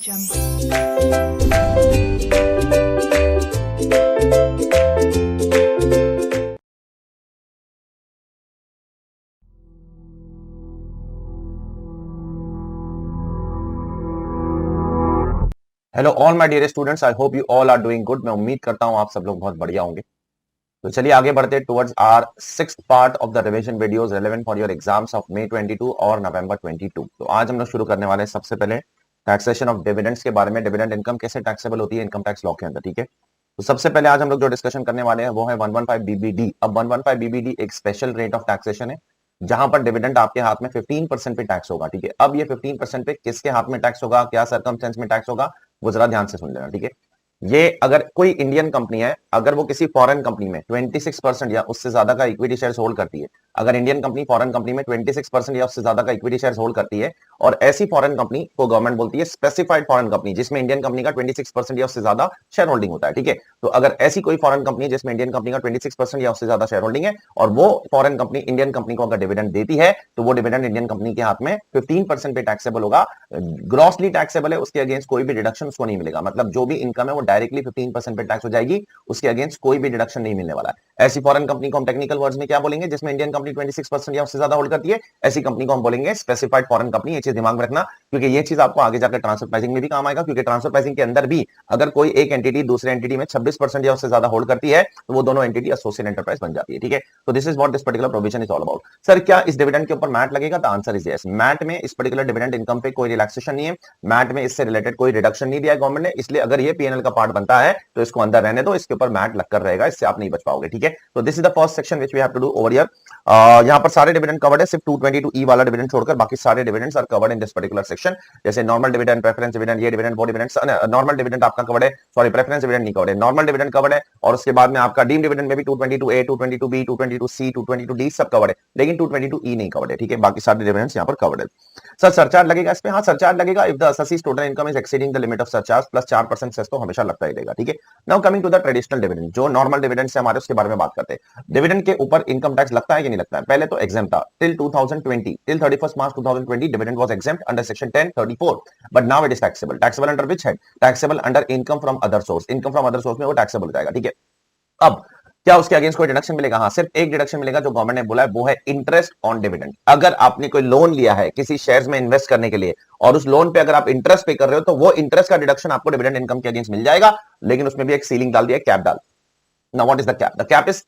Jungle. Hello all my dear students, I hope you all are doing good. मैं उम्मीद करता हूं आप सब लोग बहुत बढ़िया होंगे। तो चलिए आगे बढ़ते towards our sixth part of the revision videos relevant for your exams of May 22 और November 22। तो आज हम लोग शुरू करने वाले हैं सबसे पहले टैक्सेशन ऑफ डिविडेंड्स के बारे में। डिविडेंड इनकम कैसे टैक्सेबल होती है इनकम टैक्स लॉ के अंदर, ठीक है। तो सबसे पहले आज हम लोग जो डिस्कशन करने वाले हैं वो है 115 बीबीडी। अब 115 बीबीडी एक स्पेशल रेट ऑफ टैक्सेशन है जहां पर डिविडेंड आपके हाथ में 15% पे टैक्स होगा, ठीक है। अब ये 15% पे किसके हाथ में टैक्स होगा, क्या सर्कमस्टेंस में टैक्स होगा, वो जरा ध्यान से सुन लेना, ठीक है। ये अगर कोई इंडियन कंपनी है, अगर वो किसी फॉरेन कंपनी में 26% या उससे ज्यादा का इक्विटी शेयर होल्ड करती है, अगर इंडियन कंपनी फॉरेन कंपनी में 26% या उससे ज्यादा का इक्विटी शेयर होल्ड करती है, और ऐसी फॉरेन कंपनी को गवर्नमेंट बोलती है स्पेसिफाइड फॉरेन कंपनी जिसमें इंडियन कंपनी का 26% या उससे ज्यादा शेयर होल्डिंग होता है, ठीक है। तो अगर ऐसी कोई फॉरेन कंपनी है जिसमें इंडियन कंपनी का 26% या उससे ज्यादा शेयर होल्डिंग है और वो फॉरेन कंपनी इंडियन कंपनी को अगर डिविडेंड देती है तो वो डिविडेंड इंडियन कंपनी के हाथ में 15% पे टैक्सेबल होगा। ग्रॉसली टैक्सेबल है, उसके अगेंस्ट कोई भी डिडक्शन उसको नहीं मिलेगा। मतलब जो भी इनकम है वो डायरेक्टली 15% पे टैक्स हो जाएगी, उसके अगेंस्ट कोई भी डिडक्शन नहीं मिलने वाला है। ऐसी फॉरेन कंपनी को हम टेक्निकल वर्ड्स में क्या बोलेंगे, जिसमें इंडियन कंपनी 26% या उससे ज्यादा होल्ड करती है, ऐसी कंपनी को हम बोलेंगे स्पेसिफाइड फॉरेन कंपनी। ये चीज दिमाग में रखना, क्योंकि ये चीज आपको आगे जाकर ट्रांसफर प्राइसिंग में भी काम आएगा। क्योंकि ट्रांसफर प्राइसिंग के अंदर भी अगर कोई एक एंटिटी दूसरे एंटिटी में 26% या उससे ज्यादा होल्ड करती है तो वो दोनों एंटिटी एसोसिएट एंटरप्राइज बन जाती है, ठीक है। तो this is what this particular provision is all about. Sir क्या इस डिविडेंड के ऊपर मैट लगेगा? The answer is yes. MAT में इस पर्टिकुलर डिविडेंड इनकम पे कोई रिलैक्सेशन नहीं है, मैट में इससे रिलेटेड कोई रिडक्शन नहीं दिया है गवर्नमेंट ने, इसलिए अगर ये पीएनएल का पार्ट बनता है तो इसको अंदर रहने दो, इसके ऊपर मैट लगकर रहेगा, इससे आप नहीं बच पाओगे, ठीक है। तो this is the first section which we have to do over here. यहां पर सारे डिविडेंड कवर्ड है, सिर्फ 222E वाला डिविडेंड छोड़कर बाकी सारे dividends are covered in this particular section. जैसे नॉर्मल डिविडेंड, प्रेफरेंस डिविडेंड, ये डिविडेंड, वो डिविडेंड। नॉर्मल डिविडेंड आपका कवर्ड है, सॉरी प्रेफरेंस डिविडेंड नहीं कवर्ड है, नॉर्मल डिविडेंड कवर्ड है। और उसके बाद में आपका डीम डिविडेंड में भी 222A, 222B, 222C, 222D सब कवर्ड है, लेकिन 222E नहीं कवर्ड है, ठीक है। बाकी सारे डिविडेंड्स यहां पर कवर्ड है। सर सरचार्ज लगेगा इसमें? हाँ सरचार्ज लगेगा if the assessee's total income is exceeding the limit of surcharge plus 4% cess तो हमेशा लगता ही रहेगा, ठीक है। Now coming to the traditional dividend, जो नॉर्मल डिविडेंड से हमारे उसके बारे में बात करते हैं। डिविडेंड के ऊपर इनकम टैक्स लगता है कि नहीं लगता है? पहले तो एग्जाम था till 2020, till 31 March 2020 dividend was exempt under section 1034, but now it is taxable. Taxable under which head? Taxable under income from other source. Income from other source में वो टैक्सेबल हो जाएगा, ठीक है। अब क्या उसके अगेंस्ट कोई डिडक्शन मिलेगा? हाँ सिर्फ एक डिडक्शन मिलेगा जो गवर्नमेंट ने बोला है, वो है इंटरेस्ट ऑन डिविडेंड। अगर आपने कोई लोन लिया है किसी शेयर्स में इन्वेस्ट करने के लिए और उस लोन पे अगर आप इंटरेस्ट पे कर रहे हो तो वो इंटरेस्ट का डिडक्शन आपको डिविडेंड इनकम के अगेंस्ट मिल जाएगा, लेकिन उसमें भी एक सीलिंग डाल दिया, कैप डाल। Now what is the cap? The cap is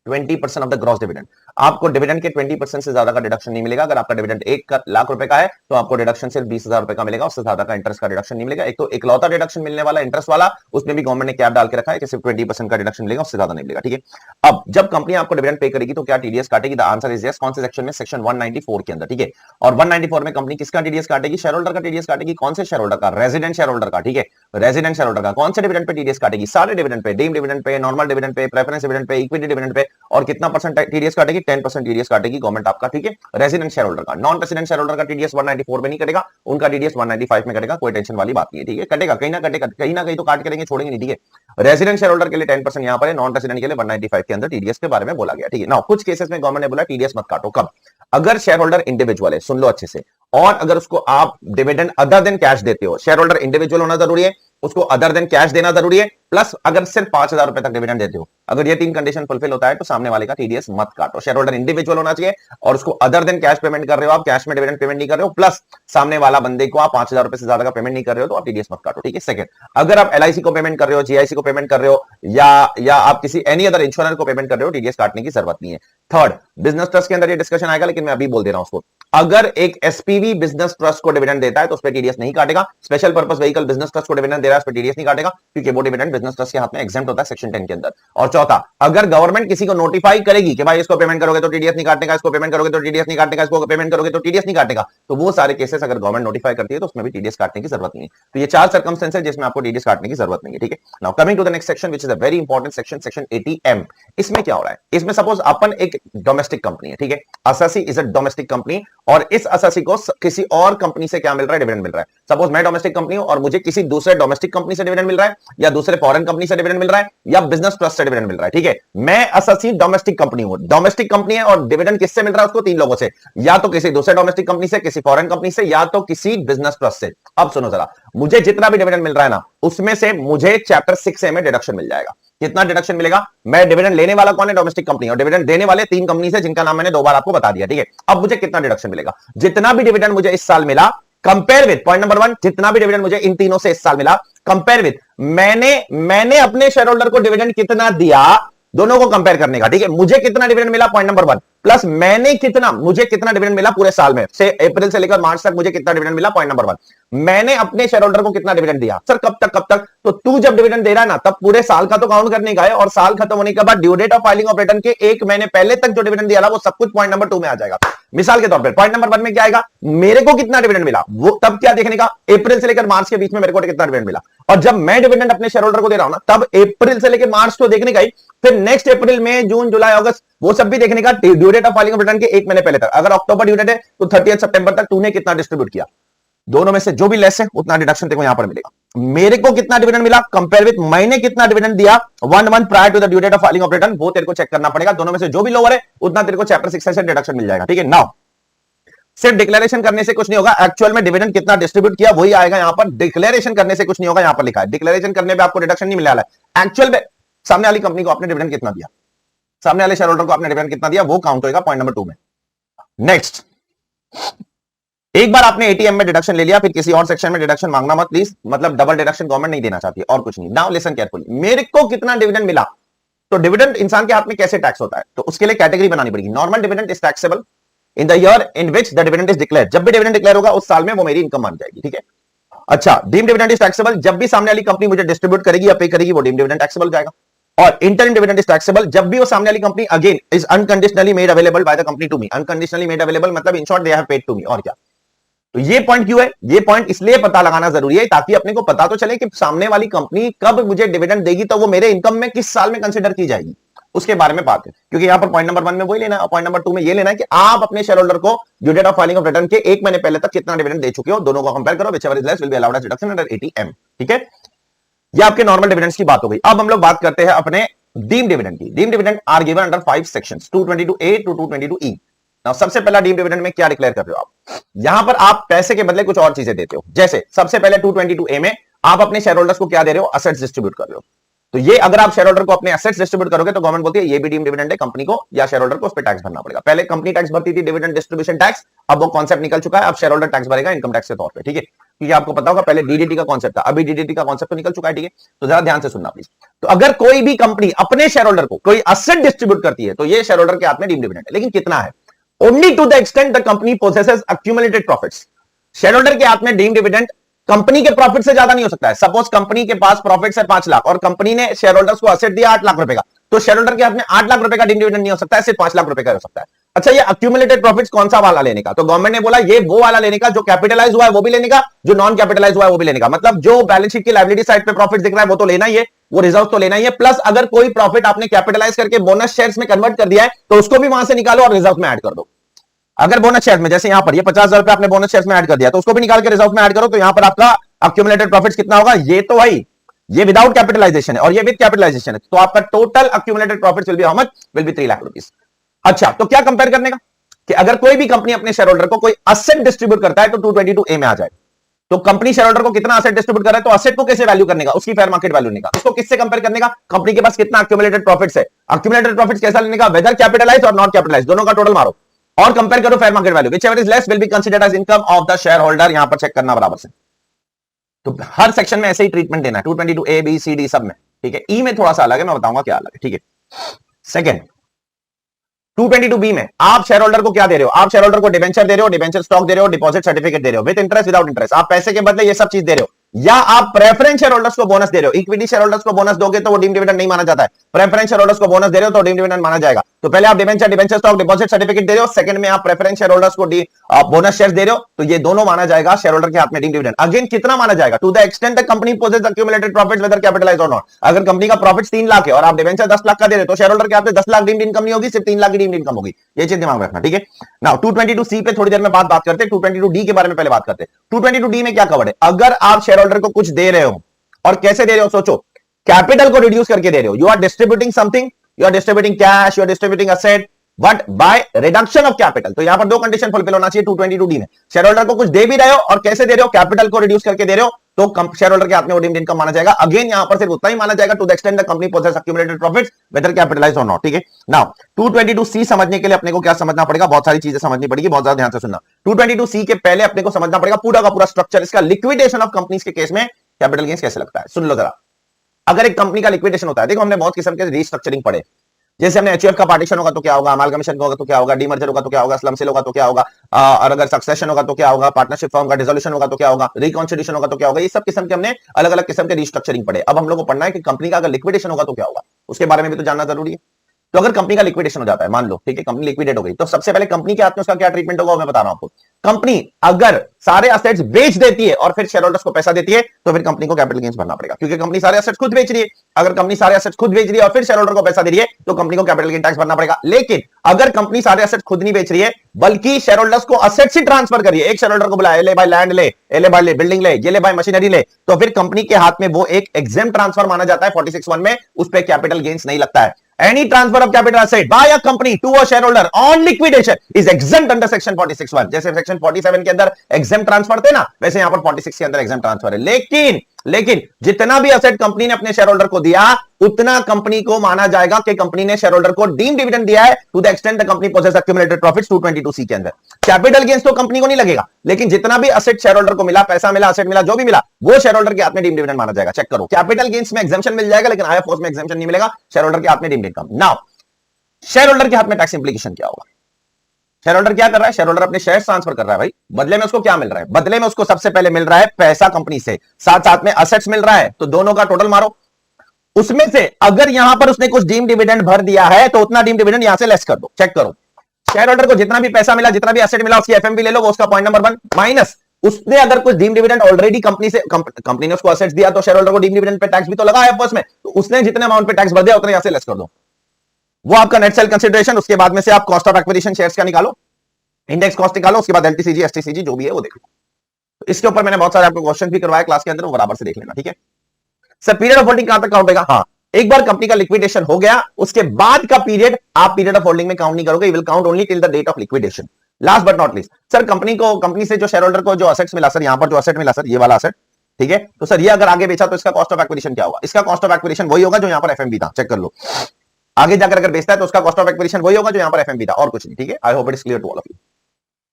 20% of the gross dividend. आपको डिविडेंड के 20% से ज्यादा का डिडक्शन नहीं मिलेगा। अगर आपका डिविडेंड 1 लाख रुपए का है तो आपको डिडक्शन सिर्फ 20,000 रुपए का मिलेगा, उससे ज्यादा का इंटरेस्ट का डिडक्शन नहीं मिलेगा। एक तो इकलौता डिडक्शन मिलने वाला इंटरेस्ट वाला, उसमें भी गवर्नमेंट ने कैप डाल के रखा है कि सिर्फ 20% का डिडक्शन मिलेगा, उससे ज्यादा नहीं मिलेगा, ठीक है। अब जब कंपनी आपको डिविडेंड पे करेगी तो क्या टीडीएस काटेगी? The answer is yes. कौन से सेक्शन में? सेक्शन 194 के अंदर, ठीक है। और 194 में कंपनी किसका टीडीएस काटेगी? शेयर होल्डर का टीडीएस काटेगी। कौन से शेयर होल्डर का? रेजिडेंट शेयर होल्डर का, ठीक है। रेजिडेंट शेयर होल्डर का कौन से डिविडेंड पे टीडीएस काटेगी? सारे dividend pay, deem dividend pay, normal dividend pay, preference dividend pay, equity dividend pay. और कितना परसेंट टीडीएस काटेगी? 10% टीडीएस काटेगी गवर्नमेंट आपका, ठीक है। रेजिडेंट शेयर होल्डर का, नॉन रेजिडेंट शेयर होल्डर का टीडीएस 194 में नहीं कटेगा, उनका टीडीएस 195 में कटेगा। कोई टेंशन वाली बात नहीं है, ठीक है। कटेगा कहीं ना कटेगा, कहीं ना कहीं तो काट के देंगे, छोड़ेंगे नहीं, ठीक है। रेजिडेंट शेयर होल्डर के लिए 10% यहां पर है, नॉन रेजिडेंट के लिए 195 के अंदर टीडीएस के बारे में बोला गया, ठीक है। नाउ कुछ केसेस में गवर्नमेंट ने बोला टीडीएस मत काटो। कब? अगर शेयर होल्डर इंडिविजुअल है, सुन लो अच्छे से, और अगर उसको आप डिविडेंड अदर देन कैश देते हो, शेयर होल्डर इंडिविजुअल होना जरूरी है, उसको अदर देन कैश देना जरूरी है, प्लस अगर सिर्फ 5,000 रुपए तक डिविडेंड देते हो, अगर ये 3 कंडीशन फुलफिल होता है तो सामने वाले का टीडीएस मत काटो। शेयर होल्डर इंडिविजुअल होना चाहिए और उसको अदर देन कैश पेमेंट कर रहे हो, आप कैश में डिविडेंड पेमेंट नहीं कर रहे हो, प्लस सामने वाला बंदे को आप 5,000 रुपए से ज्यादा का पेमेंट नहीं कर रहे हो तो आप टीडीएस मत काटो, ठीक है। सेकंड, अगर आप एलआईसी को पेमेंट कर रहे हो, जीआईसी को पेमेंट कर रहे हो, या आप किसी एनी अदर इंश्योरेंस को पेमेंट कर रहे हो, टीडीएस काटने की जरूरत नहीं है। थर्ड, बिजनेस ट्रस्ट के अंदर ये डिस्कशन आएगा, लेकिन मैं अभी बोल दे रहा हूं उसको। अगर एक एसपीवी बिजनेस ट्रस्ट को डिविडेंड देता है तो उस पर टीडीएस नहीं काटेगा। Special purpose vehicle business trust को डिविडेंड दे रहा है, उस पर टीडीएस नहीं काटेगा, क्योंकि वो डिविडेंड बिजनेस ट्रस्ट के हाथ में एग्जेम्प्ट होता है सेक्शन 10 के अंदर। और चौथा, अगर गवर्नमेंट किसी को नोटिफाई करेगी कि भाई इसको पेमेंट करोगे तो टीडीएस नहीं काटेगा, इसको पेमेंट करोगे तो टीडीएस नहीं काटेगा, इसको पेमेंट करोगे तो टीडीएस नहीं काटेगा, तो वो सारे केसेस अगर गवर्नमेंट नोटिफाई करती है तो उसमें भी टीडीएस काटने की जरूरत नहीं है। तो ये 4 सर्कमस्टेंस है जिसमें आपको टीडीएस काटने की जरूरत नहीं है, ठीक है। Now coming to the next section which is a very important section, section 80M। इसमें क्या हो रहा है? इसमें सपोज अपन एक डोमेस्टिक कंपनी है, ठीक है। Assessee is a domestic company और इस असेसी को किसी और कंपनी से क्या मिल रहा है? डिविडेंड मिल रहा है। सपोज मैं डोमेस्टिक कंपनी हूं और मुझे किसी दूसरे डोमेस्टिक कंपनी से डिविडेंड मिल रहा है या दूसरे फॉरेन कंपनी से डिविडेंड मिल रहा है या बिजनेस ट्रस्ट से डिविडेंड मिल रहा है, ठीक है। मैं एसोसिएट डोमेस्टिक कंपनी हूं, डोमेस्टिक कंपनी है और डिविडेंड किससे मिल रहा है उसको? 3 लोगों से, या तो किसी दूसरे डोमेस्टिक कंपनी से, किसी फॉरेन कंपनी से, या तो किसी बिजनेस ट्रस्ट से। अब सुनो जरा, मुझे जितना भी डिविडेंड मिल रहा है ना, उसमें से मुझे चैप्टर 6A में डिडक्शन मिल जाएगा। कितना डिडक्शन मिलेगा? मैं डिविडेंड लेने वाला कौन है? डोमेस्टिक कंपनी, और डिविडेंड देने वाले 3 कंपनी से जिनका नाम मैंने 2 बार आपको बता दिया, ठीक है। अब मुझे कितना डिडक्शन मिलेगा? जितना भी डिविडेंड मुझे इस साल मिला कंपेयर विद, पॉइंट नंबर 1, जितना भी डिविडेंड मुझे इन तीनों से इस साल मिला कंपेयर विद मैंने अपने शेयर होल्डर को डिविडेंड कितना दिया, दोनों को कंपेयर करने का, ठीक है। मुझे कितना डिविडेंड मिला, पॉइंट नंबर 1, प्लस मुझे कितना डिविडेंड मिला पूरे साल में से अप्रैल से लेकर मार्च तक मुझे कितना डिविडेंड मिला, पॉइंट नंबर 1। मैंने अपने शेयर होल्डर को कितना डिविडेंड दिया, सर कब तक? तो तू जब डिविडेंड दे रहा है ना, तब पूरे साल का तो काउंट करने का है, और साल खत्म होने के बाद due date of filing of return के 1 महीने पहले तक जो डिविडेंड दिया था वो सब कुछ पॉइंट नंबर 2 में आ जाएगा। मिसाल के तौर पर पॉइंट नंबर 1 में क्या आएगा? मेरे को कितना डिविडेंड मिला, वो तब क्या देखने का, अप्रैल से लेकर मार्च के बीच में मेरे को कितना डिविडेंड मिला। और जब मैं डिविडेंड अपने शेयर होल्डर को दे रहा हूं ना, तब अप्रैल से लेकर मार्च तो देखने का ही, फिर नेक्स्ट अप्रैल, मई, जून, जुलाई, अगस्त वो सब भी देखने का, due date of filing of return के 1 महीने पहले तक। अगर अक्टूबर ड्यू डेट है तो 30 सितंबर तक तूने कितना डिस्ट्रीब्यूट किया, दोनों में से जो भी लेस है उतना डिडक्शन तेरे को यहां पर मिलेगा। मेरे को कितना डिविडेंड मिला कंपेयर विद मैंने कितना डिविडेंड दिया 1 month prior to the due date of filing of return, वो तेरे को चेक करना पड़ेगा। दोनों में से जो भी लोअर है उतना तेरे को चैप्टर 6 से डिडक्शन मिल जाएगा, ठीक है। नाउ सिर्फ डिक्लेरेशन करने से कुछ नहीं होगा, एक्चुअल में डिविडेंड कितना डिस्ट्रीब्यूट किया वही आएगा यहां पर। डिक्लेरेशन करने से कुछ नहीं होगा, यहां पर लिखा है डिक्लेरेशन करने पे आपको डिडक्शन नहीं मिलने वाला है। एक्चुअल में सामने वाली कंपनी को आपने डिविडेंड कितना दिया, सामने वाले शेयर होल्डर को आपने डिविडेंड कितना दिया, वो काउंट होगा पॉइंट नंबर 2 में। नेक्स्ट, एक बार आपने एटीएम में डिडक्शन ले लिया, फिर किसी और सेक्शन में डिडक्शन मांगना मत प्लीज, मतलब डबल डिडक्शन गवर्नमेंट नहीं देना चाहती और कुछ नहीं। नाउ लिसन केयरफुली, मेरे को कितना डिविडेंड मिला, तो डिविडेंड इंसान के हाथ में कैसे टैक्स होता है, तो उसके लिए कैटेगरी बनानी पड़ेगी। Normal dividend is taxable in the year in which the dividend is declare, जब भी डिविडेंड डिक्लेयर होगा उस साल में वो मेरी इनकम मान जाएगी, ठीक है। अच्छा, डीम डिविडेंड इज टैक्सेबल, जब भी सामने वाली कंपनी मुझे डिस्ट्रीब्यूट करेगी या पे करेगी वो डीम डिविडेंड टैक्सेबल जाएगा। और इंटरिम डिविडेंड इज टैक्सेबल, जब भी वो सामने वाली company again is unconditionally made available by the company to me, unconditionally made available मतलब in short they have paid to me, और क्या। तो ये पॉइंट क्यों है, ये पॉइंट इसलिए पता लगाना जरूरी है ताकि अपने को पता तो चले कि सामने वाली कंपनी कब मुझे डिविडेंड देगी, तो वो मेरे इनकम में किस साल में कंसीडर की जाएगी, उसके बारे में बात है। क्योंकि यहां पर पॉइंट नंबर 1 में वही लेना है, पॉइंट नंबर 2 में ये लेना है कि आप अपने शेयर होल्डर को due date of filing of return के 1 महीने पहले तक कितना डिविडेंड दे चुके हो, दोनों को कंपेयर करो, whichever is less will be allowed as deduction under ATM, ठीक है। ये आपके नॉर्मल डिविडेंड्स की बात हो गई। अब हम लोग बात करते हैं अपने डीम डिविडेंड की। Deem dividend are given under 5 sections 222A to 222E। Now सबसे पहला डीम डिविडेंड में क्या डिक्लेयर कर रहे हो आप, यहां पर आप पैसे के बदले कुछ और चीजें देते हो। जैसे सबसे पहले 222A में आप अपने शेयर होल्डर्स को क्या दे रहे हो, असेट्स डिस्ट्रीब्यूट कर रहे हो। तो ये अगर आप शेयर होल्डर को अपने एसेट्स डिस्ट्रीब्यूट करोगे तो गवर्नमेंट बोलती है ये भी डीम डिविडेंड है, कंपनी को या शेयर होल्डर को उस पर टैक्स भरना पड़ेगा। पहले कंपनी टैक्स भरती थी, डिविडेंड डिस्ट्रीब्यूशन टैक्स, अब वो कॉन्सेप्ट निकल चुका है, अब शेयर होल्डर टैक्स भरेगा इनकम टैक्स के तौर पे, ठीक है। क्योंकि आपको पता होगा पहले डीडीटी का कॉन्सेप्ट था, अभी डीडीटी का कॉन्सेप्ट तो निकल चुका है, ठीक है। तो जरा ध्यान से सुनना प्लीज। तो अगर कोई भी कंपनी अपने शेयर होल्डर को कोई असेट डिस्ट्रीब्यूट करती है तो ये शेयर होल्डर के हाथ में डीम डिविडेंड है, लेकिन कितना है, only to the extent the company possesses accumulated profits. Share holder के हाथ में डीम डिविडेंड कंपनी के प्रॉफिट से ज्यादा नहीं हो सकता है। सपोज कंपनी के पास प्रॉफिट है 5 लाख और कंपनी ने शेयर होल्डर्स को असेट दिया 8 लाख रुपए का, तो शेयर होल्डर के हाथ में 8 लाख रुपए का डिविडेंड नहीं हो सकता है, सिर्फ 5 लाख रुपए का हो सकता है। अच्छा, ये अक्यूमुलेटेड प्रॉफिट्स कौन सा वाला लेने का, तो गवर्नमेंट ने बोला ये वो वाला लेने का जो कैपिटलाइज हुआ है वो भी लेने का, जो नॉन कैपिटलाइज हुआ है वो भी लेने का। मतलब जो बैलेंस शीट की लायबिलिटी साइड पे प्रॉफिट दिख रहा है वो तो लेना ही है, वो रिजर्व तो लेना ही है, प्लस अगर कोई प्रॉफिट आपने कैपिटलाइज करके बोनस शेयर्स में कन्वर्ट कर दिया है तो उसको भी वहां से निकालो और रिजर्व में ऐड कर दो। अगर बोनस शेयर में जैसे यहां पर ये 50,000 रुपए आपने बोनस शेयर्स में ऐड कर दिया तो उसको भी निकाल के रिजर्व में ऐड करो, तो यहां पर आपका अक्यूमुलेटेड प्रॉफिट्स कितना होगा, ये तो भाई ये विदाउट कैपिटलाइजेशन है और ये विद कैपिटलाइजेशन है, तो आपका total accumulated profits will be how much, will be 3 lakh rupees. अच्छा, तो क्या कंपेयर करने का कि अगर कोई भी कंपनी अपने शेयर होल्डर को कोई असेट डिस्ट्रीब्यूट करता है तो 222A में आ जाए। तो कंपनी शेयर होल्डर को कितना असेट डिस्ट्रीब्यूट कर रहा है, तो असेट को कैसे वैल्यू करने का, उसकी फेयर मार्केट वैल्यू लेने का। उसको किससे कंपेयर करने का, कंपनी के पास कितना अक्यूमुलेटेड प्रॉफिट्स है, अक्यूमुलेटेड प्रॉफिट्स कैसा लेने का, वेदर कैपिटलाइज और नॉट कैपिटलाइज, दोनों का टोटल मारो और कंपेयर करो fair market value, whichever is less will be considered as income of the share holder. यहां पर चेक करना बराबर से। तो हर सेक्शन में ऐसे ही ट्रीटमेंट देना है, 222A B C D सब में, ठीक है। ई में थोड़ा सा अलग है, मैं बताऊंगा क्या अलग है, ठीक है। सेकंड, 222B में आप शेयर होल्डर को क्या दे रहे हो, आप शेयर होल्डर को डिबेंचर दे रहे हो, डिबेंचर स्टॉक दे रहे हो, डिपॉजिट सर्टिफिकेट दे रहे हो, विद इंटरेस्ट विदाउट इंटरेस्ट, आप पैसे के बदले ये सब चीज दे रहे हो। या आप प्रेफरेंस शेयर होल्डर्स को बोनस दे रहे हो। इक्विटी शेयर होल्डर्स को बोनस दोगे तो वो डीम डिविडेंड नहीं माना जाता है, प्रेफरेंस शेयर होल्डर्स को बोनस दे रहे हो तो डीम डिविडेंड माना जाएगा। तो पहले आप डिबेंचर स्टॉक डिपॉजिट सर्टिफिकेट दे रहे हो, सेकंड में आप प्रेफरेंस शेयर होल्डर्स को बोनस शेयर दे रहे हो, तो ये दोनों माना जाएगा शेयर होल्डर के हाथ में डीम डिविडेंड। अगेन कितना माना जाएगा? To the extent the company possesses accumulated profits whether capitalized और नॉट। अगर कंपनी का प्रॉफिट 3 लाख है और आप डिबेंचर 10 लाख का दे रहे हो तो शेयर होल्डर के हाथ में 10 लाख डीम्ड इनकम नहीं होगी, सिर्फ 3 लाख की डीम्ड इनकम होगी। ये चीज दिमाग में रखना, ठीक है। नाउ 222C पे थोड़ी देर में बात करते हैं, 222D के बारे में पहले बात करते हैं। 222D में क्या कवर्ड है? अगर आप शेयर होल्डर को कुछ दे रहे हो और कैसे दे रहे हो, सोचो, कैपिटल को रिड्यूस करके दे रहे हो, you are distributing something, you are distributing cash, you are distributing asset, but by reduction of capital. तो यहां पर दो कंडीशन फुलफिल होना चाहिए 222D में। शेयर होल्डर को कुछ दे भी रहे हो और कैसे दे रहे हो, कैपिटल को रिड्यूस करके दे रहे हो, तो शेयर होल्डर के हाथ में वो डीम्ड इनकम माना जाएगा। अगेन यहां पर सिर्फ उतना ही माना जाएगा, to the extent the company possesses accumulated profits whether capitalized और नॉट, ठीक है। नाउ 222C समझने के लिए अपने को क्या समझना पड़ेगा? बहुत सारी चीजें समझनी पड़ेगी, बहुत ज्यादा ध्यान से सुनना। 222C के पहले अपने को समझना पड़ेगा पूरा का पूरा स्ट्रक्चर, इसका लिक्विडेशन ऑफ कंपनीज के केस में कैपिटल गेन्स कैसे लगता है। सुन लो जरा। अगर एक कंपनी का लिक्विडेशन होता है, देखो हमने बहुत किस्म के रीस्ट्रक्चरिंग पढ़े, जैसे हमने एचयूएफ का पार्टीशन होगा तो क्या होगा, अमालगमेशन होगा तो क्या होगा, डीमर्जर होगा तो क्या होगा, स्लम सेल होगा तो क्या होगा, और अगर सक्सेशन होगा तो क्या होगा, पार्टनरशिप फॉर्म का डिसोल्यूशन होगा तो क्या होगा, रिकॉन्स्टिट्यूशन होगा तो क्या होगा। ये सब किस्म के हमने अलग अलग किस्म के रीस्ट्रक्चरिंग पढ़े। अब हम लोग को पढ़ना है कि कंपनी का अगर लिक्विडेशन होगा तो क्या होगा, उसके बारे में भी तो जानना जरूरी है। तो अगर कंपनी का लिक्विडेशन हो जाता है, मान लो, ठीक है, कंपनी लिक्विडेट हो गई, तो सबसे पहले कंपनी के हाथ में उसका क्या ट्रीटमेंट होगा, मैं बता रहा हूं आपको। कंपनी अगर सारे असेट्स बेच देती है और फिर शेयर होल्डर्स को पैसा देती है तो फिर कंपनी को कैपिटल गेन्स भरना पड़ेगा, क्योंकि कंपनी सारे असेट्स खुद बेच रही है। अगर कंपनी सारे असेट्स खुद बेच रही है और फिर शेयर होल्डर को पैसा दे रही है तो कंपनी को कैपिटल गेन टैक्स भरना पड़ेगा। लेकिन अगर कंपनी सारे असेट्स खुद नहीं बेच रही है बल्कि शेयर होल्डर्स को असेट्स ही ट्रांसफर करिए, एक शेयर होल्डर को बुलाया, ले भाई लैंड ले, ले भाई बिल्डिंग ले, ये ले भाई मशीनरी ले, तो फिर कंपनी के हाथ में वो एक एग्जेम्प्ट ट्रांसफर माना जाता है 46(1) में, उस पर कैपिटल गेन्स नहीं लगता है। Any transfer of capital asset by a company to a shareholder on liquidation is exempt under section 46(1). जैसे सेक्शन 47 के अंदर exempt ट्रांसफर थे ना, वैसे यहां पर 46 के अंदर exempt ट्रांसफर है। लेकिन जितना भी असेट कंपनी ने अपने शेयर होल्डर को दिया उतना कंपनी को माना जाएगा कि कंपनी ने शेयर होल्डर को डीम डिविडेंड दिया है, to the extent the company possesses accumulated profits 222C के अंदर। कैपिटल गेन्स तो कंपनी को नहीं लगेगा, लेकिन जितना भी असेट शेयर होल्डर को मिला, पैसा मिला, असेट मिला, जो भी मिला, वो शेयर होल्डर के हाथ में डीम डिविडेंड माना जाएगा। चेक करो, कैपिटल गेन्स में एग्जेम्पशन मिल जाएगा लेकिन आईएफओएस में एग्जेम्पशन नहीं मिलेगा, शेयर होल्डर के हाथ में deem income. Now share holder के हाथ में टैक्स इंप्लीकेशन क्या होगा? शेयर होल्डर क्या कर रहा है? शेयर होल्डर अपने शेयर ट्रांसफर कर रहा है भाई, बदले में उसको क्या मिल रहा है? बदले में उसको सबसे पहले मिल रहा है पैसा कंपनी से, साथ साथ में असेट्स मिल रहा है, तो दोनों का टोटल मारो। उसमें से अगर यहां पर उसने कुछ डीम डिविडेंड भर दिया है तो उतना डीम डिविडेंड यहां से लेस कर दो। चेक करो, शेयर होल्डर को जितना भी पैसा मिला, जितना भी असेट मिला, उसकी एफएमवी ले लो, वो उसका पॉइंट नंबर 1 माइनस उसने अगर कुछ डीम डिविडेंड ऑलरेडी कंपनी ने उसको असेट्स दिया तो शेयर होल्डर को डीम डिविडेंड पे टैक्स भी तो लगा है आपस में, तो उसने जितने अमाउंट पे टैक्स भर दिया उतने यहां से लेस कर दो। वो आपका नेट सेल कंसिडरेशन, उसके बाद में से आप कॉस्ट ऑफ एक्विजिशन शेयर्स का निकालो, इंडेक्स कॉस्ट निकालो, उसके बाद एलटीसीजी एसटीसीजी जो भी है वो देख लो। तो इसके ऊपर मैंने बहुत सारे आपको क्वेश्चन भी करवाए क्लास के अंदर, वो बराबर से देख लेना, ठीक है। सर पीरियड ऑफ होल्डिंग कहां तक काउंट होगा? हाँ, एक बार कंपनी का लिक्विडेशन हो गया उसके बाद का पीरियड आप पीरियड ऑफ होल्डिंग में काउंट नहीं करोगे, you will count only till the date of liquidation. Last but not least, sir company से जो शेयर होल्डर को जो असेट्स मिला, सर यहां पर जो असेट मिला सर, ये वाला असेट, ठीक है, तो सर ये अगर आगे बेचा तो इसका कॉस्ट ऑफ एक्विजिशन क्या होगा? इसका कॉस्ट ऑफ एक्विजिशन वही होगा जो यहां पर एफएमबी था। चेक कर लो, आगे जाकर अगर बेचता है तो उसका कॉस्ट ऑफ एक्विजिशन वही होगा जो यहां पर एफएमबी था, और कुछ नहीं, ठीक है। I hope it is clear to all of you.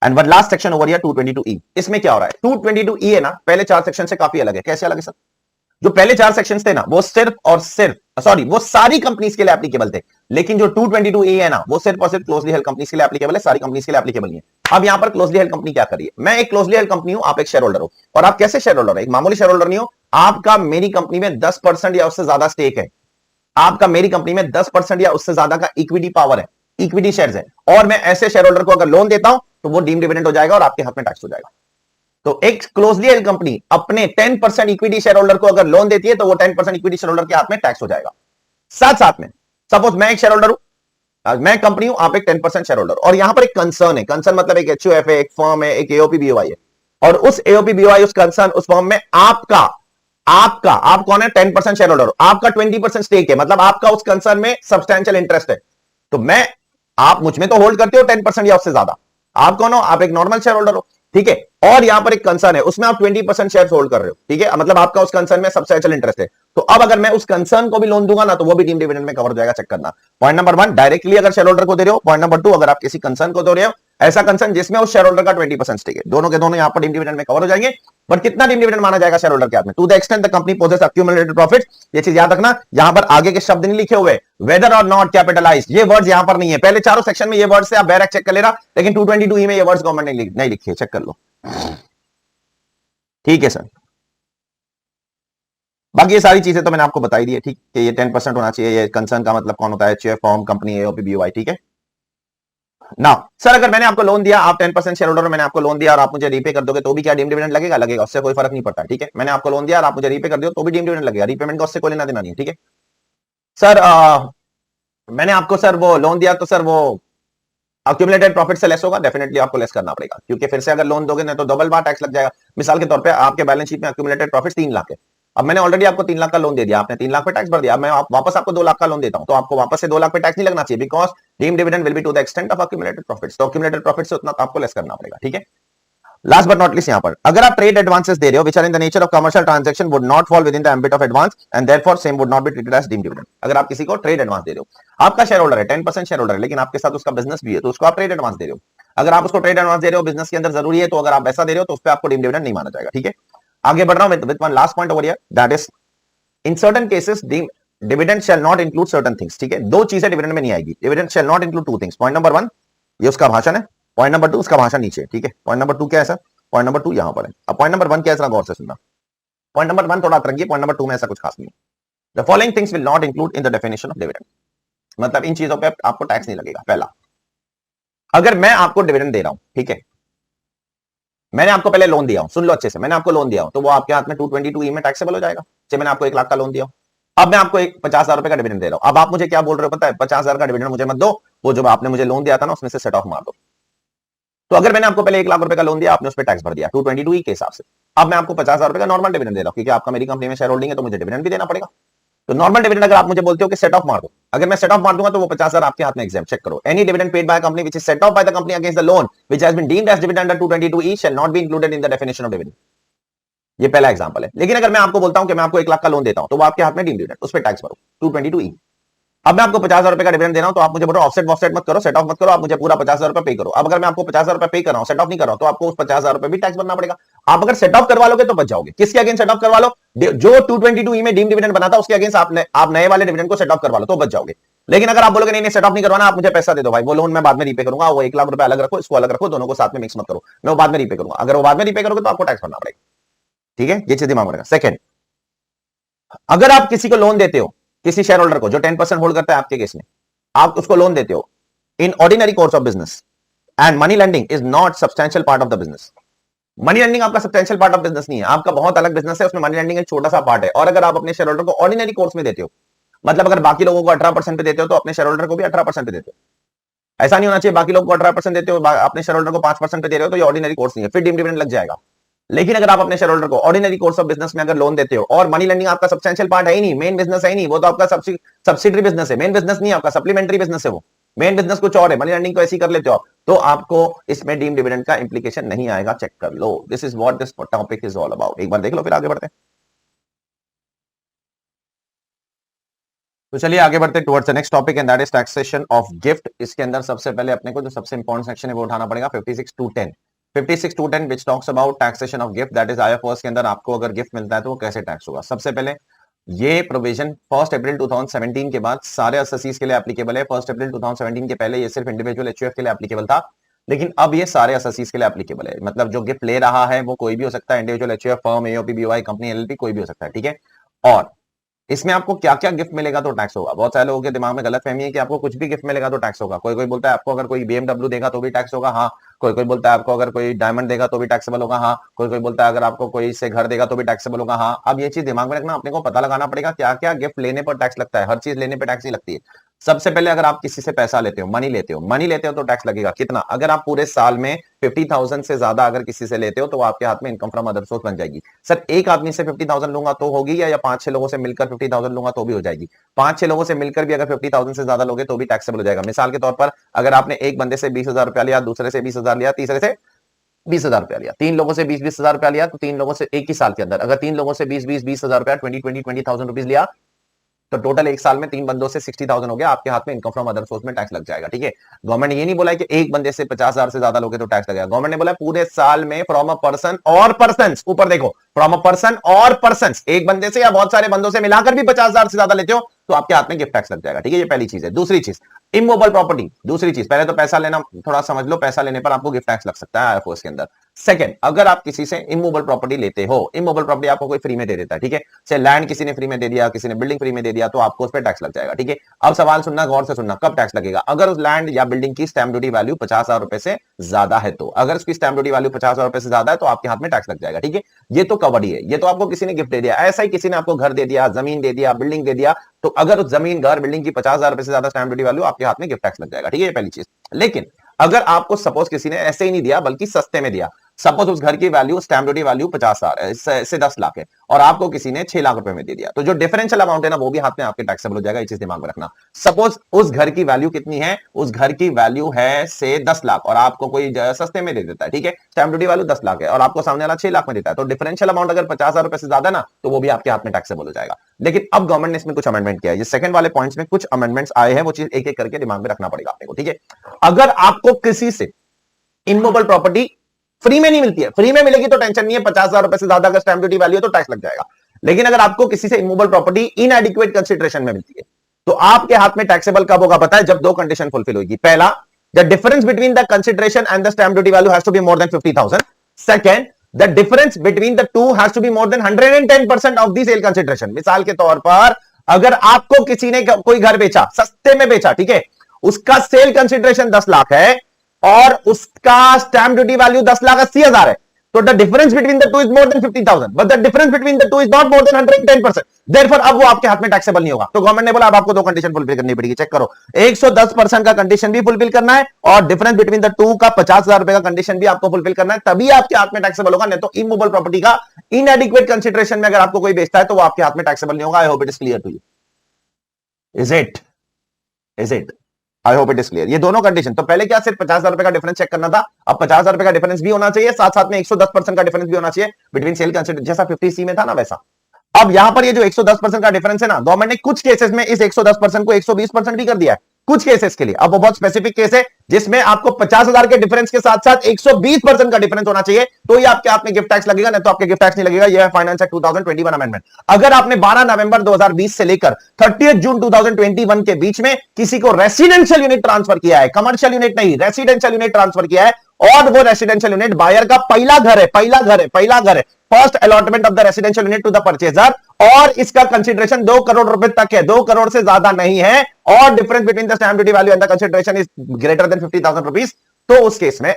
And one last section over here 222E। इसमें क्या हो रहा है? 222E है ना, पहले 4 सेक्शन से काफी अलग है। कैसे अलग है सर? जो पहले 4 सेक्शंस थे ना, वो सिर्फ और सिर्फ वो सारी कंपनीज के लिए एप्लीकेबल थे, लेकिन जो 222E है ना, वो सिर्फ और सिर्फ क्लोजली हेल्ड कंपनीज के लिए एप्लीकेबल है, सारी कंपनीज के लिए एप्लीकेबल नहीं है। अब यहां पर क्लोजली हेल्ड कंपनी क्या कर रही है? मैं एक क्लोजली हेल्ड कंपनी हूं, आप एक शेयर होल्डर हो, और आप कैसे शेयर होल्डर हो? एक मामूली शेयर होल्डर नहीं हो, आपका मेरी कंपनी में 10% या उससे ज्यादा स्टेक है, आपका मेरी कंपनी में 10% या उससे ज्यादा का इक्विटी पावर है, इक्विटी शेयर्स है, और मैं ऐसे शेयर होल्डर को अगर लोन देता हूं तो वो डीम डिविडेंड हो जाएगा और आपके हाथ में टैक्स हो जाएगा। तो एक क्लोजली हेल्ड कंपनी अपने 10% इक्विटी शेयर होल्डर को अगर लोन देती है तो वो 10% इक्विटी शेयर होल्डर के हाथ में टैक्स हो जाएगा। साथ साथ में सपोज मैं एक शेयर होल्डर हूं, मैं कंपनी हूं, आप एक 10% शेयर होल्डर, और यहां पर एक कंसर्न है, कंसर्न मतलब एक एचयूएफ है, एक फर्म है, एक एओपी बीओआई है, और उस एओपी बीओआई, उस कंसर्न, उस फर्म में आप कौन है? 10% शेयर होल्डर, आपका 20% स्टेक है, मतलब आपका उस कंसर्न में सब्सटैंशियल इंटरेस्ट है। तो आप मुझ में तो होल्ड करते हो 10% या उससे ज्यादा, आप कौन हो? आप एक नॉर्मल शेयर होल्डर हो, ठीक है, और यहां पर एक कंसर्न है, उसमें आप 20% शेयर होल्ड कर रहे हो, ठीक है, मतलब आपका उस कंसर्न में सब्सटैंशियल इंटरेस्ट है। तो अब अगर मैं उस कंसर्न को भी लोन दूंगा ना तो वो भी डीम डिविडेंड में कवर हो जाएगा। चेक करना, पॉइंट नंबर 1 डायरेक्टली अगर शेयर होल्डर को दे रहे हो, पॉइंट नंबर 2 अगर आप किसी कंसर्न को दे रहे हो, ऐसा कंसर्न जिसमें उस शेयर होल्डर का 20% स्टेक है, दोनों के दोनों यहां पर डीम डिविडेंड में कवर हो जाएंगे। बट कितना डीम डिविडेंड माना जाएगा शेयर होल्डर के हाथ में? To the extent the company possesses accumulated profit. ये चीज याद रखना, यहां पर आगे के शब्द नहीं लिखे हुए, वेदर और नॉट कैपिटलाइज्ड, ये वर्ड्स यहां पर नहीं है। पहले चारों सेक्शन में ये वर्ड्स से आप बैरक चेक कर लेना, लेकिन 222E में ये वर्ड्स गवर्नमेंट नहीं लिखे, चेक कर लो, ठीक है सर। बाकी ये सारी चीजें तो मैंने आपको बताई दी है, ठीक, कि ये 10% होना चाहिए, ये कंसर्न का मतलब कौन होता है, HUF, form, company, AOP, BOI, ठीक है ना। सर अगर मैंने आपको लोन दिया, आप 10% शेयर होल्डर, मैंने आपको लोन दिया और आप मुझे रीपे कर दोगे तो भी क्या डीम डिविडेंड लगेगा? लगेगा, उससे कोई फर्क नहीं पड़ता, ठीक है। मैंने आपको लोन दिया और आप मुझे रीपे कर दो तो भी डीम डिविडेंड लगेगा, रीपेमेंट का उससे कोई लेना देना नहीं है, ठीक है। सर मैंने आपको सर वो लोन दिया तो सर वो अक्यूमुलेटेड प्रॉफिट से लेस होगा, डेफिनेटली आपको लेस करना पड़ेगा, क्योंकि फिर से अगर लोन दोगे ना तो डबल बार टैक्स लग जाएगा। मिसाल के तौर पे आपके बैलेंस शीट में अक्यूमुलेटेड प्रॉफिट 3 लाख है, अब मैंने ऑलरेडी आपको 3 लाख का लोन दे दिया, आपने 3 लाख पे टैक्स भर दिया, अब मैं वापस आपको 2 लाख का लोन देता हूं तो आपको वापस से 2 लाख पे टैक्स नहीं लगना चाहिए, because deem dividend will be to the extent of accumulated profits, तो अक्यूमुलेटेड प्रॉफिट से उतना आपको लेस करना पड़ेगा, ठीक है। लास्ट बट नॉट लीस्ट यहां पर अगर आप ट्रेड एडवांसेस दे रहे हो which are in the nature of commercial transaction would not fall within the ambit of advance and therefore same would not be treated as deemed dividend. अगर आप किसी को ट्रेड एडवांस दे रहे हो, आपका शेयर होल्डर है, 10% share holder है, लेकिन आपके साथ उसका बिजनेस भी है, तो उसको आप ट्रेड एडवांस दे रहे हो। अगर आप उसको ट्रेड एडवांस दे रहे हो, बिजनेस के अंदर जरूरी है, तो अगर आप ऐसा दे रहे हो तो उस पर आपको डीम्ड डिविडेंड नहीं माना जाएगा, ठीक है। आगे बढ़ रहा हूं with one last point over here, that is in certain cases dividend shall not include certain things, ठीक है। दो चीजें डिविडेंड में नहीं आएगी, dividend shall not include 2 things. Point number 1 ये उसका भाषण है, पॉइंट नंबर 2 उसका भाषण नीचे, ठीक है। पॉइंट नंबर 2 क्या है सर? पॉइंट नंबर 2 यहां पर है। अब पॉइंट नंबर 1 क्या है, गौर से सुनना। पॉइंट नंबर 1 थोड़ा अतरंगी, पॉइंट नंबर 2 में ऐसा कुछ खास नहीं है। The following things will not include in the definition of dividend, मतलब इन चीजों पे आपको टैक्स नहीं लगेगा। पहला, अगर मैं आपको डिविडेंड दे रहा हूं, ठीक है, मैंने आपको पहले लोन दिया हूं, सुन लो अच्छे से, मैंने आपको लोन दिया हूं तो वो आपके हाथ में 222E में टैक्सेबल हो जाएगा। चाहे मैंने आपको 1 लाख का लोन दिया, अब मैं आपको 50,000 रुपए का डिविडेंड दे रहा हूं। अब आप मुझे क्या बोल रहे हो पता है? 50,000 का डिविडेंड मुझे मत दो, वो जो आपने मुझे लोन दिया था ना उसमें से सेट ऑफ मार दो। तो अगर मैंने आपको पहले 1 लाख रुपए का लोन दिया, आपने उस पर टैक्स भर दिया 222E के हिसाब से, अब मैं आपको 50,000 रुपए का नॉर्मल डिविडेंड दे रहा हूं, क्योंकि आपका मेरी कंपनी में शेयर होल्डिंग है तो मुझे डिविडेंड भी देना पड़ेगा। तो नॉर्मल डिविडेंड अगर आप मुझे बोलते हो कि सेट ऑफ मार दो, अगर मैं सेट ऑफ मार दूंगा तो वो 50,000 आपके हाथ में एग्जाम चेक करो। Any dividend paid by company which is set off by the company against the loan which has been deemed as dividend under 222E shall not be included in the definition of dividend. ये पहला example है। लेकिन अगर मैं आपको बोलता हूं कि मैं आपको 1 लाख का लोन देता हूं तो वो आपके हाथ में डीम्ड डिविडेंड, उस पर टैक्स भरो 222E। अब मैं आपको 50,000 रुपए का डिविडेंड दे रहा हूं तो आप मुझे बोलो ऑफसेट वॉफसेट मत करो, सेट ऑफ मत करो, आप मुझे पूरा 50,000 रुपए पे करो। अब अगर मैं आपको 50,000 रुपए पे कर रहा हूं, सेट ऑफ नहीं कर रहा हूं, तो आपको उस 50,000 रुपए भी टैक्स भरना पड़ेगा। आप अगर सेट ऑफ करवा लोगे तो बच जाओगे। किसके अगेंस्ट सेट ऑफ करवा लो? जो 222E में डीम डिविडेंड बना था उसके अगेंस्ट आप नए वाले डिविडेंड को सेट ऑफ करवा लो तो बच जाओगे। लेकिन अगर आप बोलोगे नहीं नहीं सेट ऑफ नहीं करवाना, आप मुझे पैसा दे दो भाई, वो लोन मैं बाद में रीपे करूंगा, वो 1 लाख रुपए अलग रखो, इसको अलग रखो, दोनों को साथ में मिक्स मत करो, मैं वो बाद में रीपे करूंगा। अगर वो बाद में रीपे करोगे तो आपको टैक्स भरना पड़ेगा, ठीक है। ये चीज दिमाग में रखना। सेकंड, अगर आप किसी को लोन देते हो, किसी शेयर होल्डर को जो 10% होल्ड करता है आपके केस में, आप उसको लोन देते हो in ordinary course of business and money lending is not substantial part of the business. Money lending आपका सब्सटेंशियल पार्ट ऑफ बिजनेस नहीं है, आपका बहुत अलग बिजनेस है, उसमें मनी लेंडिंग एक छोटा सा पार्ट है। और अगर आप अपने शेयर होल्डर को ऑर्डिनरी कोर्स में देते हो, मतलब अगर बाकी लोगों को 18% पे देते हो तो अपने शेयर होल्डर को भी 18% पे देते हो। ऐसा नहीं होना चाहिए बाकी लोगों को 18% देते हो, अपने शेयर होल्डर को 5% पे दे रहे हो तो ये ऑर्डिनरी कोर्स नहीं है, फिर डीम डिविडेंड लग जाएगा। लेकिन अगर आप अपने शेयर होल्डर को ऑर्डिनरी कोर्स ऑफ बिजनेस में अगर लोन देते हो, और मनी लेंडिंग आपका सब्सटेंशियल पार्ट है ही नहीं, मेन बिजनेस है ही नहीं, वो तो आपका सब्सिडरी बिजनेस है, मेन बिजनेस नहीं है आपका, सप्लीमेंट्री बिजनेस है वो, मेन बिजनेस कुछ और है, मनी लेंडिंग को ऐसे ही कर लेते हो आप, तो आपको इसमें डीम डिविडेंड का इंप्लीकेशन नहीं आएगा, चेक कर लो। This is what this topic is all about. एक बार देख लो फिर आगे बढ़ते हैं। तो चलिए आगे बढ़ते towards the next topic and that is taxation of gift. इसके अंदर सबसे पहले अपने को जो सबसे इंपॉर्टेंट सेक्शन है वो उठाना पड़ेगा 56 to 10 which talks about taxation of gift. That is IFRS के अंदर आपको अगर गिफ्ट मिलता है तो वो कैसे टैक्स होगा। सबसे पहले ये प्रोविजन 1 अप्रैल 2017 के बाद सारे असेसीज के लिए एप्लीकेबल है। 1 अप्रैल 2017 के पहले ये सिर्फ इंडिविजुअल HUF के लिए एप्लीकेबल था, लेकिन अब ये सारे असेसीज के लिए एप्लीकेबल है। मतलब जो गिफ्ट ले रहा है वो कोई भी हो सकता है, individual HUF, firm, AOP, BOI, company, LLP, कोई भी हो सकता है, ठीक है। और इसमें आपको क्या क्या गिफ्ट मिलेगा तो टैक्स होगा। बहुत सारे लोगों के दिमाग में गलत फहमी है कि आपको कुछ भी गिफ्ट मिलेगा तो टैक्स होगा। कोई कोई बोलता है आपको अगर कोई BMW देगा तो भी टैक्स होगा, हाँ। कोई कोई बोलता है आपको अगर कोई डायमंड देगा तो भी टैक्सेबल होगा, हाँ। कोई कोई बोलता है अगर आपको कोई से घर देगा तो भी टैक्सेबल होगा, हाँ। अब ये चीज दिमाग में रखना, अपने को पता लगाना पड़ेगा क्या क्या गिफ्ट लेने पर टैक्स लगता है। हर चीज लेने पर टैक्स ही लगती है। सबसे पहले अगर आप किसी से पैसा लेते हो, मनी लेते हो तो टैक्स लगेगा। कितना? अगर आप पूरे साल में 50,000 से ज्यादा अगर किसी से लेते हो तो आपके हाथ में इनकम फ्रॉम अदर सोर्स बन जाएगी। सर एक आदमी से 50,000 लूंगा तो होगी या 5-6 लोगों से मिलकर 50,000 लूंगा तो भी हो जाएगी? 5-6 लोगों से मिलकर भी अगर 50,000 से ज्यादा लोगे तो भी टैक्सेबल हो जाएगा। मिसाल के तौर पर अगर आपने एक बंदे से 20,000 रुपया लिया, दूसरे से 20,000 लिया, तीसरे से 20,000 रुपया लिया, 3 लोगों से 20,000 रुपया लिया, तो 3 लोगों से एक ही साल के अंदर अगर 3 लोगों से 20,000 रुपया 20,000 रुपीज लिया तो टोटल एक साल में 3 बंदों से 60,000 हो गया, आपके हाथ में इनकम फ्रॉम अदर सोर्स में टैक्स लग जाएगा, ठीक है। गवर्नमेंट ने ये नहीं बोला है कि एक बंदे से 50,000 से ज्यादा लोगे तो टैक्स लगेगा। गवर्नमेंट ने बोला पूरे साल में फ्रॉम अ पर्सन और पर्संस, ऊपर देखो, फ्रॉम अ पर्सन और पर्संस, एक बंदे से या बहुत सारे बंदों से मिलाकर भी 50,000 से ज्यादा लेते हो तो आपके हाथ में गिफ्ट टैक्स लग जाएगा, ठीक है। ये पहली चीज है। दूसरी चीज, इमूवेबल प्रॉपर्टी दूसरी चीज, पहले तो पैसा लेना थोड़ा समझ लो, पैसा लेने पर आपको गिफ्ट टैक्स लग सकता है आईएफओएस के अंदर। सेकंड, अगर आप किसी से इमूवेबल प्रॉपर्टी लेते हो, इमूवेबल प्रॉपर्टी आपको कोई फ्री में दे देता है, ठीक है, से लैंड किसी ने फ्री में दे दिया, किसी ने बिल्डिंग फ्री में दे दिया, तो आपको उस पर टैक्स लग जाएगा, ठीक है। अब सवाल सुनना, गौर से सुनना, कब टैक्स लगेगा? अगर उस लैंड या बिल्डिंग की स्टैम्प ड्यूटी वैल्यू 50,000 रुपए से ज्यादा है, तो अगर उसकी स्टैम्प ड्यूटी वैल्यू 50,000 रुपए से ज्यादा है तो आपके हाथ में टैक्स लग जाएगा, ठीक है। ये तो कवर्ड ही है, ये तो आपको किसी ने गिफ्ट दे दिया, ऐसा ही किसी ने आपको घर दे दिया, जमीन दे दिया, बिल्डिंग दे दिया, तो अगर उस जमीन, घर, बिल्डिंग की 50,000 रुपए से ज्यादा स्टैम्प ड्यूटी वैल्यू, आपके हाथ में गिफ्ट टैक्स लग जाएगा, ठीक है, ये पहली चीज। लेकिन अगर आपको सपोज किसी ने ऐसे ही नहीं दिया बल्कि सस्ते में दिया, सपोज उस घर की वैल्यू, स्टैम्प ड्यूटी वैल्यू 50,000 से 10 लाख है और आपको किसी ने 6 लाख रुपए में दे दिया, तो जो डिफरेंशियल अमाउंट है ना वो भी हाथ में आपके टैक्सेबल हो जाएगा, ये चीज दिमाग में रखना। सपोज उस घर की वैल्यू कितनी है, उस घर की वैल्यू है से 10 लाख और आपको कोई सस्ते में दे देता है, ठीक है, स्टैम्प ड्यूटी वैल्यू 10 लाख है और आपको सामने वाला 6 लाख में देता है, तो डिफरेंशियल अमाउंट अगर 50,000 रुपए से ज्यादा ना तो वो भी आपके हाथ में टैक्सेबल हो जाएगा। लेकिन अब गवर्नमेंट ने इसमें कुछ अमेंडमेंट किया है, ये सेकंड वाले पॉइंट्स में कुछ अमेंडमेंट्स आए हैं, वो चीज एक एक करके दिमाग में रखना पड़ेगा आपको, ठीक है। अगर आपको किसी से इमूवेबल प्रॉपर्टी फ्री में नहीं मिलती है, फ्री में मिलेगी तो टेंशन नहीं है, 50,000 रुपए से ज्यादा अगर स्टैम्प ड्यूटी वैल्यू है तो टैक्स लग जाएगा। लेकिन अगर आपको किसी से इमूवेबल प्रॉपर्टी इनएडिक्वेट कंसीडरेशन में मिलती है तो आपके हाथ में टैक्सेबल कब होगा पता है? जब दो कंडीशन फुलफिल होगी। पहला, the difference between the consideration and the stamp duty value has to be more than 50,000। Second, the difference between the two has to be more than 110% of the sale consideration. मिसाल के तौर पर अगर आपको किसी ने कोई घर बेचा, सस्ते में बेचा, ठीक है, उसका सेल कंसीडरेशन 10 लाख है और उसका स्टैम्प ड्यूटी वैल्यू 10,80,000 है, तो the difference between the two is more than 50,000 but the difference between the two is not more than 110%, therefore अब वो आपके हाथ में टैक्सेबल नहीं होगा। तो गवर्नमेंट ने बोला अब आपको दो कंडीशन फुलफिल करनी पड़ेगी, चेक करो, 110% का कंडीशन भी फुलफिल करना है और डिफरेंस बिटवीन द टू का 50,000 रुपए का कंडीशन भी आपको फुलफिल करना है, तभी आपके हाथ में टैक्सेबल होगा। नहीं तो इमूवेबल प्रॉपर्टी का इनएडिक्वेट कंसीडरेशन में अगर आपको कोई बेचता है तो वो आपके हाथ में टैक्सेबल नहीं होगा। I hope it is clear to you, is it I hope it is clear. ये दोनों कंडीशन, तो पहले क्या सिर्फ 50,000 रुपए का डिफरेंस चेक करना था, अब 50,000 रुपए का डिफरेंस भी होना चाहिए, साथ साथ में 110% का डिफरेंस भी होना चाहिए बिटवीन सेल कंसीडर, जैसा 50C में था ना वैसा। अब यहां पर ये जो 110% का डिफरेंस है ना, गवर्नमेंट ने कुछ केसेस में इस 110% को 120% भी कर दिया है, कुछ केसेस के लिए। अब वो बहुत स्पेसिफिक केस है जिसमें आपको 50,000 के डिफरेंस के साथ साथ 120% का डिफरेंस होना चाहिए, तो ये आपके हाथ में गिफ्ट टैक्स लगेगा, नहीं तो आपके गिफ्ट टैक्स नहीं लगेगा। यह है फाइनेंस एक्ट 2021 अमेंडमेंट। अगर आपने 12 नवंबर 2020 से लेकर 30 जून 2021 के बीच में किसी को रेसिडेंशियल यूनिट ट्रांसफर किया है, कमर्शियल यूनिट नहीं, रेसिडेंशियल यूनिट ट्रांसफर किया है, और वो रेसिडेंशियल यूनिट बायर का पहला घर है, first allotment of the residential unit to the purchaser, और इसका कंसीडरेशन 2 करोड़ रुपए तक है, 2 करोड़ से ज्यादा नहीं है, और difference between the stamp duty value and the consideration is greater than 50,000 rupees, तो उस केस में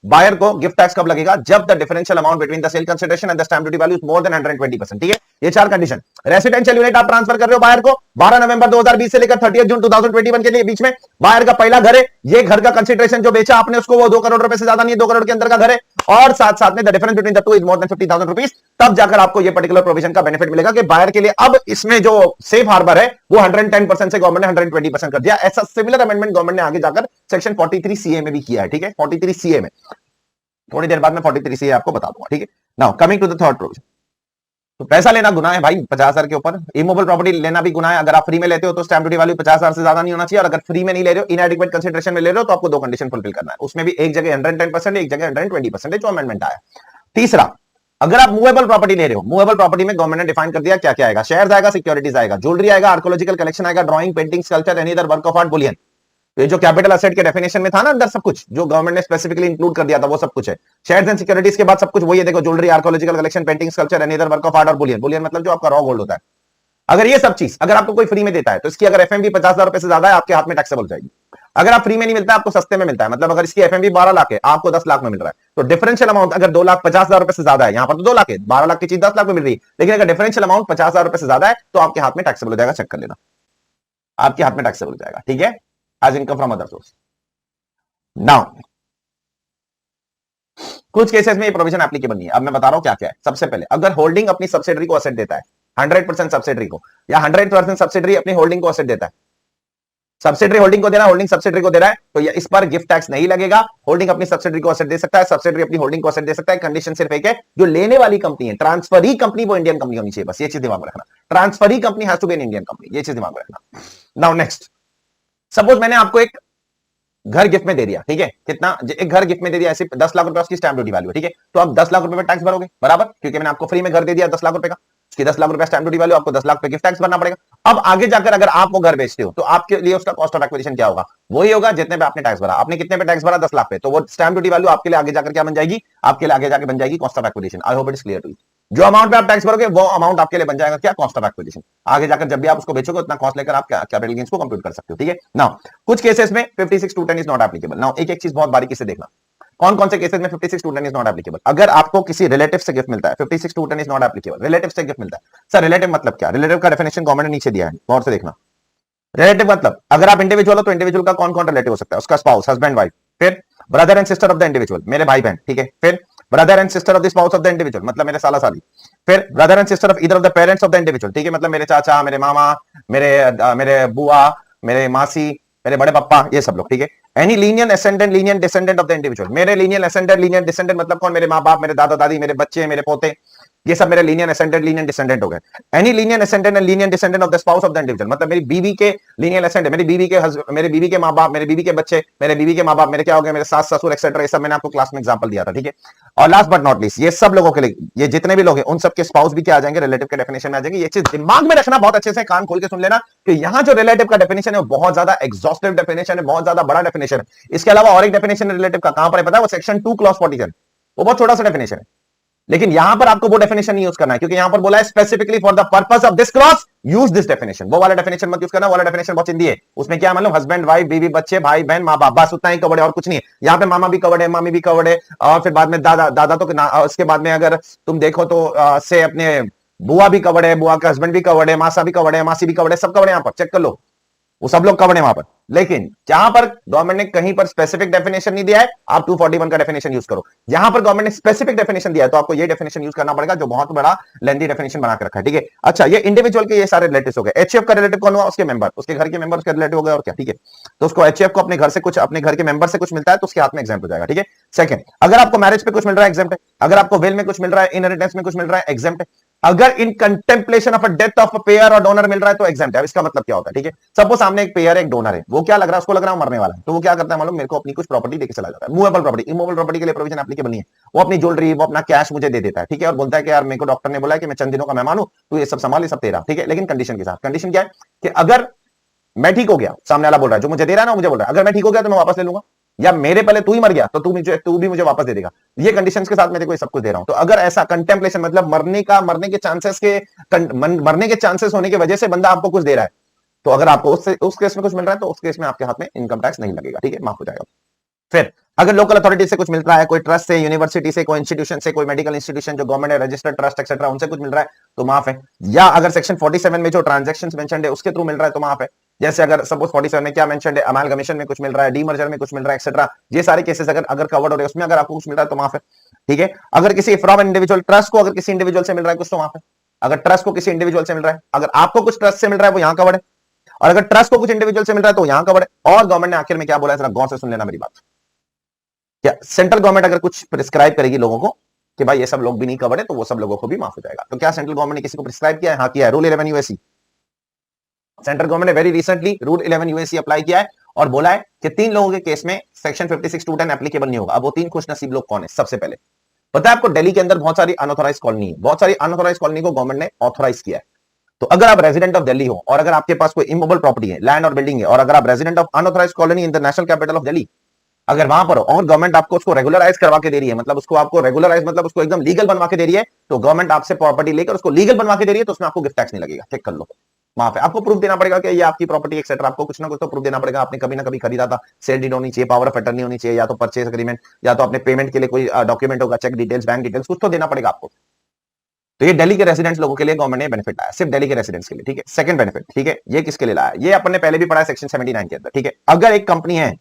बायर को गिफ्ट टैक्स कब लगेगा? जब the differential amount between the sale consideration and the stamp duty value is more than 120%, ठीक है। ये चार कंडीशन। रेसिडेंशियल यूनिट आप ट्रांसफर कर रहे हो बायर को 12 नवंबर 2020 से लेकर 30 जून 2021 के लिए बीच में, बायर का पहला घर है, ये घर का कंसीडरेशन जो बेचा आपने उसको वो 2 करोड़ रुपए से ज्यादा नहीं है, 2 करोड़ के अंदर का घर है, और साथ साथ में the difference between the two is more than 50,000 rupees, तब जाकर आपको ये पर्टिकुलर प्रोविजन का बेनिफिट मिलेगा कि बायर के लिए अब इसमें जो सेफ हार्बर है वो 110% से गवर्नमेंट ने 120% कर दिया। ऐसा सिमिलर अमेंडमेंट गवर्नमेंट ने आगे जाकर सेक्शन 43CA में भी किया है, ठीक है, 43CA में। थोड़ी देर बाद में 43CA आपको बता दूंगा, ठीक है। Now coming to the third provision. तो पैसा लेना गुनाह है भाई 50,000 के ऊपर, इमूवेबल प्रॉपर्टी लेना भी गुनाह है। अगर आप फ्री में लेते हो तो स्टैम्प ड्यूटी वैल्यू 50,000 से ज्यादा नहीं होना चाहिए, और अगर फ्री में नहीं ले रहे हो, इनएडिक्वेट कंसीडरेशन में ले रहे हो, तो आपको दो कंडीशन फुलफिल करना है। उसमें भी एक जगह 110%, एक जगह 120% जो अमेंडमेंट आया। तीसरा, अगर आप मूवेबल प्रॉपर्टी ले रहे हो, मूवेबल प्रॉपर्टी में गवर्नमेंट ने डिफाइन कर दिया क्या क्या आएगा, शेयर्स आएगा, सिक्योरिटीज आएगा, ज्वेलरी आएगा, आर्कोलॉजिकल कलेक्शन आएगा, drawing, painting, sculpture, any other work of art, Boolean. ये जो कैपिटल एसेट के डेफिनेशन में था ना अंदर, सब कुछ जो गवर्नमेंट ने स्पेसिफिकली इंक्लूड कर दिया था वो सब कुछ है। शेयर्स एंड सिक्योरिटीज के बाद सब कुछ वही है, देखो, jewellery, archaeological collection, painting, sculpture, any other work of art और बुलियन। बुलियन मतलब जो आपका रॉ गोल्ड होता है। अगर ये सब चीज अगर आपको कोई फ्री में देता है तो इसकी अगर एफएमवी 50,000 रुपए से ज्यादा है, आपके हाथ में टैक्सेबल हो जाएगी। अगर आप फ्री में नहीं मिलता है, आपको सस्ते में मिलता है, मतलब अगर इसकी एफएमवी 12 लाख है, आपको 10 लाख में मिल रहा है, तो डिफरेंशियल अमाउंट अगर 2,50,000 रुपए से ज्यादा है, यहां पर तो 2 लाख है, 12 लाख की चीज 10 लाख में मिल रही है, लेकिन अगर डिफरेंशियल अमाउंट 50,000 रुपए से ज्यादा है तो आपके हाथ में टैक्सेबल हो जाएगा। चेक कर लेना, आपके हाथ में टैक्सेबल हो जाएगा, ठीक है, as income from other source. Now कुछ केसेस में ये प्रोविजन एप्लीकेबल नहीं है। अब मैं बता रहा हूं क्या क्या है। सबसे पहले, अगर होल्डिंग अपनी सब्सिडरी को असेट देता है, 100% सब्सिडरी को, या 100% सब्सिडरी अपनी होल्डिंग को असेट देता है, सब्सिडरी होल्डिंग को दे रहा है, होल्डिंग सब्सिडरी को दे रहा है, तो ये इस पर गिफ्ट टैक्स नहीं लगेगा। होल्डिंग अपनी सब्सिडरी को असेट दे सकता है, सब्सिडरी अपनी होल्डिंग को असेट दे सकता है। कंडीशन सिर्फ एक है, जो लेने वाली कंपनी है, ट्रांसफरी कंपनी, वो इंडियन कंपनी होनी चाहिए, बस ये चीज दिमाग में रखना। Transferee company has to be an Indian company, ये चीज दिमाग में रखना। नाउ नेक्स्ट, सपोज मैंने आपको एक घर गिफ्ट में दे दिया, ठीक है, कितना, एक घर गिफ्ट में दे दिया, ऐसे 10 लाख रुपए उसकी स्टैम्प ड्यूटी वैल्यू है, ठीक है, तो आप 10 लाख रुपए में टैक्स भरोगे बराबर, क्योंकि मैंने आपको फ्री में घर दे दिया 10 लाख रुपए का, उसकी 10 लाख रुपए स्टैम्प ड्यूटी वैल्यू, आपको 10 लाख पे गिफ्ट टैक्स भरना पड़ेगा। अब आगे जाकर अगर आप वो घर बेचते हो तो आपके लिए उसका कॉस्ट ऑफ एक्विजिशन क्या होगा? वही होगा जितने पे आपने टैक्स भरा। आपने कितने पे टैक्स भरा? 10 लाख पे, तो वो स्टैंप ड्यूटी वैल्यू आपके लिए आगे जाकर क्या बन जाएगी? आपके लिए आगे जाकर बन जाएगी cost of acquisition. I hope it is clear to you. जो अमाउंट पे आप टैक्स भरोगे वो अमाउंट आपके लिए बन जाएगा क्या? Cost of acquisition. आगे जाकर जब भी आप उसको बेचोगे उतना कॉस्ट लेकर आप कैपिटल गेन्स को कंप्यूट कर सकते हो। ठीक है, नाउ कुछ केसेस में 56(2)(10) इज नॉट एप्लीकेबल। नाउ एक एक चीज बहुत बारीकी से देखना, कौन कौन से केसेस में 56(2)(10) इज नॉट एप्लीकेबल। अगर आपको किसी रिलेटिव से गिफ्ट मिलता है, 56(2)(10) इज नॉट एप्लीकेबल। रिलेटिव से गिफ्ट मिलता है, सर रिलेटिव मतलब क्या? रिलेटिव का डेफिनेशन गवर्नमेंट ने नीचे दिया है, गौर से देखना। रिलेटिव मतलब अगर आप इंडिविजुअल हो तो इंडिविजुअल का कौन कौन रिलेटिव हो सकता है? उसका स्पाउस, हस्बैंड, वाइफ, फिर brother and sister of the individual, मेरे भाई बहन, ठीक है, फिर brother and sister of the spouse of the individual, मतलब मेरे साला साली, फिर brother and sister of either of the parents of the individual, ठीक है, मतलब मेरे चाचा, मेरे मामा, मेरे बुआ, मेरे मासी, मेरे बड़े पापा, ये सब लोग, ठीक है। Any linear ascendant, linear descendant of the individual, मेरे लीनियर एसेंडेंट, लीनियर डिसेंडेंट मतलब कौन? मेरे माँ बाप, मेरे दादा दादी, मेरे बच्चे, मेरे पोते, ये सब मेरे लीनियर एसेंडेंट, लीनियर डिसेंडेंट हो गए। Any linear ascendant and linear descendant of the spouse of the individual, मतलब मेरी बीवी के लीनियर एसेंडेंट, मेरी बीवी के माँ बाप, मेरे बीवी के बच्चे, मेरे बीवी के माँ बाप, मेरे क्या हो गए? मेरे सास ससुर एक्सेट्रा, ये सब मैंने आपको क्लास में एग्जांपल दिया था, ठीक है। और लास्ट बट नॉट लीस्ट, ये सब लोगों के लिए, ये जितने भी लोग हैं उन सबके स्पाउस भी क्या आ जाएंगे? रिलेटिव के डेफिनेशन में आ जाएंगे। ये चीज दिमाग में रखना, बहुत अच्छे से कान खोल के सुन लेना कि यहाँ जो रिलेटिव का डेफिनेशन है वो बहुत ज्यादा एग्जॉस्टिव डेफिनेशन है, बहुत ज्यादा बड़ा डेफिनेशन है। इसके अलावा और एक डेफिनेशन रिलेटिव का कहां पर है पता है? वो सेक्शन 2 क्लॉज 47, वो बहुत छोटा सा डेफिनेशन है, लेकिन यहां पर आपको वो डेफिनेशन यूज करना है क्योंकि यहां पर बोला है specifically for the purpose of this clause use this definition. वो वाला डेफिनेशन मत यूज करना, वो वाला डेफिनेशन बहुत चिंदी है। उसमें क्या मतलब? हस्बैंड, वाइफ, बीवी, बच्चे, भाई बहन, माँ बाप, बस उतना ही कवर्ड है और कुछ नहीं है। यहाँ पे मामा भी कवर्ड है, मामी भी कवर्ड है, और फिर बाद में दादा तो उसके बाद में अगर तुम देखो तो से अपने बुआ भी कवर्ड है, बुआ का हस्बैंड भी कवर्ड है, मासा भी कवर्ड है, मासी भी कवर्ड है, सब कवर्ड है। यहाँ पर चेक कर लो, वो सब लोग कवर्ड है वहां पर। लेकिन जहां पर गवर्नमेंट ने कहीं पर स्पेसिफिक डेफिनेशन नहीं दिया है, आप 241 का डेफिनेशन यूज करो। यहां पर गवर्नमेंट ने स्पेसिफिक डेफिनेशन दिया है तो आपको ये डेफिनेशन यूज करना पड़ेगा जो बहुत बड़ा लेंथी डेफिनेशन बना के रखा है, ठीक है। अच्छा, ये इंडिविजुअल के ये सारे रिलेटिव्स हो गए। एचएफ का रिलेटिव कौन हुआ? उसके मेंबर, उसके घर के मेंबर उसके रिलेटिव हो गए और क्या, ठीक है। तो उसको एचएफ को अपने घर से कुछ, अपने घर के मेंबर से कुछ मिलता है तो उसके हाथ में एग्जाम्प्ट हो जाएगा, ठीक है। सेकंड, अगर आपको मैरिज पे कुछ मिल रहा है, एग्जाम्प्ट है। अगर आपको विल में कुछ मिल रहा है, इनहेरिटेंस में कुछ मिल रहा है, एग्जाम्प्ट है। अगर in contemplation of a death of a payer और डोनर मिल रहा है तो एग्जाम्प्ट है। इसका मतलब क्या होता है, ठीक है। सपोज सामने एक पेयर, एक डोनर है, वो क्या लग रहा है? उसको लग रहा है मरने वाला है, तो वो क्या करता है मालूम? मेरे को अपनी कुछ प्रॉपर्टी देके चला जाता है। मूवेबल प्रॉपर्टी, इमूवेबल प्रॉपर्टी के लिए प्रोविजन एप्लीकेबल नहीं है। वो अपनी ज्वेलरी, वो अपना कैश मुझे दे देता है, ठीक है, और बोलता है कि यार मेरे को डॉक्टर ने बोला है कि मैं चंद दिनों का मेहमान हूं, तू ये सब संभाल, ये सब तेरा, ठीक है। लेकिन कंडीशन के साथ, कंडीशन क्या है कि अगर मैं ठीक हो गया, सामने वाला बोल रहा है, जो मुझे दे रहा है ना, मुझे बोल रहा है अगर मैं ठीक हो गया तो मैं वापस ले लूंगा, या मेरे पहले तू ही मर गया तो तू भी मुझे वापस दे देगा। ये कंडीशंस के साथ मैं तेको सब कुछ दे रहा हूं। तो अगर ऐसा कंटेम्पलेशन मतलब मरने के चांसेस होने की वजह से बंदा आपको कुछ दे रहा है, तो अगर आपको उस केस में कुछ मिल रहा है तो उस केस में आपके हाथ में इनकम टैक्स नहीं लगेगा, ठीक है, माफ हो जाएगा। फिर अगर लोकल अथॉरिटी से कुछ मिल रहा है, कोई ट्रस्ट से, यूनिवर्सिटी से, कोई इंस्टीट्यूशन से, कोई मेडिकल इंस्टीट्यूशन जो गवर्नमेंट है, रजिस्टर्ड ट्रस्ट एक्सेट्रा, उनसे कुछ मिल रहा है तो माफ है। या अगर सेक्शन 47 में जो ट्रांजैक्शंस मेंशन्ड है उसके थ्रू मिल रहा है तो माफ है। जैसे अगर सपोज 47 में क्या मेंशन्ड है, अमालगमेशन में कुछ मिल रहा है, डीमर्जर में कुछ मिल रहा है एक्सेट्रा, ये सारे केसेस अगर कवर्ड हो रहे हैं उसमें अगर आपको कुछ मिल रहा है तो माफ है, ठीक है। अगर किसी फ्रॉम इंडिविजुअल ट्रस्ट को अगर किसी इंडिविजुअल से मिल रहा है कुछ तो माफ है। अगर ट्रस्ट को किसी इंडिविजुअल से मिल रहा है, अगर आपको कुछ ट्रस्ट से मिल रहा है वो यहां कवर्ड है, और अगर ट्रस्ट को कुछ इंडिविजुअल से मिल रहा है तो यहां कवर्ड है। और गवर्नमेंट ने आखिर में क्या बोला है, जरा गौर से सुन लेना मेरी बात। क्या सेंट्रल गवर्नमेंट अगर कुछ प्रिस्क्राइब करेगी लोगों को कि भाई ये सब लोग भी नहीं कवर्ड है तो वो सब लोगों को भी माफ हो जाएगा। तो क्या सेंट्रल गवर्नमेंट ने किसी को प्रिस्क्राइब किया है? हाँ किया है, रूल 11 यूएससी। सेंट्रल गवर्नमेंट ने very recently rule 11 USC apply किया है और बोला है कि 3 लोगों के केस में सेक्शन 56(2)(10) एप्लीकेबल नहीं होगा। अब वो 3 खुशनसीब लोग कौन है? सबसे पहले पता है आपको, दिल्ली के अंदर बहुत सारी अनऑथोराइज कॉलोनी है, बहुत सारी अनऑथोराइज कॉलोनी को गवर्नमेंट ने ऑथोराइज किया है। तो अगर आप रेजिडेंट ऑफ दिल्ली हो और अगर आपके पास कोई इमूवेबल प्रॉपर्टी है, लैंड और बिल्डिंग है, और अगर आप resident of unauthorise colony in the national capital of Delhi, अगर वहां पर हो और गवर्नमेंट आपको उसको रेगुलराइज करवा के दे रही है, मतलब उसको आपको रेगुलराइज मतलब उसको एकदम लीगल बनवा के दे रही है, तो गवर्नमेंट आपसे प्रॉपर्टी लेकर उसको लीगल बनवा के दे रही है तो उसमें आपको गिफ्ट टैक्स नहीं लगेगा। चेक कर लो, वहां पे आपको प्रूफ देना पड़ेगा कि ये आपकी प्रॉपर्टी एक्सेट्रा, आपको कुछ ना कुछ तो प्रूफ देना पड़ेगा। आपने कभी ना कभी खरीदा था, सेल डीड होनी चाहिए, पावर ऑफ अटर्नी होनी चाहिए, या तो परचेज एग्रीमेंट, या तो अपने पेमेंट के लिए कोई डॉक्यूमेंट होगा, चेक डिटेल्स, बैंक डिटेल्स, कुछ तो देना पड़ेगा आपको। तो ये दिल्ली के रेसिडेंट्स लोगों के लिए गवर्नमेंट ने बेनिफिट लाया, सिर्फ दिल्ली के रेसिडेंट्स के लिए, ठीक है। सेकंड बेनिफिट, ठीक है, ये किसके लिए लाया? ये अपन ने पहले भी पढ़ा है सेक्शन 79 के अंदर, ठीक है। अगर एक कंपनी है,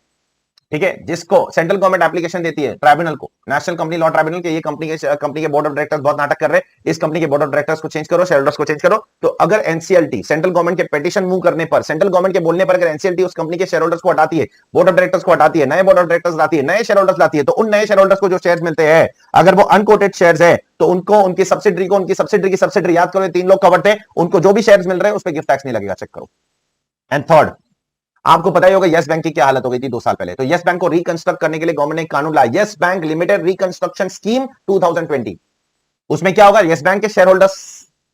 ठीक है, जिसको सेंट्रल गवर्नमेंट एप्लीकेशन देती है ट्राइब्यूनल को, नेशनल कंपनी लॉ ट्राइब्यूनल के, ये कंपनी के बोर्ड ऑफ डायरेक्टर्स बहुत नाटक कर रहे हैं, इस कंपनी के बोर्ड ऑफ डायरेक्टर्स को चेंज करो, शेयरहोल्डर्स को चेंज करो। तो अगर एनसीएलटी सेंट्रल गवर्नमेंट के पिटीशन मूव करने पर, सेंट्रल गवर्नमेंट के बोलने पर अगर एनसीएलटी उस कंपनी के शेयरहोल्डर्स को हटाती है, बोर्ड ऑफ डायरेक्टर्स को हटाती है, नए बोर्ड ऑफ डायरेक्टर्स लाती है, नए शेयरहोल्डर्स लाती है, तो उन नए शेयरहोल्डर्स को जो शेयर्स मिलते हैं, अगर वो अनकोटेड शेयर्स है तो उनको उनकी सब्सिडरी को, उनकी सब्सिडरी की सब्सिडरी, याद करो 3 लोग कवर्ड थे, उनको जो भी शेयर्स मिल रहे हैं उस पर गिफ्ट टैक्स नहीं लगेगा। चेक करो। एंड थर्ड, आपको पता ही होगा यस बैंक की क्या हालत हो गई थी 2 साल पहले। तो यस बैंक को रिकंस्ट्रक्ट करने के लिए गवर्नमेंट ने कानून लाया, yes bank limited reconstruction scheme 2020। उसमें क्या होगा, यस बैंक के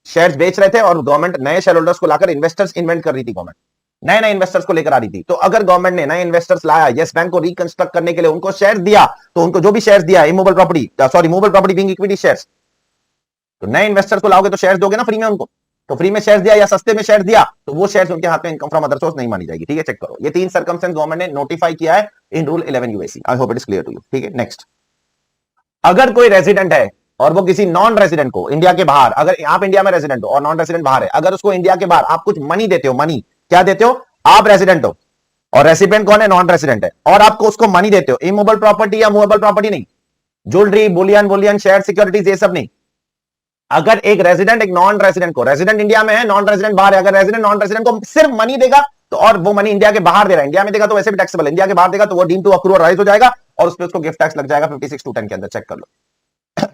शेयर्स बेच रहे थे और गवर्नमेंट नए शेयर होल्डर्स को लाकर इन्वेस्टर्स इन्वेंट कर रही थी, गवर्नमेंट नए नए इन्वेस्टर्स को लेकर आ रही थी। तो अगर गवर्नमेंट ने नए इन्वेस्टर्स लाया, यस बैंक को रिकंस्ट्रक्ट करने के लिए उनको शेयर्स दिया, तो उनको जो भी शेयर्स दिया immovable property, sorry movable property being equity shares, तो नए इन्वेस्टर्स को लाओगे तो शेयर्स दोगे ना फ्री में उनको, तो फ्री में शेयर्स दिया या सस्ते में शेयर्स दिया तो वो शेयर्स उनके हाथ में इनकम फ्रॉम अदर सोर्स नहीं मानी जाएगी। ठीक है, चेक करो, ये 3 सर्कमस्टेंस गवर्नमेंट ने नोटिफाई किया है in rule 11 UAC. I hope it is clear to you. ठीक है, नेक्स्ट, अगर कोई रेजिडेंट है और वो किसी नॉन रेजिडेंट को इंडिया के बाहर, अगर आप इंडिया में रेजिडेंट हो और नॉन रेजिडेंट बाहर है, अगर उसको इंडिया के बाहर आप कुछ मनी देते हो, मनी क्या देते हो, आप रेजिडेंट हो और रेसिपिएंट कौन है, नॉन रेजिडेंट है, और आपको उसको मनी देते हो, इमूवेबल प्रॉपर्टी या मूवेबल प्रॉपर्टी नहीं, ज्वेलरी, बुलियन शेयर, सिक्योरिटीज, ये सब नहीं। अगर एक रेजिडेंट एक नॉन रेजिडेंट को, रेजिडेंट इंडिया में है, नॉन रेजिडेंट बाहर है, अगर रेजिडेंट नॉन रेजिडेंट को सिर्फ मनी देगा तो, और वो मनी इंडिया के बाहर दे रहा है, इंडिया में देगा तो वैसे भी टैक्सेबल, इंडिया के बाहर देगा तो वो डीम टू अक्रूअल राइज हो जाएगा और उस पर उसको गिफ्ट टैक्स लग जाएगा 56(2)(10) के अंदर। चेक कर लो,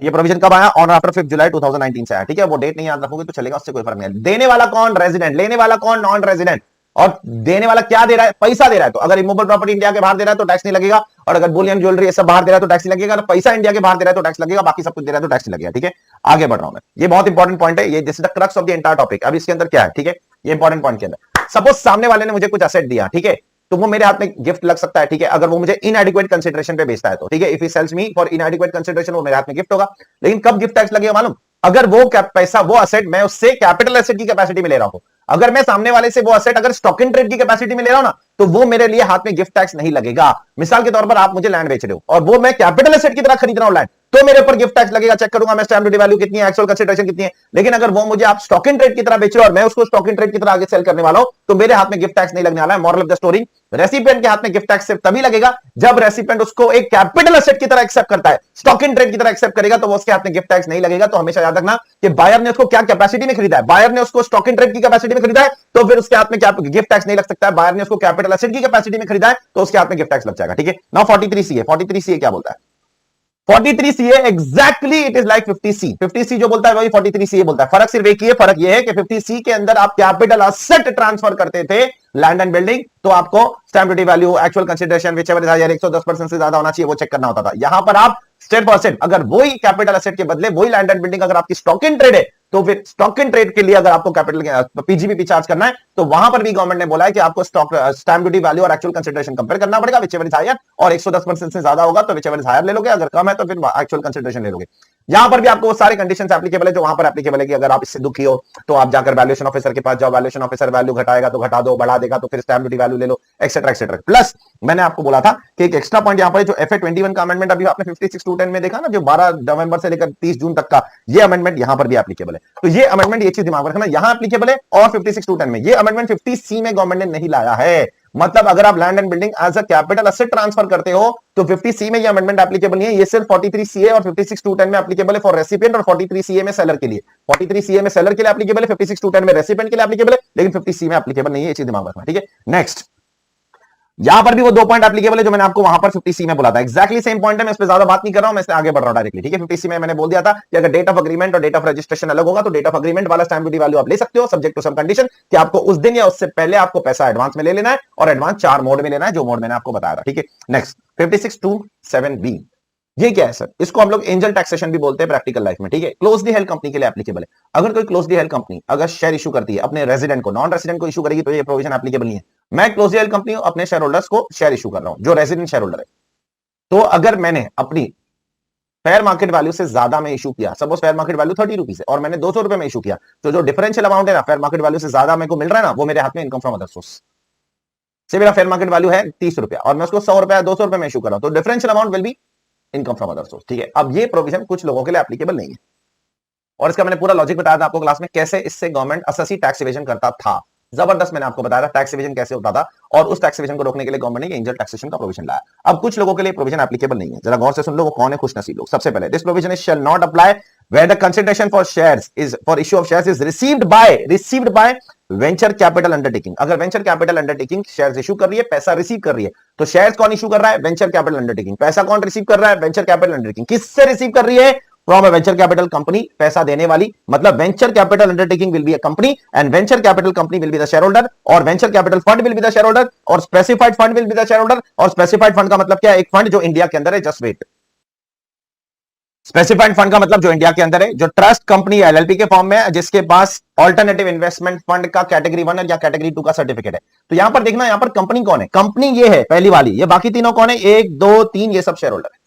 ये प्रोविजन कब आया, ऑन आफ्टर 5 जुलाई 2019 से आया। ठीक है, वो डेट नहीं याद रखोगे तो चलेगा, उससे कोई फर्क नहीं। देने वाला कौन, रेजिडेंट, लेने वाला कौन, नॉन रेजिडेंट, और देने वाला क्या दे रहा है, पैसा दे रहा है। तो अगर इमूवेबल प्रॉपर्टी इंडिया के बाहर दे रहा है तो टैक्स नहीं लगेगा, और अगर बुलियन ज्वेलरी ये सब बाहर दे रहा है तो टैक्स नहीं लगेगा, अगर पैसा इंडिया के बाहर दे रहा है तो टैक्स लगेगा, बाकी सब कुछ दे रहा है तो टैक्स नहीं लगेगा। ठीक है, आगे बढ़ रहा हूं मैं, ये बहुत इंपॉर्टेंट पॉइंट है, ये this is the crux of the entire topic. अब इसके अंदर क्या है, ठीक है, ये इंपॉर्टेंट पॉइंट के अंदर, सपोज सामने वाले ने मुझे कुछ असेट दिया, ठीक है, तो वो मेरे हाथ में गिफ्ट लग सकता है। ठीक है, अगर वो मुझे इनएडिक्वेट कंसीडरेशन पे बेचता है तो, ठीक है, if he sells me for inadequate consideration, वो मेरे हाथ में गिफ्ट होगा। लेकिन कब गिफ्ट टैक्स लगेगा मालूम, अगर वो पैसा, वो असेट मैं उससे कैपिटल एसेट की कैपेसिटी में ले रहा हूं। अगर मैं सामने वाले से वो असेट अगर स्टॉक इन ट्रेड की कैपेसिटी में ले रहा हूं ना, तो वो मेरे लिए हाथ में गिफ्ट टैक्स नहीं लगेगा। मिसाल के तौर पर आप मुझे लैंड बेच रहे हो और वो मैं कैपिटल एसेट की तरह खरीद रहा हूं लैंड, तो मेरे ऊपर गिफ्ट टैक्स लगेगा। चेक करूंगा मैं स्टैम्प ड्यूटी वैल्यू कितनी है, एक्चुअल कंसीडरेशन कितनी है। लेकिन अगर वो मुझे आप स्टॉक इन ट्रेड की तरह बेच रहे हो और मैं उसको स्टॉक इन ट्रेड की तरह आगे सेल करने वाला हूं, तो मेरे हाथ में गिफ्ट टैक्स नहीं लगने वाला है। Moral of the story, recipient के हाथ में गिफ्ट टैक्स सिर्फ तभी लगेगा जब रेसिपिएंट उसको एक कैपिटल एसेट की तरह एक्सेप्ट करता है, स्टॉक इन ट्रेड की तरह एक्सेप्ट करेगा तो वो उसके हाथ में गिफ्ट टैक्स नहीं लगेगा। तो हमेशा याद रखना कि बायर ने उसको क्या कैपेसिटी में खरीदा है, बायर ने उसको स्टॉक इन ट्रेड की कैपेसिटी में खरीदा है तो फिर उसके हाथ में गिफ्ट टैक्स नहीं लग सकता है। बायर ने उसको कैपिटल एसेट की कैपेसिटी में खरीदा है तो उसके हाथ में गिफ्ट टैक्स लग जाएगा। ठीक है, नाउ 43 43 क्या बोलता है, 43 exactly it is like 50C। 50C जो बोलता है वही 43 बोलता है। फर्क सिर्फ एक ही है, फर्क यह है कि 50C के अंदर आप कैपिटल असेट ट्रांसफर करते थे, लैंड एंड बिल्डिंग, तो आपको stamp duty value, actual consideration whichever is higher 110% से ज्यादा होना चाहिए वो चेक करना होता था। यहां पर आप स्टेट परसेंट, अगर वही कैपिटल असेट के बदले वही लैंड एंड बिल्डिंग अगर आपकी स्टॉक इन ट्रेड है तो फिर स्टॉक इन ट्रेड के लिए अगर आपको कैपिटल पीजीबीपी चार्ज करना है तो वहां पर भी गवर्नमेंट ने बोला है कि आपको स्टैम्प ड्यूटी वैल्यू और एक्चुअल कंसीडरेशन कंपेयर करना पड़ेगा, विच एवर इज हायर, और 110% से ज्यादा होगा तो विच एवर इज हायर ले लोगे, अगर कम है तो फिर एक्चुअल कंसीडरेशन ले लोगे। यहां पर भी आपको वो सारे कंडीशंस एप्लीकेबल है जो वहां पर एप्लीकेबल है कि अगर आप इससे दुखी हो तो आप जाकर वैल्यूएशन ऑफिसर के पास जाओ, वैल्यूएशन ऑफिसर वैल्यू घटाएगा तो घटा दो, बढ़ा देगा तो फिर स्टैम्प ड्यूटी वैल्यू ले लो, एक्सेट्रा एक्सेट्रा। प्लस मैंने आपको बोला था कि एक एक्स्ट्रा पॉइंट यहां पर जो FA 21 का अमेंडमेंट अभी आपने 56(2)(10) में देखा ना, जो 12 नवंबर से लेकर 30 जून तक का, ये अमेंडमेंट यहां पर भी एप्लीकेबल है। तो ये अमेंडमेंट, ये चीज दिमाग में रखना, यहां एप्लीकेबल है और 56(2)(10) में। ये अमेंडमेंट 50C में गवर्नमेंट ने नहीं लाया है। मतलब अगर आप land and building as a capital asset transfer करते हो तो 50C में ये अमेंडमेंट एप्लीकेबल नहीं है, ये सिर्फ 43CA और 56(2)(10) में एप्लीकेबल है फॉर रेसिपिएंट और 43CA में सेलर के लिए। 43CA में सेलर के लिए एप्लीकेबल है, 56(2)(10) में रेसिपिएंट के लिए एप्लीकेबल है, लेकिन 50C में एप्लीकेबल नहीं है, ये चीज दिमाग में रखना। ठीक है, नेक्स्ट, यहां पर भी वो 2 पॉइंट एप्लीकेबल है जो मैंने आपको वहां पर 50C में बोला था, एक्जैक्टली सेम पॉइंट है, मैं इस पे ज्यादा बात नहीं कर रहा हूं, मैं इससे आगे बढ़ रहा हूं डायरेक्टली। ठीक है, 50C में मैंने बोल दिया था कि अगर डेट ऑफ अग्रीमेंट और डेट ऑफ रजिस्ट्रेशन अलग होगा तो डेट ऑफ अग्रीमेंट वाला स्टैम्प ड्यूटी वैल्यू आप ले सकते हो, सब्जेक्ट टू सम कंडीशन कि आपको उस दिन या उससे पहले आपको पैसा एडवांस में ले लेना है, और एडवांस 4 मोड में लेना है, जो मोड मैंने आपको बताया था। ठीक है, नेक्स्ट 56(2)(7)B, ये क्या है सर, इसको हम लोग एंजल टैक्सेशन भी बोलते हैं प्रैक्टिकल लाइफ में। ठीक है, क्लोजली हेल्ड कंपनी के लिए एप्लीकेबल है। अगर कोई क्लोजली हेल्ड कंपनी अगर शेयर इशू करती है अपने रेजिडेंट को, नॉन रेजिडेंट को इशू करेगी तो ये प्रोविजन एप्लीकेबल नहीं है। मैं क्लोजली हेल्ड कंपनी अपने शेयर होल्डर्स को शेयर इशू कर रहा हूं जो रेजिडेंट शेयर होल्डर है, तो अगर मैंने अपनी फेयर मार्केट वैल्यू से ज्यादा में इशू किया, suppose fair market value 30 rupees है और मैंने 200 रुपए में इशू किया, तो जो डिफरेंशियल अमाउंट है ना फेयर मार्केट वैल्यू से ज्यादा मेरे को मिल रहा है ना, वो मेरे हाथ में इनकम फ्रॉम अदर सोर्स से, मेरा फेयर मार्केट वैल्यू है 30 रुपया और मैं उसको 100 रुपया 200 रुपए में इशू कर रहा हूं, तो differential amount will be income from other source. ठीक है, अब ये प्रोविजन कुछ लोगों के लिए एप्लीकेबल नहीं है, और इसका मैंने पूरा लॉजिक बताया था आपको क्लास में, कैसे इससे गवर्नमेंट अससी टैक्स इवेजन करता था। जबरदस्त मैंने आपको बताया था टैक्स इवेजन कैसे होता था, और उस टैक्स इवेजन को रोकने के लिए गवर्नमेंट ने एंजल टैक्सेशन का प्रोविजन लाया। अब कुछ लोगों के लिए प्रोविजन एप्लीकेबल नहीं है, जरा गौर से सुन लो वो कौन है खुश नसीब लोग। सबसे पहले, this provision is shall not apply where the consideration for shares is for issue of shares is received by venture capital undertaking. अगर venture capital undertaking shares issue कर रही है, पैसा रिसीव कर रही है, तो शेयर्स कौन इशू कर रहा है, वेंचर कैपिटल अंडरटेकिंग। पैसा कौन रिसीव कर रहा है, वेंचर कैपिटल अंडरटेकिंग। किससे रिसीव कर रही है, from a venture capital company, पैसा देने वाली। मतलब venture capital undertaking will be a company and venture capital company will be the share holder, और venture capital fund will be the share holder, और specified fund will be the share holder. और specified fund का मतलब क्या है, एक fund जो India के अंदर है, जस्ट वेट, स्पेसिफाइड फंड का मतलब जो इंडिया के अंदर है, जो ट्रस्ट कंपनी एलएलपी के फॉर्म में है, जिसके पास ऑल्टरनेटिव इन्वेस्टमेंट फंड का कैटेगरी 1 या कैटेगरी 2 का सर्टिफिकेट है। तो यहां पर देखना, यहां पर कंपनी कौन है, कंपनी ये है पहली वाली, ये बाकी तीनों कौन है, 1 2 3, ये सब शेयर होल्डर है।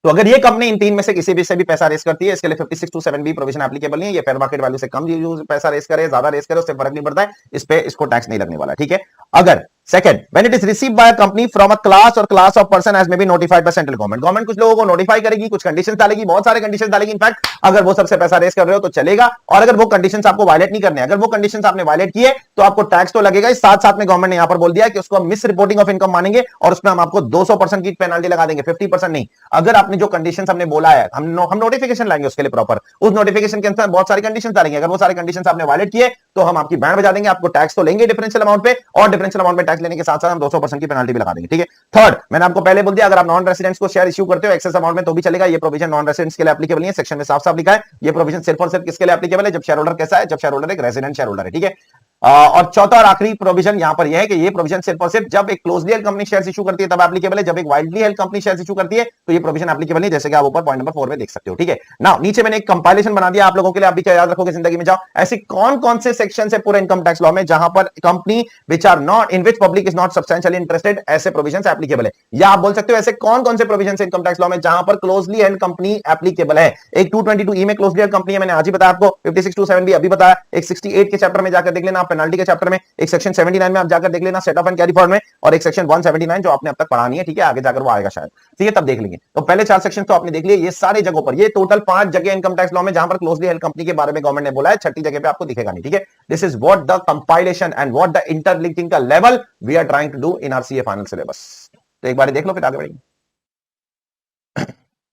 तो अगर ये कंपनी इन तीन में से किसी भी से भी पैसा रेस करती है, इसके लिए 56(2)(7)(b प्रोविजन एप्लीकेबल नहीं है। ये फेयर मार्केट वैल्यू से कम पैसा रेस करे, ज्यादा रेस करे, उससे फर्क नहीं पड़ता है, इस पे इसको टैक्स नहीं लगने वाला, ठीक है। अगर second, when it is received by a company from a class और class of person as may be notified by central government, government कुछ लोगों को नोटिफाई करेगी, कुछ कंडीशंस डालेगी, बहुत सारे कंडीशंस डालेगी इनफैक्ट, अगर वो सबसे पैसा रेस कर रहे हो तो चलेगा, और अगर वो कंडीशंस आपको वायलेट नहीं करने, अगर वो कंडीशंस आपने वायलेट किए तो आपको टैक्स तो लगेगा। इस साथ साथ में गवर्नमेंट ने यहां पर बोल दिया कि उसको हम मिस रिपोर्टिंग ऑफ इनकम मानेंगे और उसमें हम आपको 200% की पेनल्टी लगा देंगे, 50% नहीं। अगर आपने जो कंडीशंस हमने बोला है, हम नोटिफिकेशन लाएंगे उसके लिए प्रॉपर, उस नोटिफिकेशन के अंदर बहुत सारी कंडीशंस डालेंगे, अगर वो सारे कंडीशंस आपने वायलेट किए तो हम आपकी बैंड बजा देंगे, आपको टैक्स तो लेंगे डिफरेंशियल अमाउंट पे, और डिफरेंशियल अमाउंट पे टैक्स लेने के साथ साथ हम 200% की पेनल्टी भी लगा देंगे, ठीक है। थर्ड, मैंने आपको पहले बोल दिया, अगर आप नॉन रेसिडेंट्स को शेयर इश्यू करते हो एक्सेस अमाउंट में तो भी चलेगा, ये प्रोविजन नॉन रेसिडेंट्स के लिए एप्लीकेबल नहीं है, सेक्शन में साफ साफ लिखा है, ये प्रोविजन सिर्फ और सिर्फ किसके लिए एप्लीकेबल है, जब शेयर होल्डर कैसा है, जब शेयर होल्डर एक रेसिडेंट शेयर होल्डर है, ठीक है। और चौथा और आखिरी प्रोविजन यहां पर यह है कि ये प्रोविजन सिर्फ और सिर्फ जब एक closely held company shares issue करती है तब एप्लीकेबल है, जब एक widely held company shares issue करती है तो ये प्रोविजन एप्लीकेबल नहीं, जैसे कि आप ऊपर पॉइंट नंबर 4 में देख सकते हो, ठीक है ना। नीचे मैंने एक कंपाइलेशन बना दिया आप लोगों के लिए, आप भी क्या याद रखोगे जिंदगी में, जाओ ऐसे कौन कौन से सेक्शन है पूरे इनकम टैक्स लॉ में जहां पर company which are not in which public is not substantially interested, ऐसे प्रोविजन एप्लीकेबल है। या आप बोल सकते हो ऐसे कौन कौन से प्रोविजन इनकम टैक्स लॉ में जहां पर क्लोजली हेल्ड कंपनी एप्लीकेबल है। एक 222E में क्लोजली हेल्ड कंपनी है, मैंने आज ही बताया आपको, 56(2)(7)(b अभी बताया, एक 68 के चैप्टर में जाकर देख लेना, पेनल्टी के चैप्टर में, एक सेक्शन 79 में आप जाकर देख लेना set of and carry forward में, और एक सेक्शन 179 जो आपने अब तक पढ़ा नहीं है, ठीक है, आगे जाकर वो आएगा शायद, ठीक है, तब देख लेंगे। तो पहले 4 सेक्शन तो आपने देख लिए, ये सारे जगहों पर, ये टोटल 5 जगह इनकम टैक्स लॉ में जहां पर क्लोजली हेल्ड कंपनी के बारे में गवर्नमेंट ने बोला है, छठी जगह पे आपको दिखेगा नहीं, ठीक है। This is what the compilation and what the interlinking का level we are trying to do in our CA final syllabus. तो एक बार देख लो फिर आगे बढ़ेंगे।